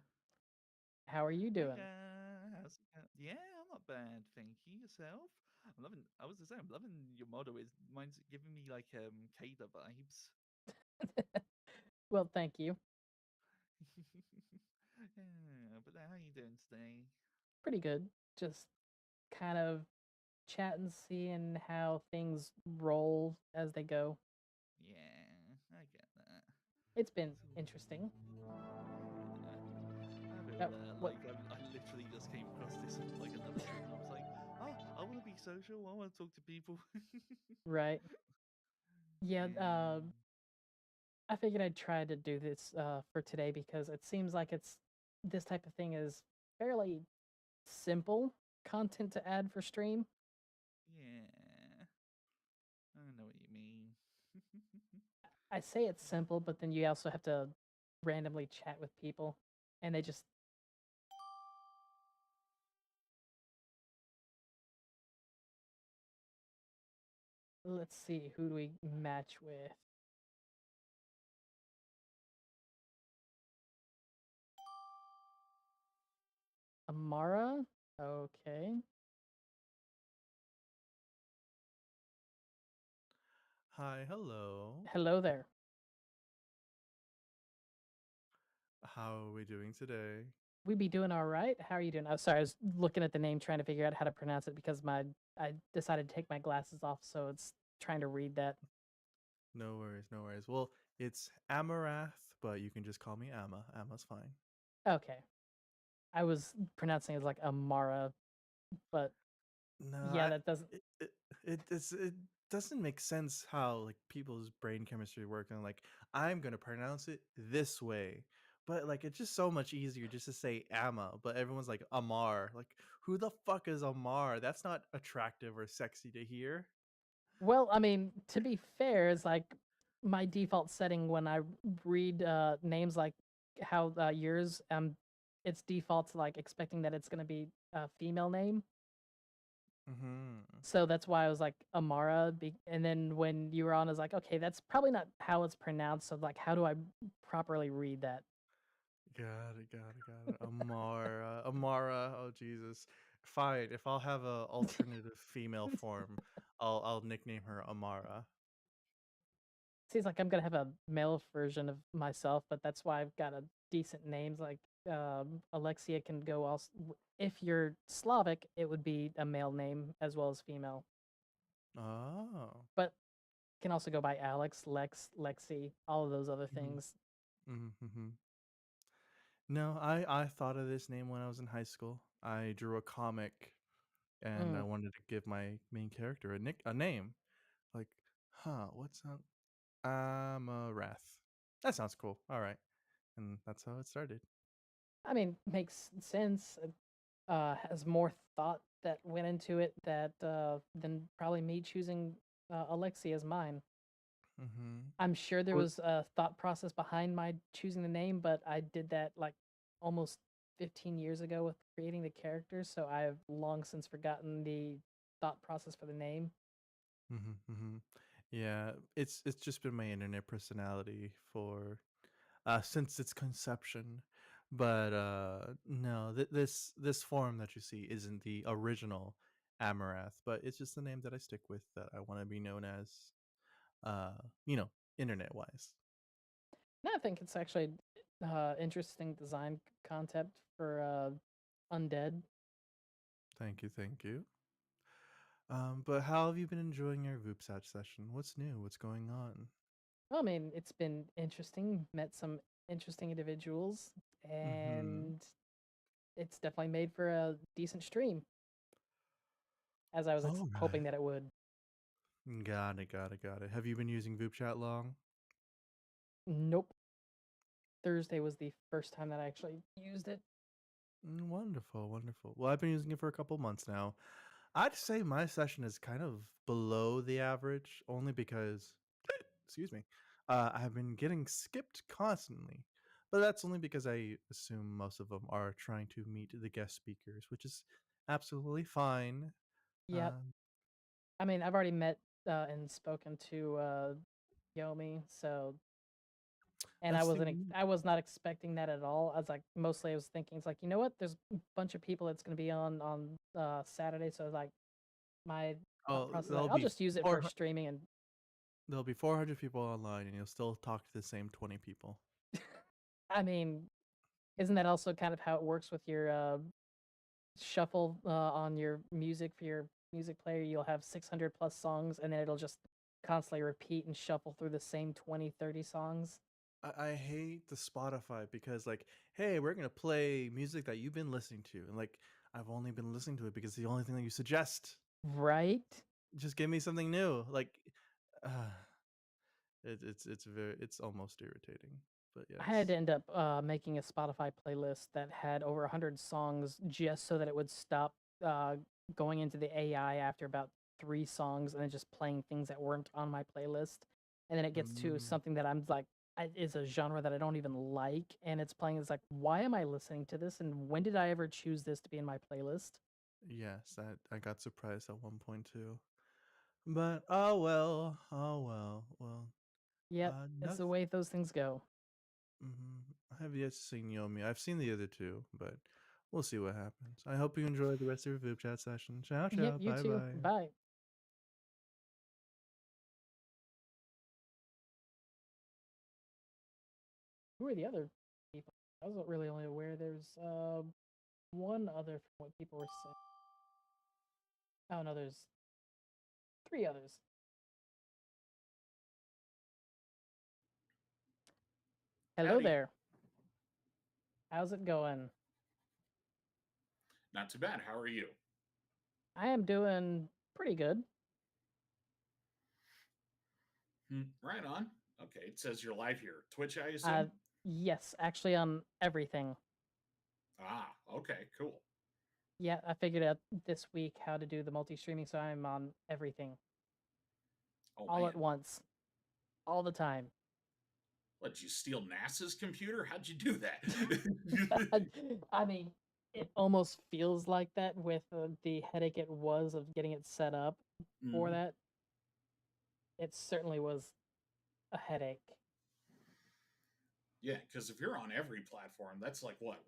How are you doing? How's it going? Yeah, I'm not bad, thank you. Yourself? I'm loving. I was to say, I'm loving your model. Mine's giving me like Kada vibes. Well, thank you. Yeah, but how are you doing today? Pretty good. Just kind of chatting, seeing how things roll as they go. Yeah, I get that. It's been interesting. I feel Oh, that. what? Like, I literally just came across this on like another stream. I was like, oh, I want to be social. I want to talk to people. Right. Yeah. Yeah. I figured I'd try to do this for today because it seems like this type of thing is fairly simple content to add for stream. Yeah. I know what you mean. I say it's simple, but then you also have to randomly chat with people, and they just... Let's see, who do we match with? Amara? Okay. Hi, hello. Hello there. How are we doing today? We be doing all right. How are you doing? Oh, sorry, I was looking at the name trying to figure out how to pronounce it because I decided to take my glasses off, so it's trying to read that. No worries, no worries. Well, it's Amarath, but you can just call me Amma. Amma's fine. Okay. I was pronouncing it like Amara, but No, yeah, that doesn't... it doesn't make sense how like people's brain chemistry work, and like I'm gonna pronounce it this way. But like it's just so much easier just to say Amma, but everyone's like Amar. Like who the fuck is Amar? That's not attractive or sexy to hear. Well, I mean, to be fair, it's like my default setting when I read names like how yours, it's default to like expecting that it's gonna be a female name. Mm-hmm. So that's why I was like Amara, and then when you were on, I was like, okay, that's probably not how it's pronounced. So like, how do I properly read that? Got it. Amara, Amara. Oh Jesus. Fine. If I'll have a alternative female form, I'll nickname her Amara. Seems like I'm gonna have a male version of myself, but that's why I've got a decent names like Alexia can go also. If you're Slavic, it would be a male name as well as female. Oh. But can also go by Alex, Lex, Lexi, all of those other things. Mm-hmm. No, I thought of this name when I was in high school. I drew a comic, and I wanted to give my main character a name. Like, What's up? Amaranth. That sounds cool. All right, and that's how it started. I mean, makes sense. It has more thought that went into it that than probably me choosing Alexi as mine. Mm-hmm. I'm sure there was a thought process behind my choosing the name, but I did that like almost 15 years ago with creating the characters, so I've long since forgotten the thought process for the name. Mm-hmm. Yeah, it's just been my internet personality for since its conception. But no, this form that you see isn't the original Amaranth, but it's just the name that I stick with that I want to be known as, uh, internet wise. No, I think it's actually interesting design concept for undead. Thank you, thank you. But how have you been enjoying your VoopSatch session? What's new? What's going on? Well, I mean, it's been interesting. Met some interesting individuals, Mm-hmm. and it's definitely made for a decent stream, as I was All hoping right. that it would. Got it, got it, got it. Have you been using VoopChat long? Nope. Thursday was the first time that I actually used it. Wonderful, wonderful. Well, I've been using it for a couple months now. I'd say my session is kind of below the average, only because, excuse me, I have been getting skipped constantly. But that's only because I assume most of them are trying to meet the guest speakers, which is absolutely fine. Yep. I mean, I've already met and spoken to Yomi, so and That's the thing. I was not expecting that at all. I was like, mostly I was thinking it's like, you know what? There's a bunch of people that's going to be on Saturday, so I was like, my thought Oh, process is like, I'll just use it for streaming and there'll be 400 people online, and you'll still talk to the same 20 people. I mean, isn't that also kind of how it works with your shuffle on your music for your music player? You'll have 600 plus songs, and then it'll just constantly repeat and shuffle through the same 20, 30 songs. I hate the Spotify because, like, hey, we're gonna play music that you've been listening to, and like, I've only been listening to it because it's the only thing that you suggest. Right? Just give me something new. Like, uh, it's almost irritating. But I had yes. to end up making a Spotify playlist that had over 100 songs just so that it would stop going into the AI after about 3 songs and then just playing things that weren't on my playlist. And then it gets to something that I'm like, is a genre that I don't even like. And it's playing, it's like, why am I listening to this? And when did I ever choose this to be in my playlist? Yes, I got surprised at one point too. But oh well, oh well, well. Yep, it's the way those things go. I have yet to see Yomi. I've seen the other two, but we'll see what happens. I hope you enjoy the rest of your VoopChat session. Ciao, Yep, ciao. you Bye, too. bye. Bye. Who are the other people? I wasn't really only aware there's one other from what people were saying. Oh no, there's 3 others. Hello Howdy. there. How's it going? Not too bad. How are you? I am doing pretty good. Right on. Okay, it says you're live here. Twitch, I assume? Yes, actually on everything. Ah, okay, cool. Yeah, I figured out this week how to do the multi-streaming, so I'm on everything. Oh, all man. at once. All the time. What, did you steal NASA's computer? How'd you do that? I mean, it almost feels like that with the headache it was of getting it set up for that. It certainly was a headache. Yeah, because if you're on every platform, that's like what?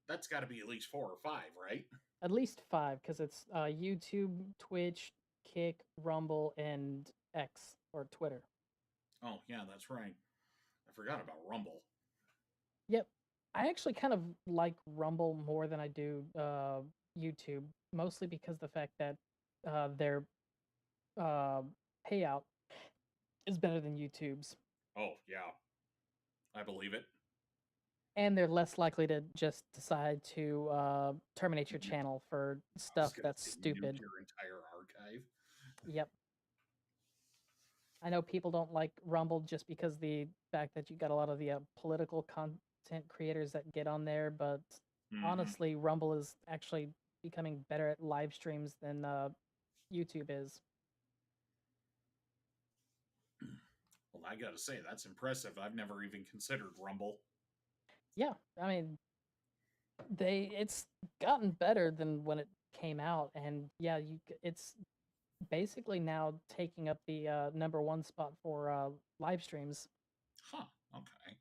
That's got to be at least 4 or 5, right? At least 5, because it's YouTube, Twitch, Kick, Rumble, and X, or Twitter. Oh, yeah, that's right. I forgot about Rumble. Yep. I actually kind of like Rumble more than I do YouTube, mostly because the fact that their payout is better than YouTube's. Oh, yeah. I believe it. And they're less likely to just decide to terminate your channel for stuff that's stupid. Your entire archive. Yep. I know people don't like Rumble just because the fact that you got a lot of the political content creators that get on there, but honestly, Rumble is actually becoming better at live streams than YouTube is. Well, I gotta say, that's impressive. I've never even considered Rumble. Yeah, I mean, it's gotten better than when it came out, and yeah, it's basically now taking up the #1 spot for live streams. Huh, okay.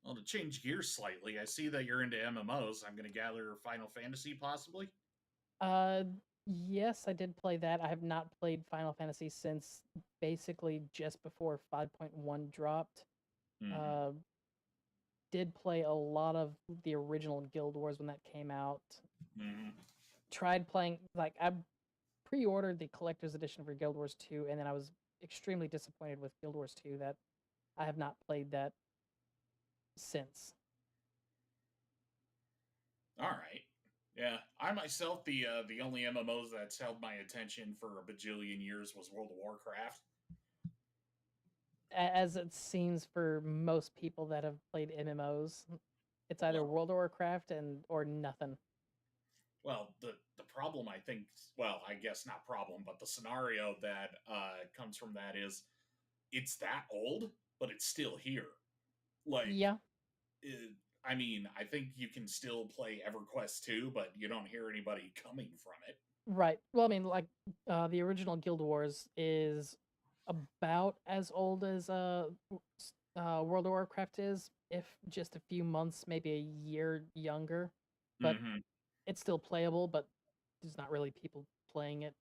Well, to change gears slightly, I see that you're into MMOs. I'm going to gather Final Fantasy, possibly? Uh, yes, I did play that. I have not played Final Fantasy since basically just before 5.1 dropped. Uh, did play a lot of the original Guild Wars when that came out. Tried playing, like, I pre-ordered the collector's edition for Guild Wars 2, and then I was extremely disappointed with Guild Wars 2 that I have not played that since. All right. Yeah, I myself, the only MMOs that's held my attention for a bajillion years was World of Warcraft. As it seems for most people that have played MMOs, it's either World of Warcraft or nothing. Well, the problem, I think, well, I guess not problem, but the scenario that comes from that is it's that old, but it's still here. Like, yeah. I mean, I think you can still play EverQuest 2, but you don't hear anybody coming from it. Right. Well, I mean, like, the original Guild Wars is about as old as World of Warcraft is, if just a few months, maybe a year younger. But it's still playable, but there's not really people playing it.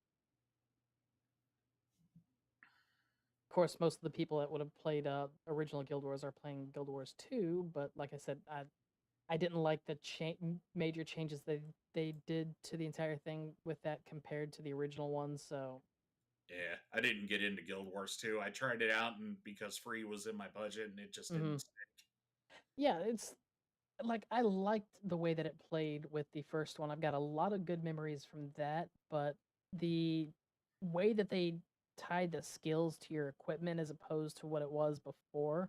Of course, most of the people that would have played original Guild Wars are playing Guild Wars 2, but like I said, I didn't like the major changes they did to the entire thing with that compared to the original one, so... Yeah, I didn't get into Guild Wars 2. I tried it out, and because free was in my budget, and it just didn't stick. Yeah, it's... Like, I liked the way that it played with the first one. I've got a lot of good memories from that, but the way that they tied the skills to your equipment as opposed to what it was before,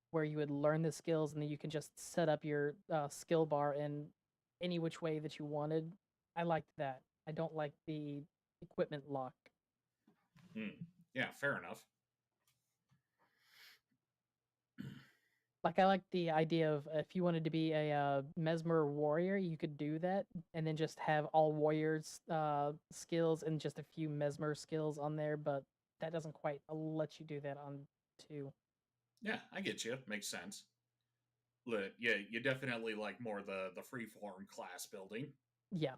where you would learn the skills and then you can just set up your skill bar in any which way that you wanted. I liked that. I don't like the equipment lock. Yeah, fair enough. Like, I like the idea of if you wanted to be a Mesmer warrior, you could do that, and then just have all warriors skills and just a few Mesmer skills on there, but that doesn't quite let you do that on 2. Yeah, I get you. Makes sense. Yeah, you definitely like more the freeform class building. Yeah.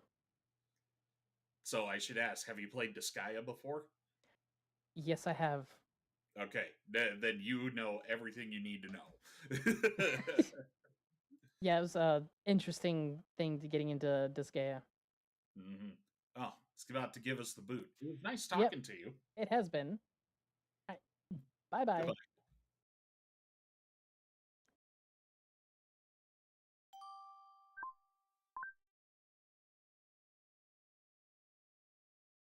So I should ask, have you played Disgaea before? Yes, I have. Okay, then you know everything you need to know. Yeah, it was a interesting thing to getting into Disgaea. Oh, it's about to give us the boot. It was nice talking to you. It has been. Right. Bye-bye. Goodbye.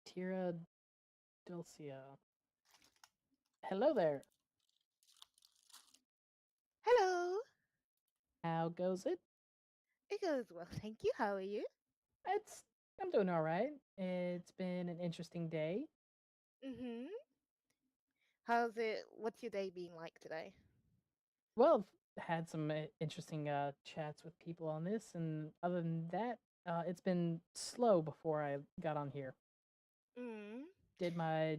Tira Dulcia. Hello there. Hello. How goes it? It goes well, thank you. How are you? I'm doing all right. It's been an interesting day. Mhm. How's it? What's your day been like today? Well, I've had some interesting chats with people on this, and other than that, it's been slow before I got on here. Did my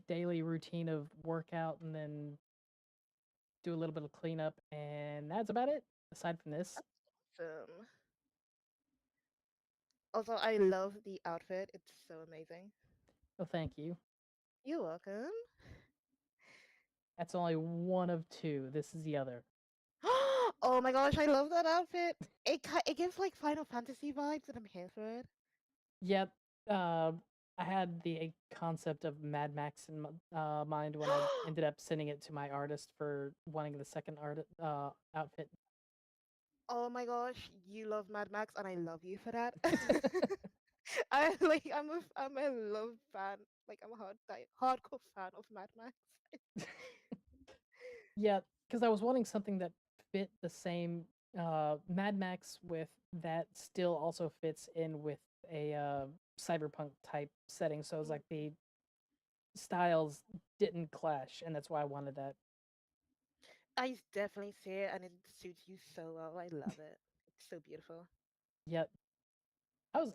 daily routine of workout and then do a little bit of cleanup, and that's about it. Aside from this, Awesome. Also, I love the outfit. It's so amazing. well, thank you. You're welcome. That's only one of 2. This is the other. Oh my gosh, I love that outfit. It gives like Final Fantasy vibes, and I'm here for it. Yep. I had the concept of Mad Max in mind when I ended up sending it to my artist for wanting the second outfit. Oh my gosh, you love Mad Max, and I love you for that. I'm a love fan Like I'm a hardcore fan of Mad Max. Yeah, because I was wanting something that fit the same Mad Max with that still also fits in with a cyberpunk type setting. So it's like the styles didn't clash, and that's why I wanted that. I definitely see it, and it suits you so well. I love it. It's so beautiful. Yet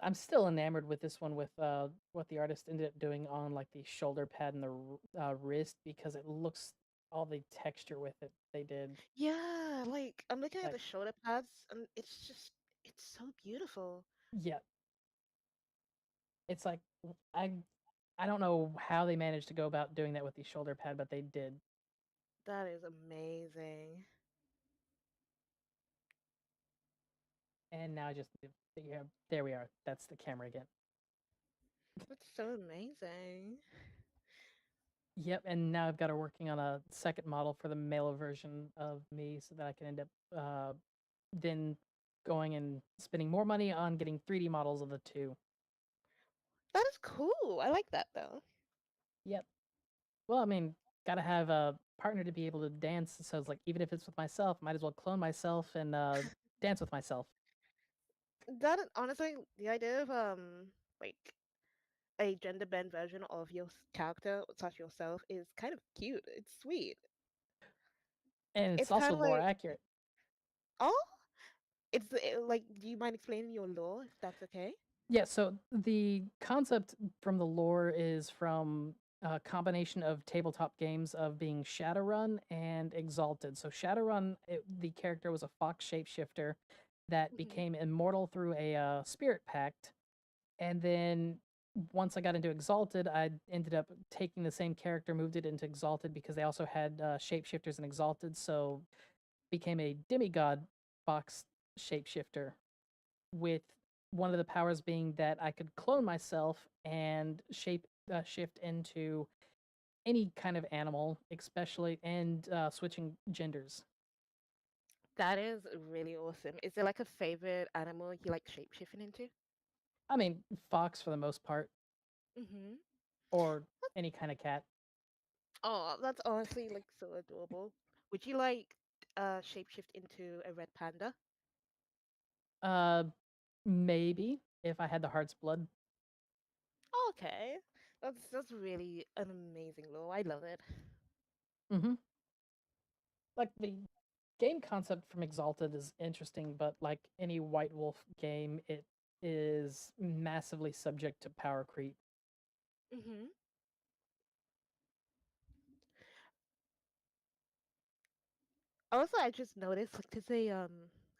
I'm still enamored with this one with what the artist ended up doing on like the shoulder pad and the wrist because it looks all the texture with it they did. Yeah, like I'm looking at Like the shoulder pads, and it's so beautiful. yeah, it's like I I don't know how they managed to go about doing that with the shoulder pad, but they did. That is amazing. And now I just yeah, there we are. That's the camera again. That's so amazing. Yep, and now I've got her working on a second model for the male version of me so that I can end up then going and spending more money on getting 3D models of the two. That is cool. I like that though. Yep. Well, I mean, gotta have a partner to be able to dance. So it's like, even if it's with myself, might as well clone myself and dance with myself. Honestly, the idea of like a gender bend version of your character slash yourself is kind of cute. It's sweet. And it's It's kind also of lore like, accurate. oh, like. Do you mind explaining your lore, if that's okay? Yeah, so the concept from the lore is from a combination of tabletop games of being Shadowrun and Exalted. So Shadowrun, the character was a fox shapeshifter that became immortal through a spirit pact. And then once I got into Exalted, I ended up taking the same character, moved it into Exalted because they also had shapeshifters in Exalted. So became a demigod fox shapeshifter with one of the powers being that I could clone myself and shift into any kind of animal, especially and switching genders. That is really awesome. Is there like a favorite animal you like shapeshifting into? I mean, fox for the most part, Mm-hmm. or any kind of cat. Oh, that's honestly like so adorable. Would you like shapeshift into a red panda? Uh, maybe if I had the heart's blood. Okay. That's really an amazing lore. I love it. Mm-hmm. Like the game concept from Exalted is interesting, but like any White Wolf game, it is massively subject to power creep. Mm-hmm. Also, I just noticed like there's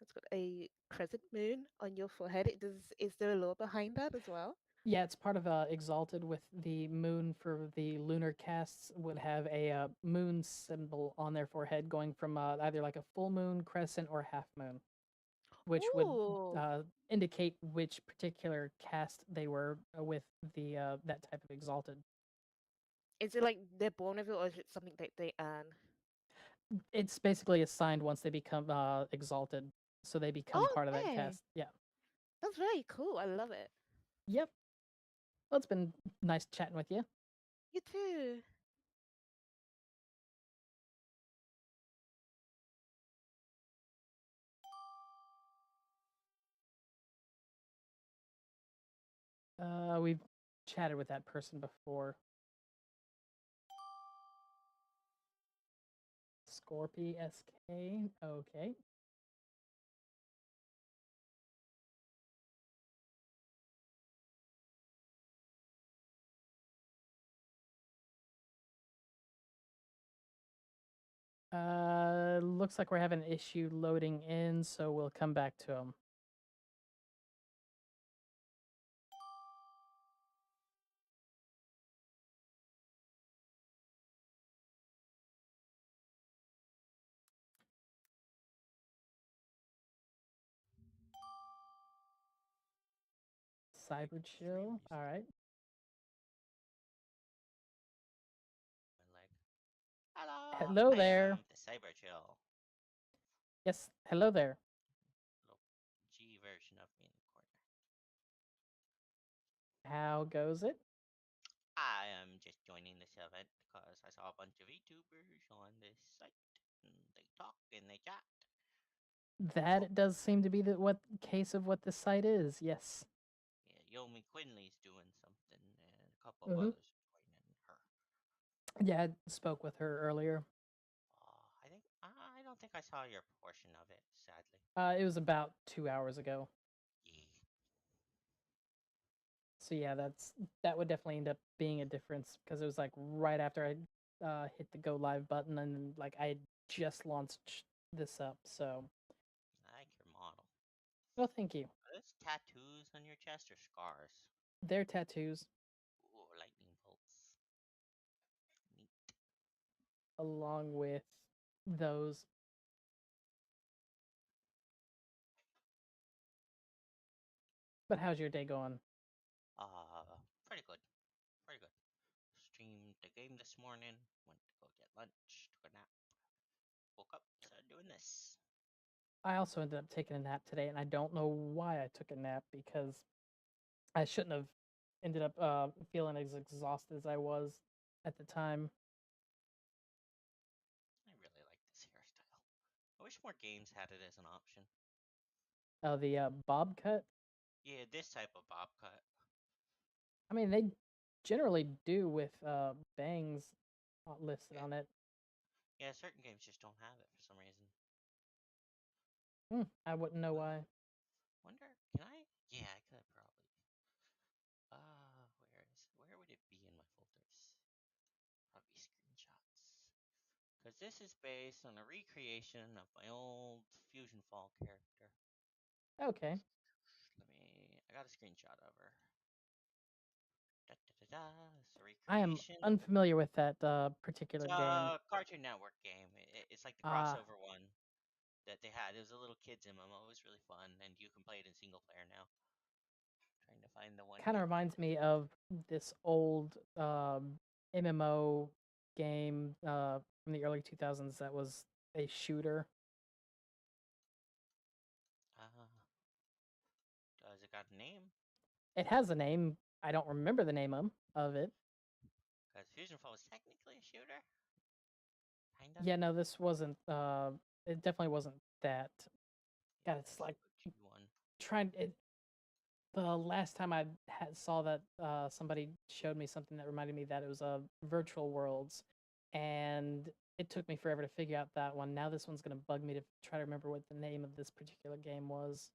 it's got a crescent moon on your forehead. Is there a lore behind that as well? Yeah, it's part of Exalted with the moon for the lunar casts would have a moon symbol on their forehead going from either like a full moon, crescent, or half moon, which would Ooh. indicate which particular cast they were with the that type of Exalted. Is it like they're born with it, or is it something that they earn? It's basically assigned once they become Exalted, so they become part of that Okay. cast. Yeah. That's very cool. I love it. Yep. Well, it's been nice chatting with you. You too. We've chatted with that person before. Scorpy SK. Okay. Looks like we're having an issue loading in, so we'll come back to him. Cyber chill. All right. Hello, Hello I there. am the Cyber Chill. Yes. Hello there. Little G version of me in the corner. How goes it? I am just joining this event because I saw a bunch of VTubers on this site, and they talk and they chat. That does seem to be the what case of what this site is. Yes. Yeah, Yomi Quinley's doing something, and a couple of Mm-hmm. others joining her. Yeah, I spoke with her earlier. I don't think I saw your portion of it, sadly. It was about 2 hours ago. So yeah, that would definitely end up being a difference because it was like right after I hit the go live button and like I had just launched this up. So, I like your model. well, thank you. Are those tattoos on your chest or scars? They're tattoos Ooh, lightning bolts. Neat. along with those. But how's your day going? Pretty good. Pretty good. Streamed the game this morning. Went to go get lunch. Took a nap. Woke up. Started doing this. I also ended up taking a nap today, and I don't know why I took a nap because I shouldn't have ended up feeling as exhausted as I was at the time. I really like this hairstyle. I wish more games had it as an option. Oh, the bob cut. Yeah, this type of bob cut. I mean, they generally do with bangs listed on it. Yeah, certain games just don't have it for some reason. I wouldn't know why. Wonder, can I? Yeah, I could probably. Where would it be in my folders? Probably screenshots. Because this is based on a recreation of my old Fusion Fall character. Okay. I got a screenshot of her. Da, da, da, da. It's a I am recreation. unfamiliar with that particular It's game. a Cartoon Network game. It's like the Ah. crossover one that they had. It was a little kids MMO. It was really fun, and you can play it in single player now. Trying to find the one. Kind of reminds me of this old MMO game from the early 2000s that was a shooter. Does it got a name? It has a name. I don't remember the name of it. Because Fusion Fall was technically a shooter. Kinda. Yeah, no, this wasn't. It definitely wasn't that. God, it's like trying it. The last time I saw that, somebody showed me something that reminded me that it was Virtual Worlds, and it took me forever to figure out that one. Now this one's gonna bug me to try to remember what the name of this particular game was.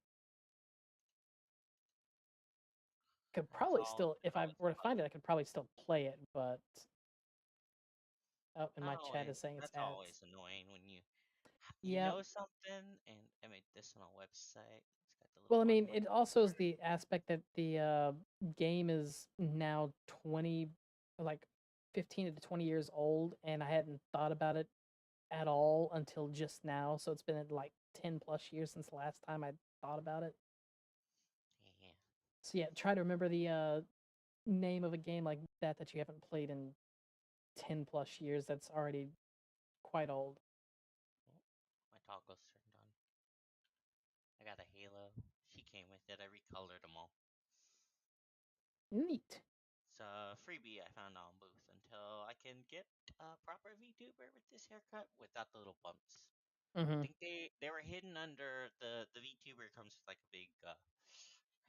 Could probably still, if I were to find it, I could probably still play it, but oh, and my chat is saying it's That's ads. always annoying when you Yeah. know something and I made this on a website. It's got the Well, I mean, it also is the aspect that the game is now 20, like 15 to 20 years old, and I hadn't thought about it at all until just now. So it's been like 10 plus years since the last time I thought about it. Yeah. So yeah, try to remember the name of a game like that you haven't played in 10 plus years. That's already quite old. My toggle's turned on. I got a Halo. She came with it. I recolored them all. Neat. It's a freebie I found on Booth until I can get a proper VTuber with this haircut without the little bumps. I Mhm. think they were hidden under the VTuber comes with like a big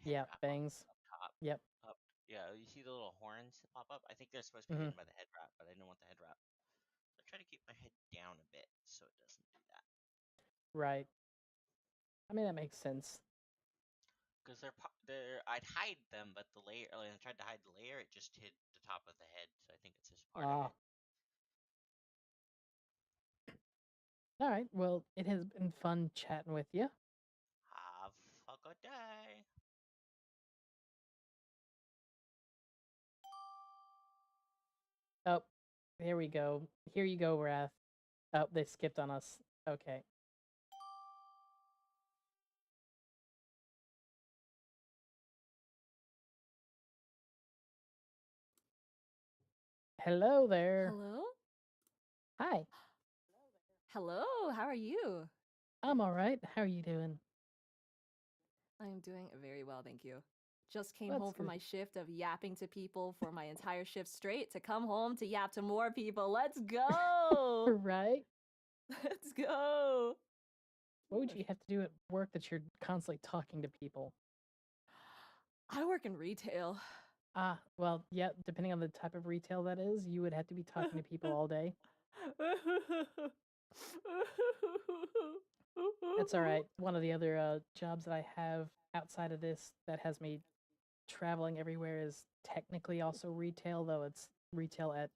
Yeah, bangs. up top. Yep. Up, yeah, you see the little horns that pop up? I think they're supposed to be Mhm. hidden by the head wrap, but I didn't want the head wrap. So I try to keep my head down a bit so it doesn't do that. Right. I mean, that makes sense. Because I'd hide them, but the layer, when I tried to hide the layer, it just hid the top of the head. So I think it's just part of it. All right. Well, it has been fun chatting with you. Have a good day. Oh, here we go. Here you go, Wrath. Oh, they skipped on us. Okay. Hello there. Hello? Hi. Hello, how are you? I'm all right. How are you doing? I'm doing very well, thank you. Just came That's home from good. my shift of yapping to people for my entire shift straight to come home to yap to more people. Let's go! Right? Let's go! What would you have to do at work that you're constantly talking to people? I work in retail. Ah, well, yeah, depending on the type of retail that is, you would have to be talking to people all day. That's all right. One of the other jobs that I have outside of this that has me traveling everywhere is technically also retail, though it's retail at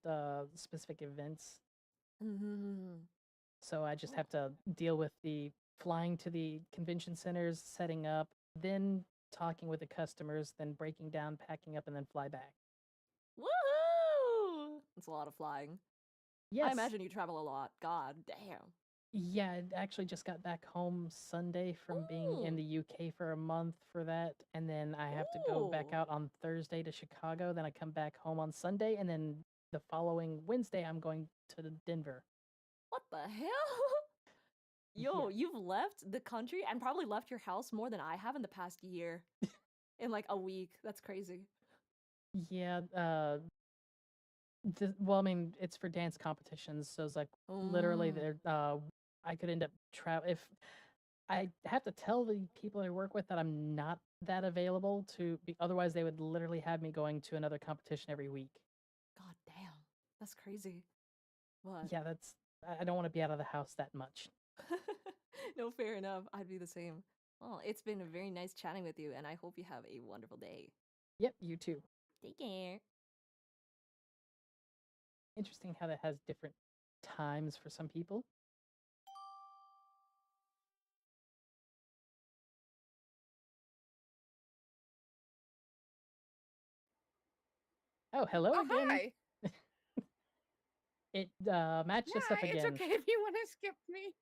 specific events. So I just have to deal with the flying to the convention centers, setting up, then talking with the customers, then breaking down, packing up, and then fly back. Woohoo! It's a lot of flying. Yes. I imagine you travel a lot. God damn. Yeah, I actually just got back home Sunday from being in the UK for a month for that, and then I have to go back Ooh. out on Thursday to Chicago, then I come back home on Sunday, and then the following Wednesday I'm going to Denver. What the hell? Yo, you've left the country and probably left your house more than I have in the past year. In like a week. That's crazy. Yeah, well, I mean, it's for dance competitions, so it's like literally there. I could end up if I have to tell the people I work with that I'm not that available to be, otherwise they would literally have me going to another competition every week. God damn. That's crazy. What? Yeah, I don't want to be out of the house that much. No, fair enough. I'd be the same. Well, it's been very nice chatting with you, and I hope you have a wonderful day. Yep, you too. Take care. Interesting how that has different times for some people. Oh, hello again. Hi. It matched us up It's again. okay if you want to skip me.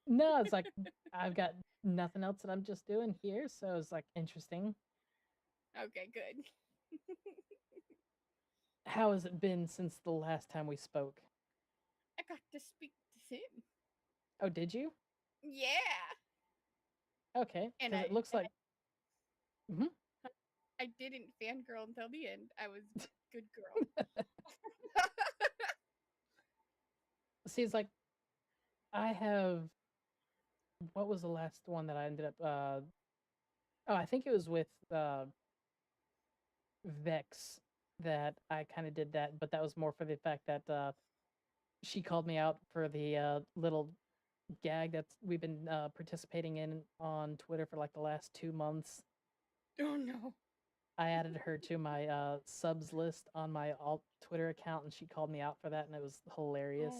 No, it's like I've got nothing else that I'm just doing here, so it's like interesting. Okay, good. How has it been since the last time we spoke? I got to speak to him. Oh, did you? Yeah. Okay, And because it looks like. I didn't fangirl until the end. I was a good girl. See, it's like I have. What was the last one that I ended up? Oh, I think it was with Vex that I kind of did that, but that was more for the fact that she called me out for the little gag that we've been participating in on Twitter for like the last 2 months. Oh no. I added her to my subs list on my alt Twitter account, and she called me out for that, and it was hilarious.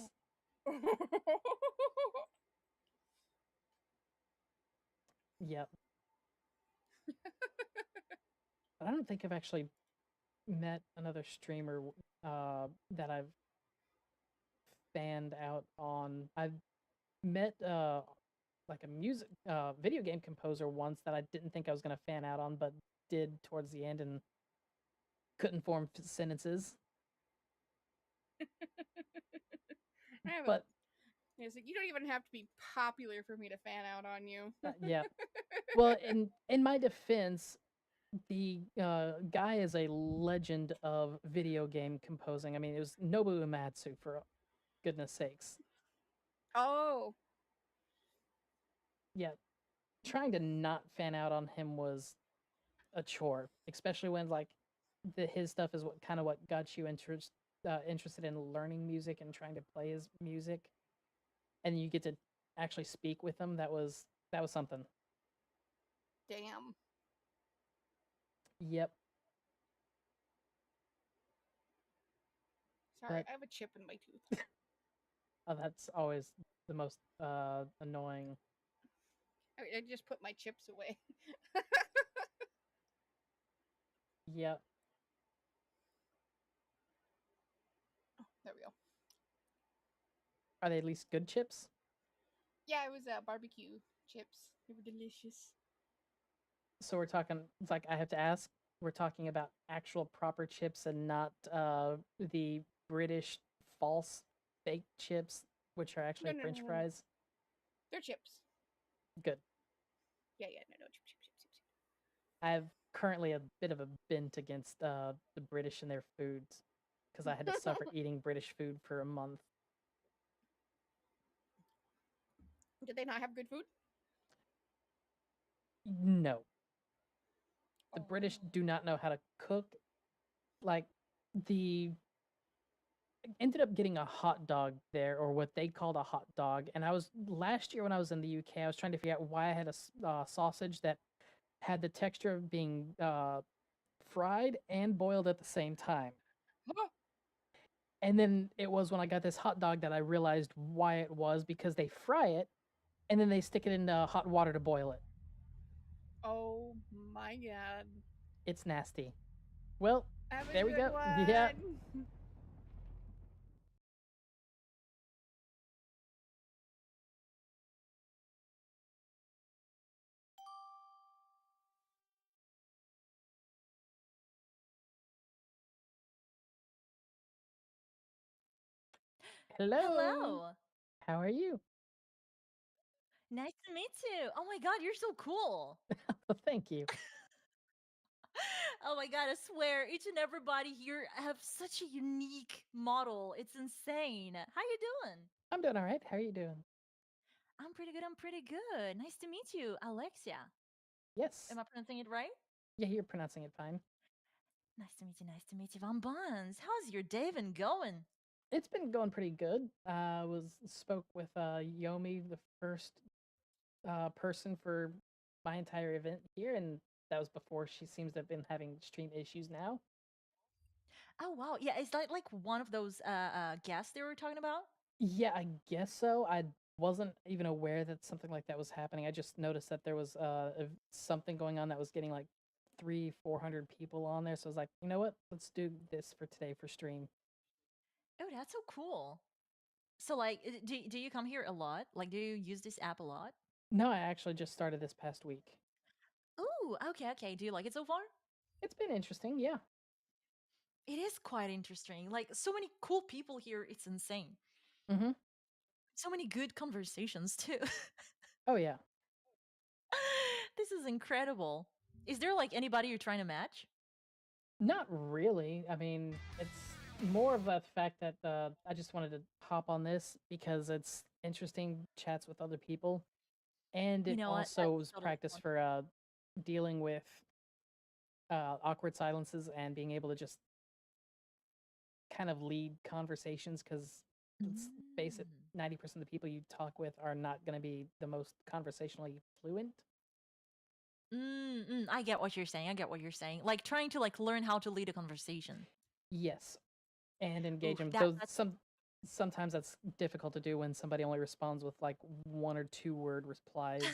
Oh. Yep. But I don't think I've actually met another streamer that I've fanned out on. I've met like a music video game composer once that I didn't think I was gonna fan out on, but did towards the end and couldn't form sentences. But it's like you don't even have to be popular for me to fan out on you. yeah. Well, in my defense, the guy is a legend of video game composing. I mean, it was Nobuo Uematsu, for goodness sakes. Oh. Yeah. Trying to not fan out on him was a chore, especially when like his stuff is what got you interested in learning music and trying to play his music, and you get to actually speak with him. That was something. Damn. Yep. Sorry, But- I have a chip in my tooth. Oh, that's always the most annoying. I just put my chips away. Yep. Oh, there we go. Are they at least good chips? Yeah, it was barbecue chips. They were delicious. So we're talking. It's like I have to ask. We're talking about actual proper chips and not the British false fake chips, which are actually No, French no. fries. They're chips. Good. Yeah, no, chip. I've currently a bit of a bent against the British and their foods because I had to suffer eating British food for a month. Did they not have good food? No. The British do not know how to cook. Like, the ended up getting a hot dog there, or what they called a hot dog. And I was last year when I was in the UK, I was trying to figure out why I had a sausage that had the texture of being fried and boiled at the same time. And then it was when I got this hot dog that I realized why it was, because they fry it and then they stick it in hot water to boil it. Oh my god. It's nasty. Well, Have a there we good go. Yeah. one. Hello. Hello. How are you? Nice to meet you. Oh my god, you're so cool. Thank you. Oh my god, I swear, each and everybody here have such a unique model. It's insane. How you doing? I'm doing all right. How are you doing? I'm pretty good. I'm pretty good. Nice to meet you, Alexia. Yes. Am I pronouncing it right? Yeah, you're pronouncing it fine. Nice to meet you. Nice to meet you, Von Buns. How's your day been going? It's been going pretty good. Spoke with Yomi, the first person for my entire event here, and that was before she seems to have been having stream issues now. Oh wow, yeah. Is that like one of those guests they were talking about? Yeah, I guess so. I wasn't even aware that something like that was happening. I just noticed that there was something going on that was getting like 300-400 people on there. So I was like, you know what? Let's do this for today for stream. Oh, that's so cool. So like, do you come here a lot? Like, do you use this app a lot? No, I actually just started this past week. Ooh, okay, okay. Do you like it so far? It's been interesting, yeah. It is quite interesting. Like, so many cool people here. It's insane. Mm-hmm. So many good conversations too. Oh yeah. This is incredible. Is there like anybody you're trying to match? Not really. I mean, it's more of the fact that I just wanted to hop on this because it's interesting chats with other people, and You it know what? also That's was totally practice fine. for dealing with awkward silences and being able to just kind of lead conversations, because let's face it, 90% of the people you talk with are not going to be the most conversationally fluent. I get what you're saying. I get what you're saying. Like trying to like learn how to lead a conversation. Yes, and engage them. That's Sometimes that's difficult to do when somebody only responds with like 1 or 2 word replies.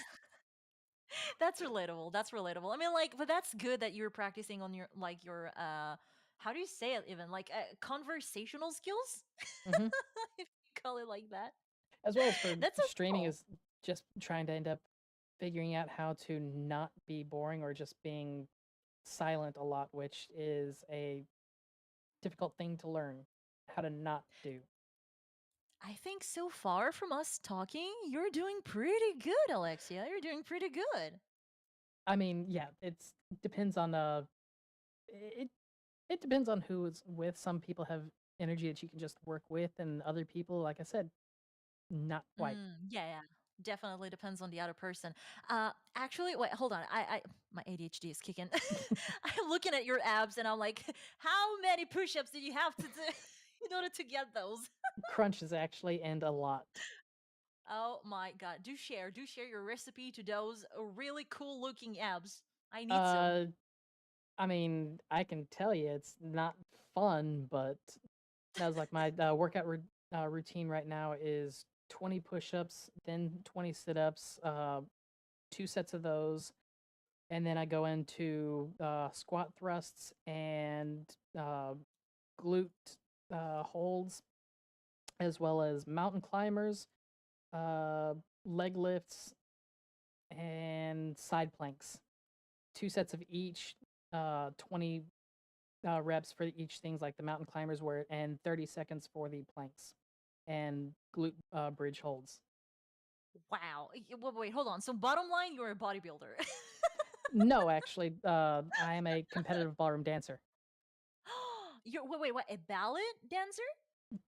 that's relatable. That's relatable. I mean, like, but that's good that you're practicing on your like your how do you say it even like conversational skills, Mm-hmm. if you call it like that. As well as for That's so streaming cool. is just trying to end up figuring out how to not be boring or just being silent a lot, which is a difficult thing to learn how to not do. I think so far from us talking, you're doing pretty good, Alexia. You're doing pretty good. I mean, yeah, it's depends on it it depends on who it's with. Some people have energy that you can just work with, and other people, like I said, not quite. Yeah, yeah. Definitely depends on the other person. Actually, wait, hold on. My ADHD is kicking. I'm looking at your abs and I'm like, how many push-ups did you have to do in order to get those? Crunches actually, and a lot. Oh my god. Do share your recipe to those really cool looking abs. I need some. I mean, I can tell you it's not fun, but that was like my workout routine right now is 20 push-ups, then 20 sit-ups, 2 sets of those, and then I go into squat thrusts and glute holds, as well as mountain climbers, leg lifts, and side planks. 2 sets of each, 20 reps for each things, like the mountain climbers were, and 30 seconds for the planks and glute bridge holds. Wow. Wait, hold on. So bottom line, you're a bodybuilder. No, actually, I am a competitive ballroom dancer. You're wait, what? A ballet dancer?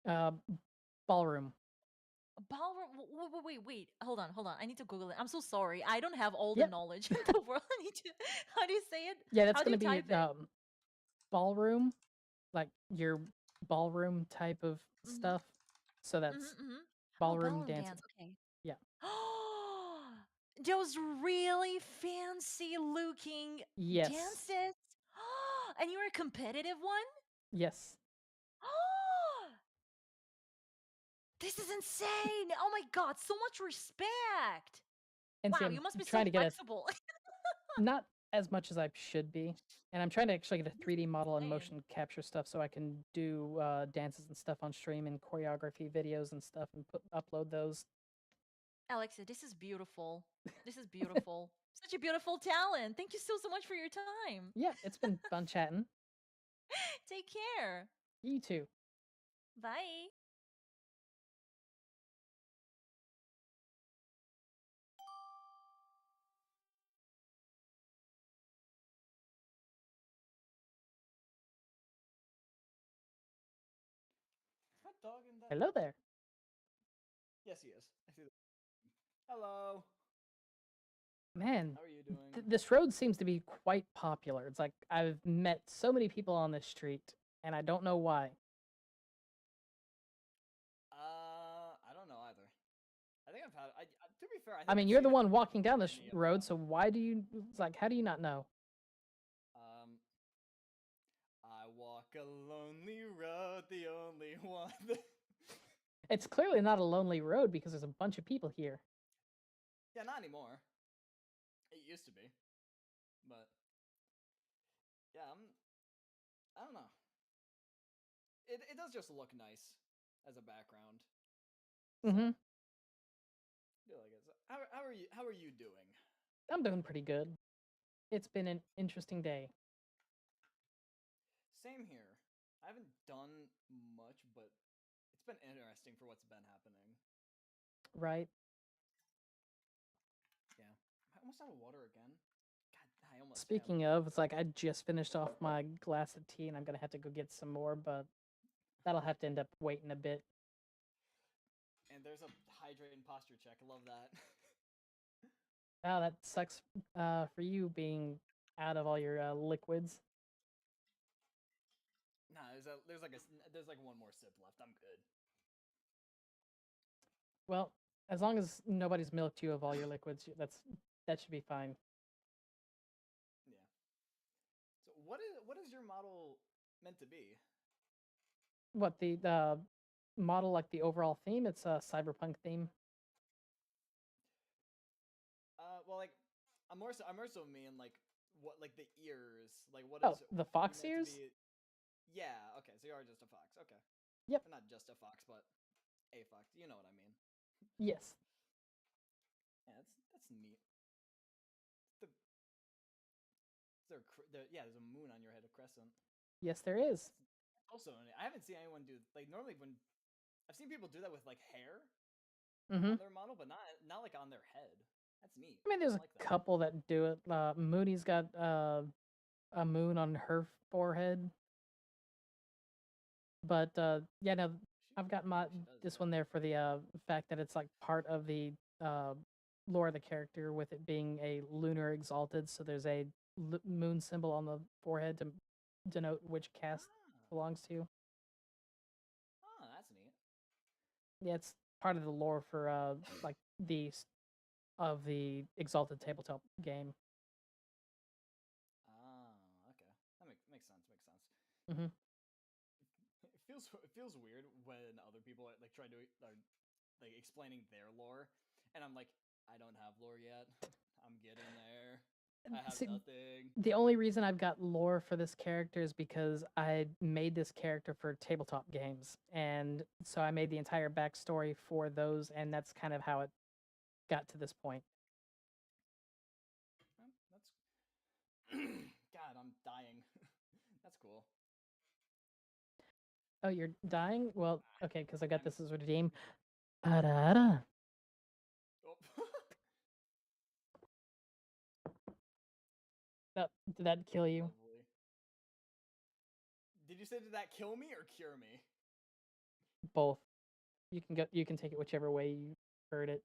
Uh, ballroom. A ballroom? Wait. Hold on. I need to Google it. I'm so sorry. I don't have all the Yep. knowledge in the world. I need to. How do you say it? Yeah, that's How do gonna you be type it? ballroom, like your ballroom type of stuff. So that's Oh, ballroom ballroom dancing. dance. Okay. Yeah. Those really fancy looking Yes. dances. And you're a competitive one? Yes. This is insane. Oh my god, so much respect. And Wow, see, I'm you must be so trying to get flexible. not as much as I should be, and I'm trying to actually get a 3D model and insane. motion capture stuff so I can do dances and stuff on stream and choreography videos and stuff and upload those. Alexa, this is beautiful. This is beautiful. Such a beautiful talent. Thank you so much for your time. Yeah, it's been fun chatting. Take care. You too. Bye. Is that dog in that? Hello there. Yes, he is. I see. Hello. Man, How are you doing? this road seems to be quite popular. It's like I've met so many people on this street, and I don't know why. I don't know either. I think I've had. To be fair, I mean, you're the one walking down this road, so why do you? It's like, how do you not know? I walk a lonely road, the only one. It's clearly not a lonely road because there's a bunch of people here. Yeah, not anymore. It used to be, but yeah, I don't know. It does just look nice as a background. Mm-hmm. Do like it. So how are you doing? I'm doing pretty good. It's been an interesting day. Same here. I haven't done much, but it's been interesting for what's been happening. Right. Yeah. I almost out of water again. God, I almost Speaking of, it's like I just finished off my glass of tea and I'm gonna have to go get some more, but that'll have to end up waiting a bit. And there's a hydrate and posture check. I love that. Oh, that sucks for you being out of all your liquids. Nah, there's like one more sip left. I'm good. Well, as long as nobody's milked you of all your liquids, that should be fine. Yeah. So what is your model meant to be? What the model, like the overall theme? It's a cyberpunk theme. Well, like I'm more so mean like what, like the ears, like what Oh, is the fox ears? Yeah. Okay, so you are just a fox. Okay. Yep. Or not just a fox, but a fox. You know what I mean. Yes. Yeah, that's neat. There's a moon on your head, a crescent. Yes, there is. Also, I haven't seen anyone do like normally when I've seen people do that with like hair Mm-hmm. on their model, but not like on their head. That's neat. I mean, there's like a couple that do it. Mooney's got a moon on her forehead. But yeah, no, I've got this one there for the fact that it's like part of the lore of the character, with it being a lunar exalted. So there's a moon symbol on the forehead to denote which caste belongs to. Oh, that's neat. Yeah, it's part of the lore for like the exalted tabletop game. Okay, that makes sense. Mm-hmm. It feels weird when other people are like are like explaining their lore, and I'm like, I don't have lore yet. I'm getting there. I have nothing. The only reason I've got lore for this character is because I made this character for tabletop games, and so I made the entire backstory for those, and that's kind of how it got to this point. That's God, I'm dying. That's cool. Oh, you're dying? Well, okay, because I got this as a redeem. Arara. Oh. Did that kill you? Lovely. Did you say did that kill me or cure me? Both. You can go. You can take it whichever way you heard it.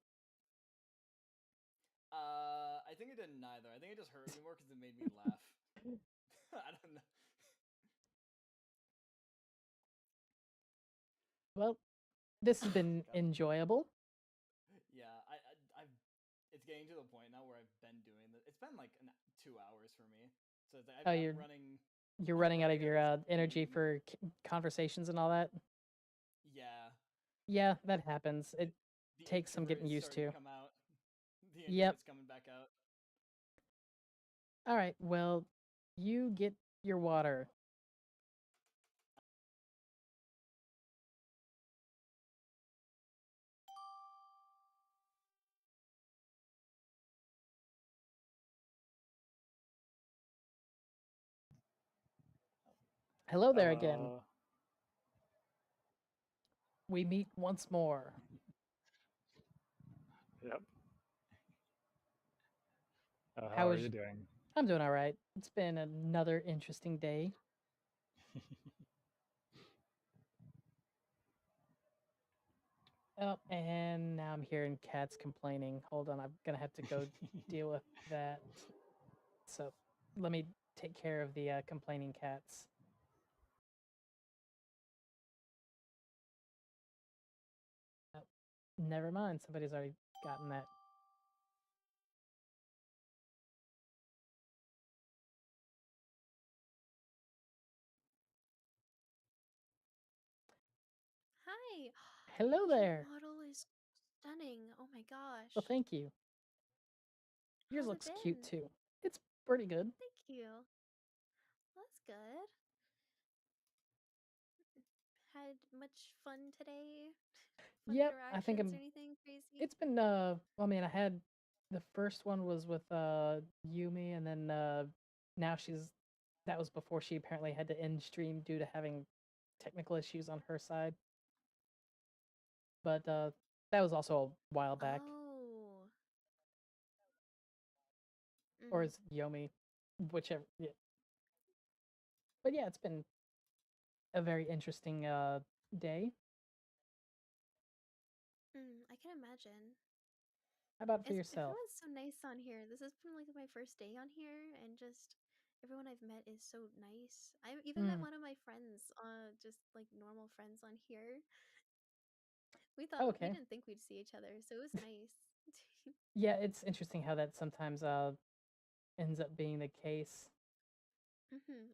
I think it did neither. I think it just hurt me more because it made me laugh. I don't know. Well, this has been enjoyable. Yeah, I've. It's getting to the point now where I've been doing this. It's been like 2 hours for me. So it's, Oh, I'm running. you're running out of your energy for conversations and all that. Yeah. Yeah, that happens. It The takes some introvert getting is used starting to. come out. The Yep. introvert's coming back out. All right. Well, you get your water. Hello there again. We meet once more. Yep. How How are is you doing? I'm doing all right. It's been another interesting day. Oh, and now I'm hearing cats complaining. Hold on, I'm gonna have to go deal with that. So, let me take care of the complaining cats. Oh, never mind. Somebody's already gotten that. Hi. Hello there. Your model is stunning. Oh my gosh. Well, thank you. Yours How's it looks cute been? too. It's pretty good. Thank you. That's good. Had much fun today? Fun Yep, I think interactions or anything crazy? it's been I mean, I had the first one was with Yumi, and then now that was before she apparently had to end stream due to having technical issues on her side. But that was also a while back. Oh. Or Mhm. is Yomi, whichever. Yeah. But yeah, it's been a very interesting day. I can imagine. How about for yourself? Everyone's so nice on here. This has been like my first day on here, and just everyone I've met is so nice. I even met Mm. one of my friends, just like normal friends on here. We Okay. didn't think we'd see each other, so it was nice. Yeah, it's interesting how that sometimes ends up being the case,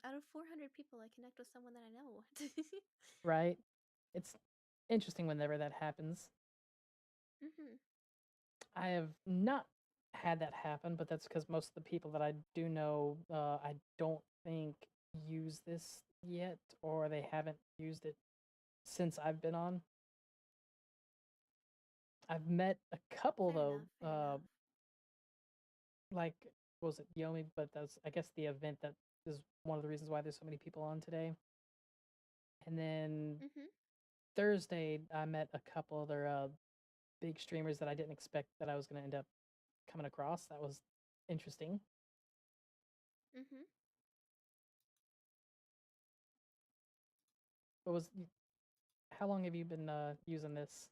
Out of 400 people, I connect with someone that I know. right? It's interesting whenever that happens. Mhm. I have not had that happen, but that's because most of the people that I do know, I don't think use this yet, or they haven't used it since I've been on. I've met a couple though, like what was it Yomi? But that's I guess the event that is one of the reasons why there's so many people on today. And then Mhm. Thursday, I met a couple other big streamers that I didn't expect that I was going to end up coming across. That was interesting. Mhm. But how long have you been using this?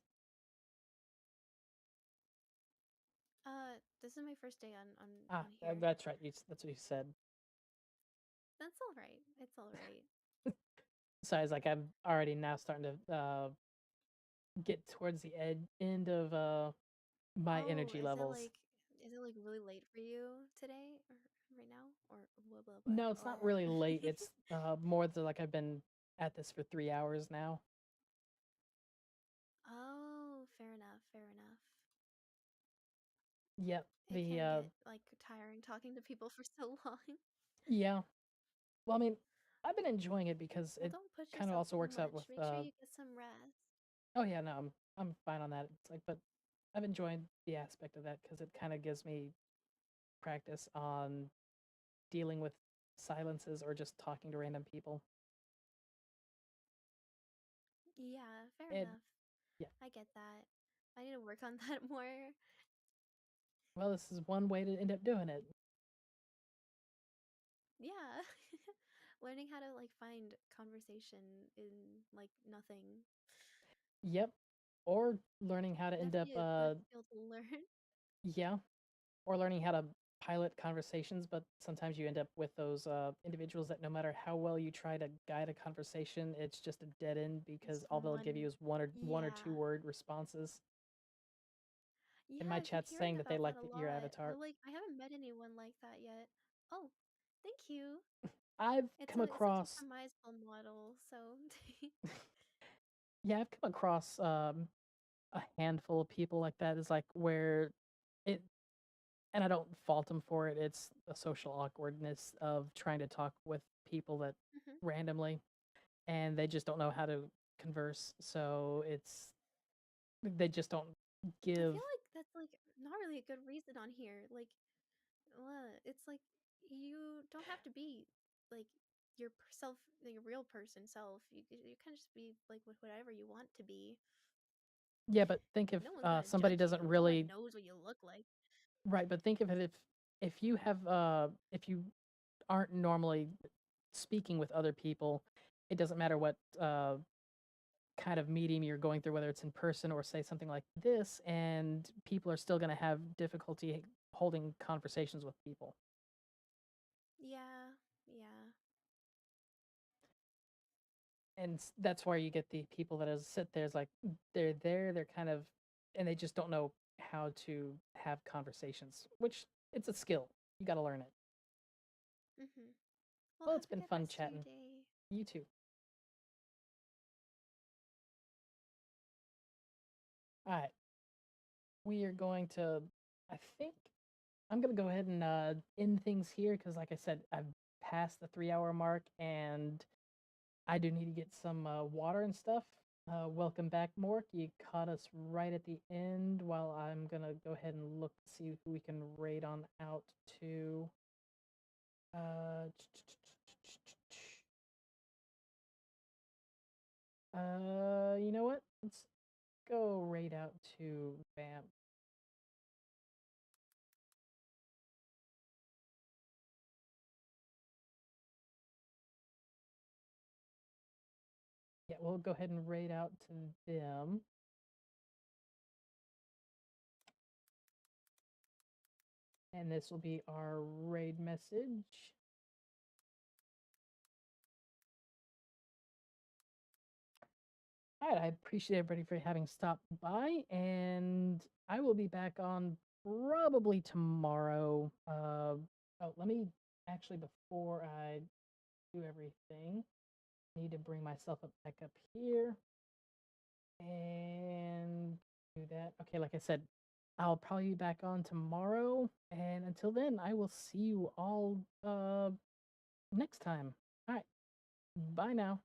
This is my first day on Ah, on here. that's right. That's what you said. That's all right. It's all right. So I was like, I'm already now starting to get towards the end of my Oh, energy levels. is it like really late for you today or right now or blah blah blah No, it's not really late. It's more than like I've been at this for 3 hours now. Oh, fair enough. Fair enough. Yep. It can get like tiring talking to people for so long. Yeah. Well, I mean, I've been enjoying it because Well, it don't push kind of yourself also too works out much. with Make sure you get some rest. oh yeah, no, I'm fine on that. It's like, but I've enjoyed the aspect of that because it kind of gives me practice on dealing with silences or just talking to random people. Yeah, fair And enough. yeah, I get that. I need to work on that more. well, this is one way to end up doing it. Yeah. Learning how to like find conversation in like nothing. Yep. Or learning how to end up, Definitely a good skill to learn. yeah, or learning how to pilot conversations, but sometimes you end up with those individuals that no matter how well you try to guide a conversation, it's just a dead end because all they'll give you is one or two Yeah. word responses. Yeah, In my I've been chat hearing saying that they about that like a your lot. avatar. Like I haven't met anyone like that yet. Oh, thank you. I've It's come a across, customizable model, so yeah, I've come across a handful of people like that. Is like where it, and I don't fault them for it. It's the social awkwardness of trying to talk with people that Mhm. randomly, and they just don't know how to converse. So they just don't I give. feel like that's like not really a good reason on here. Like, it's like you don't have to be like your self, like your real person self. You can just be like with whatever you want to be. Yeah, but think Like if no one's gonna somebody judge doesn't you. No one really knows what you look like. right, but think of it if you have if you aren't normally speaking with other people, it doesn't matter what kind of medium you're going through, whether it's in person or say something like this, and people are still going to have difficulty holding conversations with people. Yeah, yeah. And that's why you get the people that is sit there is like they're there, they're kind of, and they just don't know how to have conversations, which it's a skill. You got to learn it. Mhm. Well, Have it's a been good fun rest of your chatting. day. You too. All right. We are going to, I think I'm going to go ahead and end things here because, like I said, I've passed the 3 hour mark and I do need to get some water and stuff. Welcome back, Mork. You caught us right at the end while I'm going to go ahead and look to see who we can raid on out to. You know what? Let's go raid out to Vamp. Yeah, we'll go ahead and raid out to them. And this will be our raid message. All right, I appreciate everybody for having stopped by, and I will be back on probably tomorrow. Oh, let me actually, before I do everything, need to bring myself back up here and do that. Okay, like I said, I'll probably be back on tomorrow, and until then, I will see you all next time. All right, bye now.